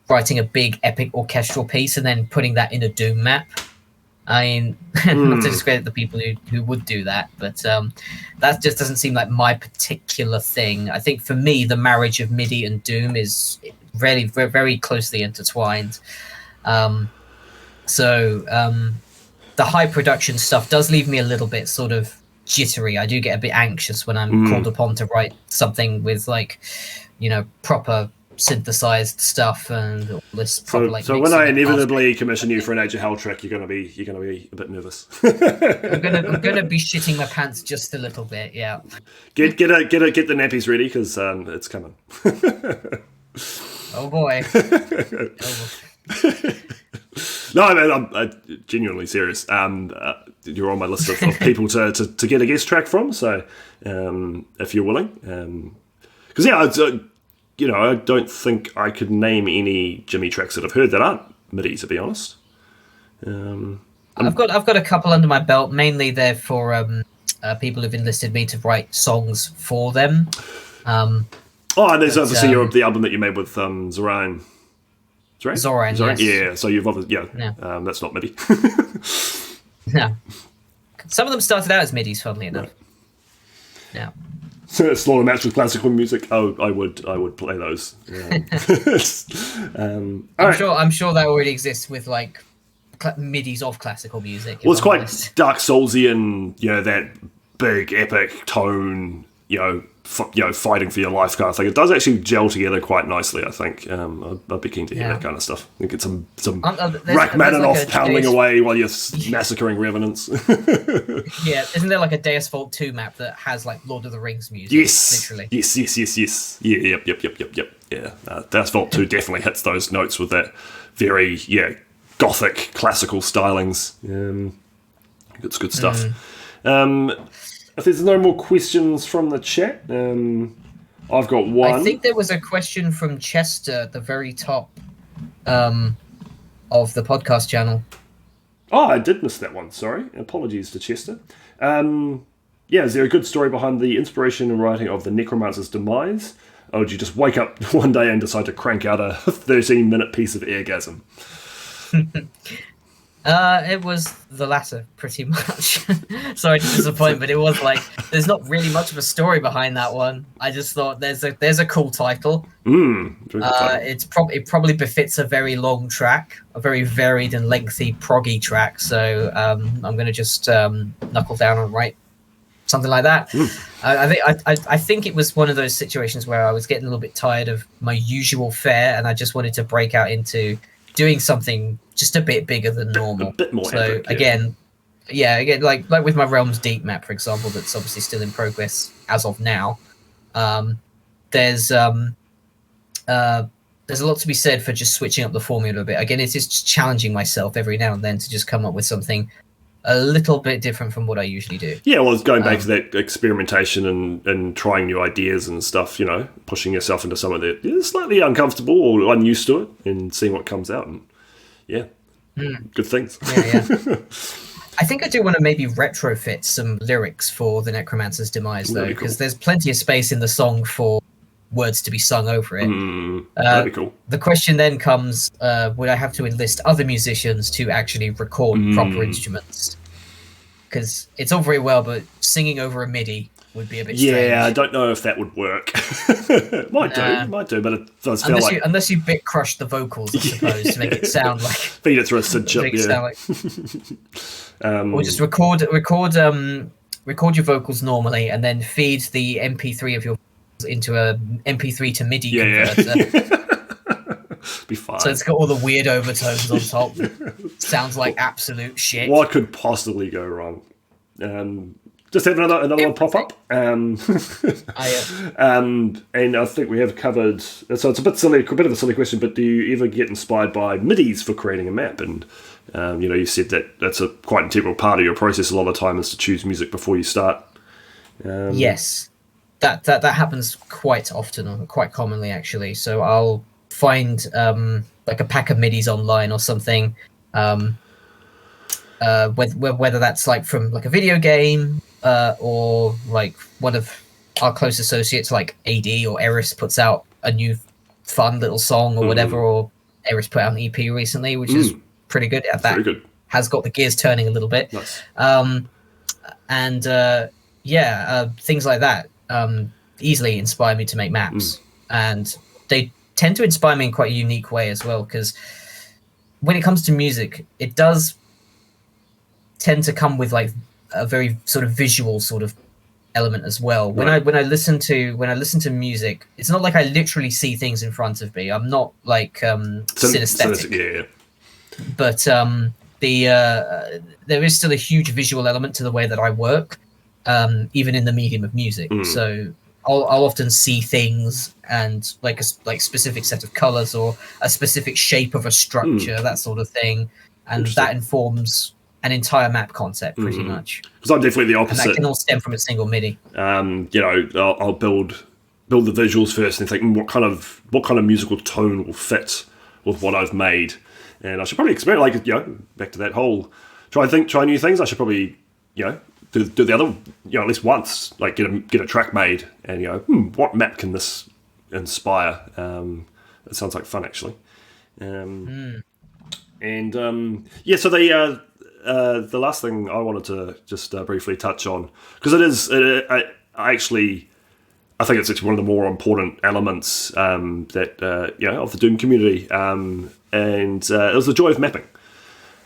writing a big epic orchestral piece and then putting that in a Doom map. I mean, not to discredit the people who would do that, but that just doesn't seem like my particular thing. I think for me, the marriage of MIDI and Doom is very, very, very closely intertwined. So the high production stuff does leave me a little bit sort of jittery. I do get a bit anxious when I'm called upon to write something with proper synthesized stuff and all this proper so when I inevitably commission you for an Age of Hell track, you're gonna be a bit nervous. I'm gonna be shitting my pants just a little bit. Yeah. Get the nappies ready because it's coming. Oh boy. No, man, I'm genuinely serious. You're on my list of people to get a guest track from. So if you're willing, because I don't think I could name any Jimmy tracks that I've heard that aren't MIDI, to be honest. I've got a couple under my belt. Mainly they're for people who've enlisted me to write songs for them. And there's obviously the album that you made with Zoran. Zoran, yes. Yeah, so you've obviously, that's not MIDI. No. Some of them started out as MIDIs, funnily enough. Right. Yeah. Slaughter match with classical music. Oh, I would play those. I'm sure that already exists with like MIDIs of classical music. Well, it's quite Dark Soulsian, that big epic tone, fighting for your life kind of thing. It does actually gel together quite nicely, I think. I'd be keen to hear that kind of stuff. I think it's some Rachmaninoff pounding away while you're massacring revenants. Yeah, isn't there like a Deus Vault 2 map that has like Lord of the Rings music? Yes, literally. Yes. Yeah, yep. Yeah, Deus Vault 2 definitely hits those notes with that very gothic classical stylings. It's good stuff. If there's no more questions from the chat, I've got one. I think there was a question from Chester at the very top of the podcast channel. Oh, I did miss that one. Sorry. Apologies to Chester. Is there a good story behind the inspiration and writing of the Necromancer's demise? Or did you just wake up one day and decide to crank out a 13-minute piece of Airgasm? It was the latter, pretty much. Sorry to disappoint, but it was like there's not really much of a story behind that one. I just thought there's a cool title. It probably befits a very long track, a very varied and lengthy proggy track. So I'm gonna just knuckle down and write something like that. I think it was one of those situations where I was getting a little bit tired of my usual fare, and I just wanted to break out into doing something just a bit bigger than normal. A bit more so epic, again, like with my Realms Deep map, for example, that's obviously still in progress as of now. there's a lot to be said for just switching up the formula a bit. Again, it's just challenging myself every now and then to just come up with something a little bit different from what I usually do. Yeah, well, it's going back to that experimentation and trying new ideas and stuff, pushing yourself into something that is slightly uncomfortable or unused to it and seeing what comes out. And good things. Yeah. I think I do want to maybe retrofit some lyrics for The Necromancer's Demise, though, because there's plenty of space in the song for words to be sung over it. That'd be cool. The question then comes, would I have to enlist other musicians to actually record proper instruments? Because it's all very well, but singing over a MIDI would be a bit strange. Yeah, I don't know if that would work. Might do, but it does feel like... Unless you bit crush the vocals, I suppose, to make it sound like... Feed it through a SID chip, or just record your vocals normally and then feed the MP3 of your vocals into a MP3 to MIDI converter. Be fine. So it's got all the weird overtones on top. Sounds like absolute shit. What could possibly go wrong? Just have another one pop up. And I think we have covered... So it's a bit of a silly question, but do you ever get inspired by MIDIs for creating a map? And, you said that that's a quite integral part of your process a lot of the time is to choose music before you start. Yes. That happens quite often, or quite commonly, actually. So I'll find like a pack of MIDIs online or something, whether that's like from like a video game or like one of our close associates like AD or Eris puts out a new fun little song or whatever, or Eris put out an EP recently, which is pretty good at that. Very good. Has got the gears turning a little bit. Nice. Things like that easily inspire me to make maps, and they tend to inspire me in quite a unique way as well, because when it comes to music, it does tend to come with like a very sort of visual sort of element as well. When I listen to music, it's not like I literally see things in front of me. I'm not like synesthetic. But there is still a huge visual element to the way that I work, even in the medium of music. So I'll often see things and like a specific set of colors or a specific shape of a structure, that sort of thing, and that informs an entire map concept pretty much. Because I'm definitely the opposite. And that can all stem from a single MIDI. I'll build the visuals first and think what kind of musical tone will fit with what I've made, and I should probably experiment. Back to that whole try new things. I should probably do the other, at least once, like get a track made and what map can this inspire? It sounds like fun actually. So the last thing I wanted to just briefly touch on, because I think it's actually one of the more important elements that of the Doom community, and it was the joy of mapping.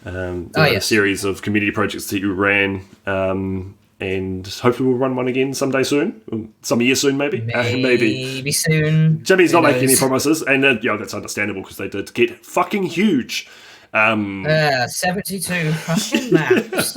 A series of community projects that you ran, and hopefully we'll run one again someday soon, some year soon, maybe. Maybe soon. Jimmy's not making any promises, and that's understandable because they did get fucking huge. 72 fucking maps.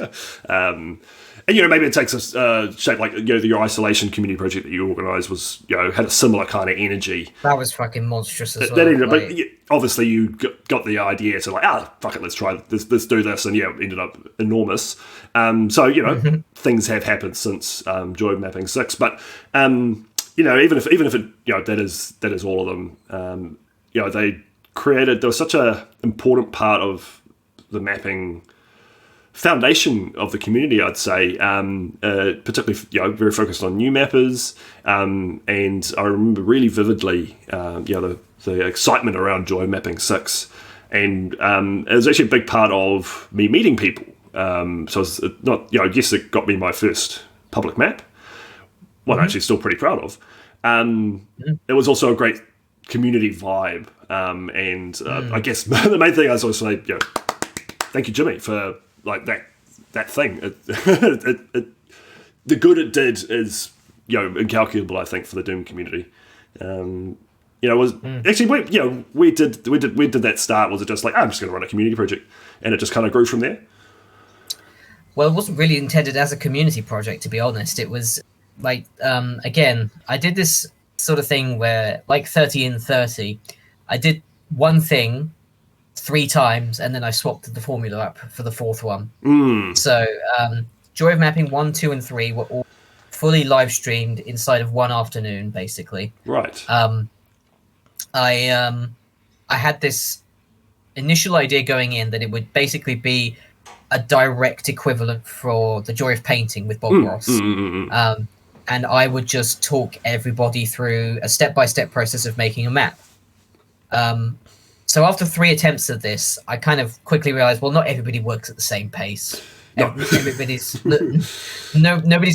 And maybe it takes a shape like your isolation community project that you organised was had a similar kind of energy. That was fucking monstrous as well. But obviously you got the idea to fuck it, let's try this, let's do this, and it ended up enormous. Things have happened since Joy Mapping 6, but even if it that is all of them, they created. There was such a important part of the mapping foundation of the community, I'd say, particularly very focused on new mappers, and I remember really vividly the excitement around Joy Mapping 6, and it was actually a big part of me meeting people. So it's not, yes, it got me my first public map, one I'm actually still pretty proud of. It was also a great community vibe, and I guess the main thing I was also say, thank you, Jimmy, for like that thing. The good it did is incalculable, I think, for the Doom community. Was actually we did that start. Was it just like I'm just going to run a community project, and it just kind of grew from there? Well, it wasn't really intended as a community project, to be honest. It was like again, I did this sort of thing where, like 30 and 30, I did one thing 3 times, and then I swapped the formula up for the 4th one. So Joy of Mapping 1, 2, and 3 were all fully live streamed inside of one afternoon, basically. Right. I had this initial idea going in that it would basically be a direct equivalent for the Joy of Painting with Bob Ross. And I would just talk everybody through a step-by-step process of making a map. So after 3 attempts at this, I kind of quickly realized, well, not everybody works at the same pace. Nobody's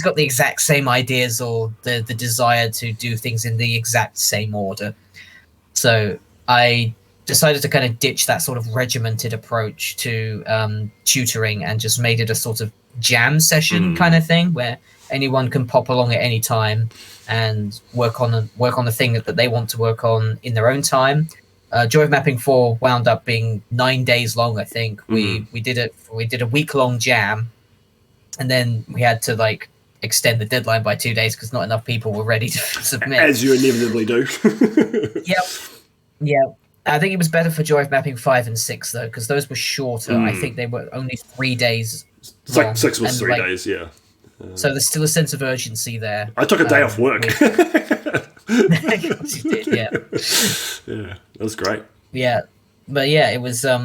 got the exact same ideas or the desire to do things in the exact same order. So I decided to kind of ditch that sort of regimented approach to tutoring and just made it a sort of jam session kind of thing where anyone can pop along at any time and work on the thing that they want to work on in their own time. Joy of Mapping 4 wound up being 9 days long, I think. We did a week-long jam, and then we had to like extend the deadline by 2 days because not enough people were ready to submit. As you inevitably do. Yeah. I think it was better for Joy of Mapping 5 and 6 though, because those were shorter. I think they were only 3 days. Long. 6 was 3 days, yeah. So there's still a sense of urgency there. I took a day off work. You did, yeah. Yeah, that was great. Yeah, but yeah, it was a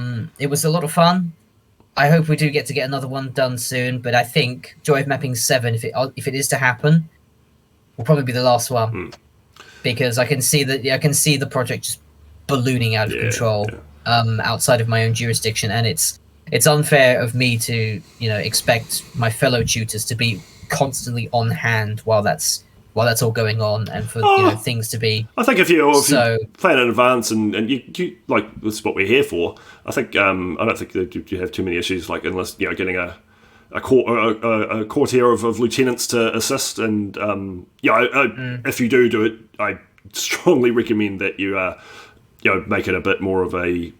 lot of fun. I hope we do get another one done soon. But I think Joy of Mapping 7, if it is to happen, will probably be the last one because I can see the project just ballooning out of control outside of my own jurisdiction, and it's unfair of me to expect my fellow tutors to be constantly on hand while that's all going on, and for things to be. I think if you plan in advance and you like, this is what we're here for. I think I don't think that you have too many issues, like unless getting a courtier of lieutenants to assist, and if you do it, I strongly recommend that you make it a bit more of a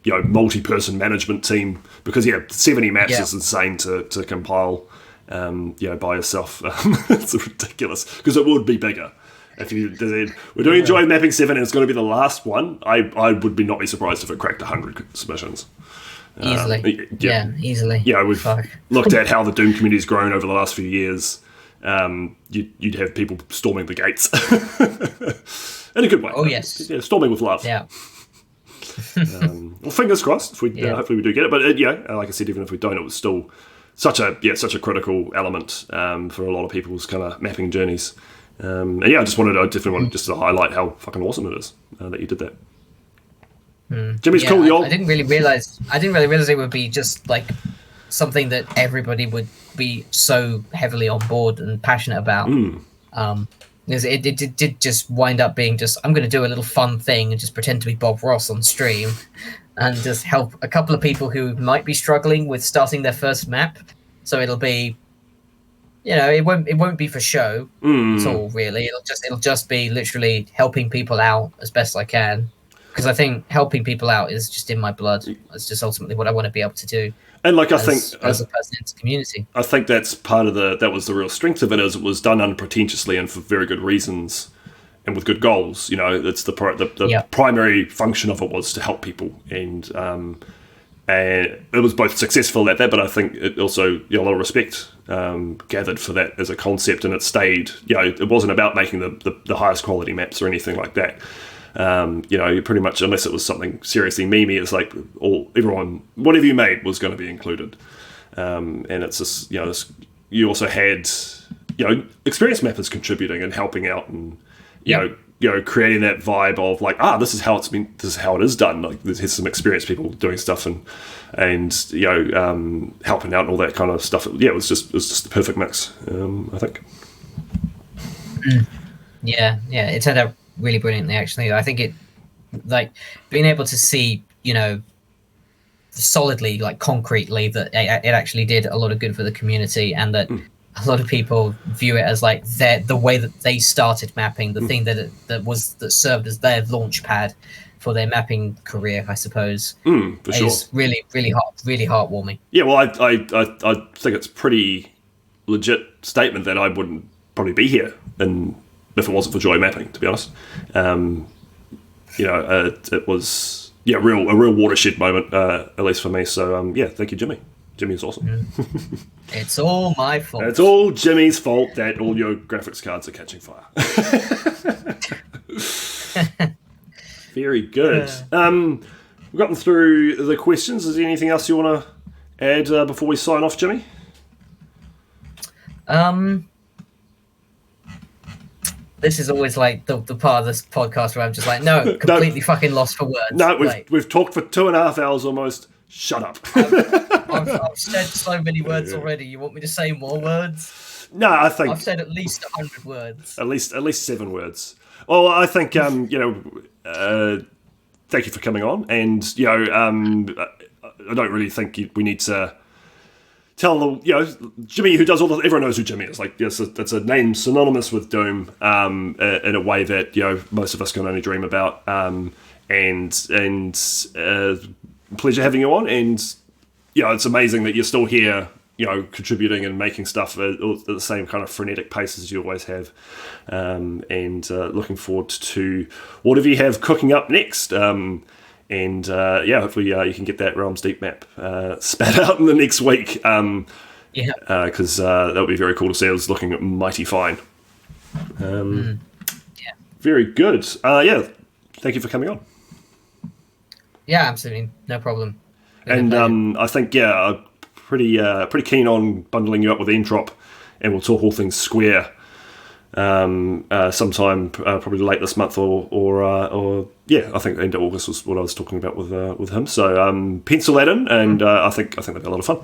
multi-person management team, because 70 maps is insane to compile. By yourself. It's ridiculous, because it would be bigger if you did. We're doing Joy Mapping 7 and it's going to be the last one. I would not be surprised if it cracked 100 submissions easily. Easily. We've looked at how the Doom community's grown over the last few years. You'd have people storming the gates in a good way. Oh yes, storming with love. Well, fingers crossed. If we hopefully we do get it, but like I said, even if we don't, it was still such a critical element for a lot of people's kind of mapping journeys. I definitely wanted just to highlight how fucking awesome it is that you did that. Jimmy's cool, y'all. I didn't really realize it would be just like something that everybody would be so heavily on board and passionate about. Because it did just wind up being just, I'm going to do a little fun thing and just pretend to be Bob Ross on stream and just help a couple of people who might be struggling with starting their first map. So it'll be, it won't be for show at all, really. It'll just be literally helping people out as best I can. Because I think helping people out is just in my blood. It's just ultimately what I want to be able to do. And like as a person in the community, I think that's part of that was the real strength of it, is it was done unpretentiously and for very good reasons and with good goals. It's the primary function of it was to help people, and it was both successful at that, but I think it also a lot of respect gathered for that as a concept, and it stayed. It wasn't about making the highest quality maps or anything like that. You pretty much, unless it was something seriously memey, it's like everyone, whatever you made was going to be included. And it's just, you also had, experienced mappers contributing and helping out, and creating that vibe of like, this is how it is done. Like, there's some experienced people doing stuff and helping out and all that kind of stuff. It was just the perfect mix, I think. Yeah, it turned out really brilliantly, actually. I think it, like, being able to see, solidly, like concretely, that it actually did a lot of good for the community, and that a lot of people view it as like the way that they started mapping, the thing that served as their launch pad for their mapping career, I suppose. For sure. Is really heartwarming. Yeah, well, I think it's pretty legit statement that I wouldn't probably be here in if it wasn't for joy mapping, to be honest. It was a real watershed moment, at least for me. So thank you, Jimmy. Jimmy is awesome. It's all my fault. It's all Jimmy's fault that all your graphics cards are catching fire. Very good. We've gotten through the questions. Is there anything else you want to add before we sign off, Jimmy? This is always like the part of this podcast where I'm just like, no, completely fucking lost for words. No, we've talked for 2.5 hours almost. Shut up. I've said so many words already. You want me to say more words? No, I think I've said at least 100 words. At least 7 words. Well, I think thank you for coming on, and I don't really think we need to tell Jimmy, who does all the. Everyone knows who Jimmy is. Like, yes, it's a name synonymous with Doom, in a way that most of us can only dream about. Pleasure having you on, and it's amazing that you're still here, contributing and making stuff at the same kind of frenetic pace as you always have, and looking forward to whatever you have cooking up next. Hopefully you can get that Realms Deep map spat out in the next week. Because that would be very cool to see. It was looking mighty fine. Very good. Thank you for coming on. Yeah, absolutely, no problem. And I think pretty keen on bundling you up with Entrop, and we'll talk all things Square sometime probably late this month or I think end of August was what I was talking about with him. So pencil that in, and I think they'll be a lot of fun.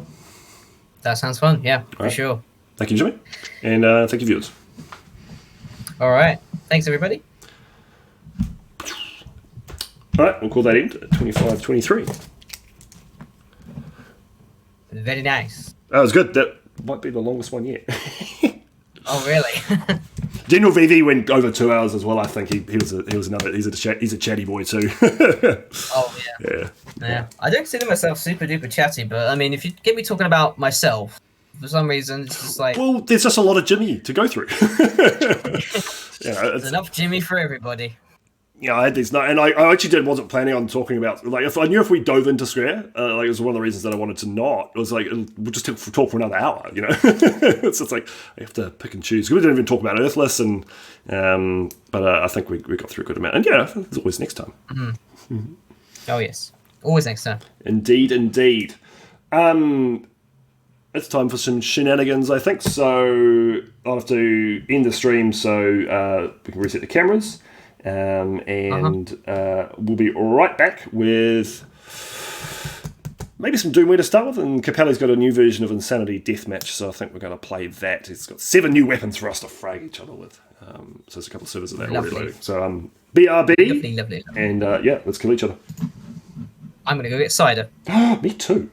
That sounds fun. Yeah, for sure. Thank you, Jimmy, and thank you, viewers. All right, thanks everybody. All right, we'll call that end at 25:23. Very nice. That was good. That might be the longest one yet. Oh, really? General VV went over 2 hours as well. I think he's a chatty boy too. Oh yeah. I don't consider myself super duper chatty, but I mean, if you get me talking about myself, for some reason, it's just like, well, there's just a lot of Jimmy to go through. There's enough Jimmy for everybody. Yeah, I had these, and I actually wasn't planning on talking about, like, if I knew if we dove into Square, like, it was one of the reasons that I wanted to not. It was like, we'll just talk for another hour, It's just like, I have to pick and choose. We didn't even talk about Earthless, but I think we got through a good amount. And there's always next time. Mm-hmm. Oh, yes. Always next time. Indeed. It's time for some shenanigans, I think. So I'll have to end the stream so we can reset the cameras. We'll be right back with maybe some Doomware to start with, and Capelli's got a new version of Insanity Deathmatch, so I think we're going to play that. It's got 7 new weapons for us to frag each other with, so there's a couple of servers of that already loading. So BRB, lovely. and let's kill each other. I'm going to go get cider. Me too.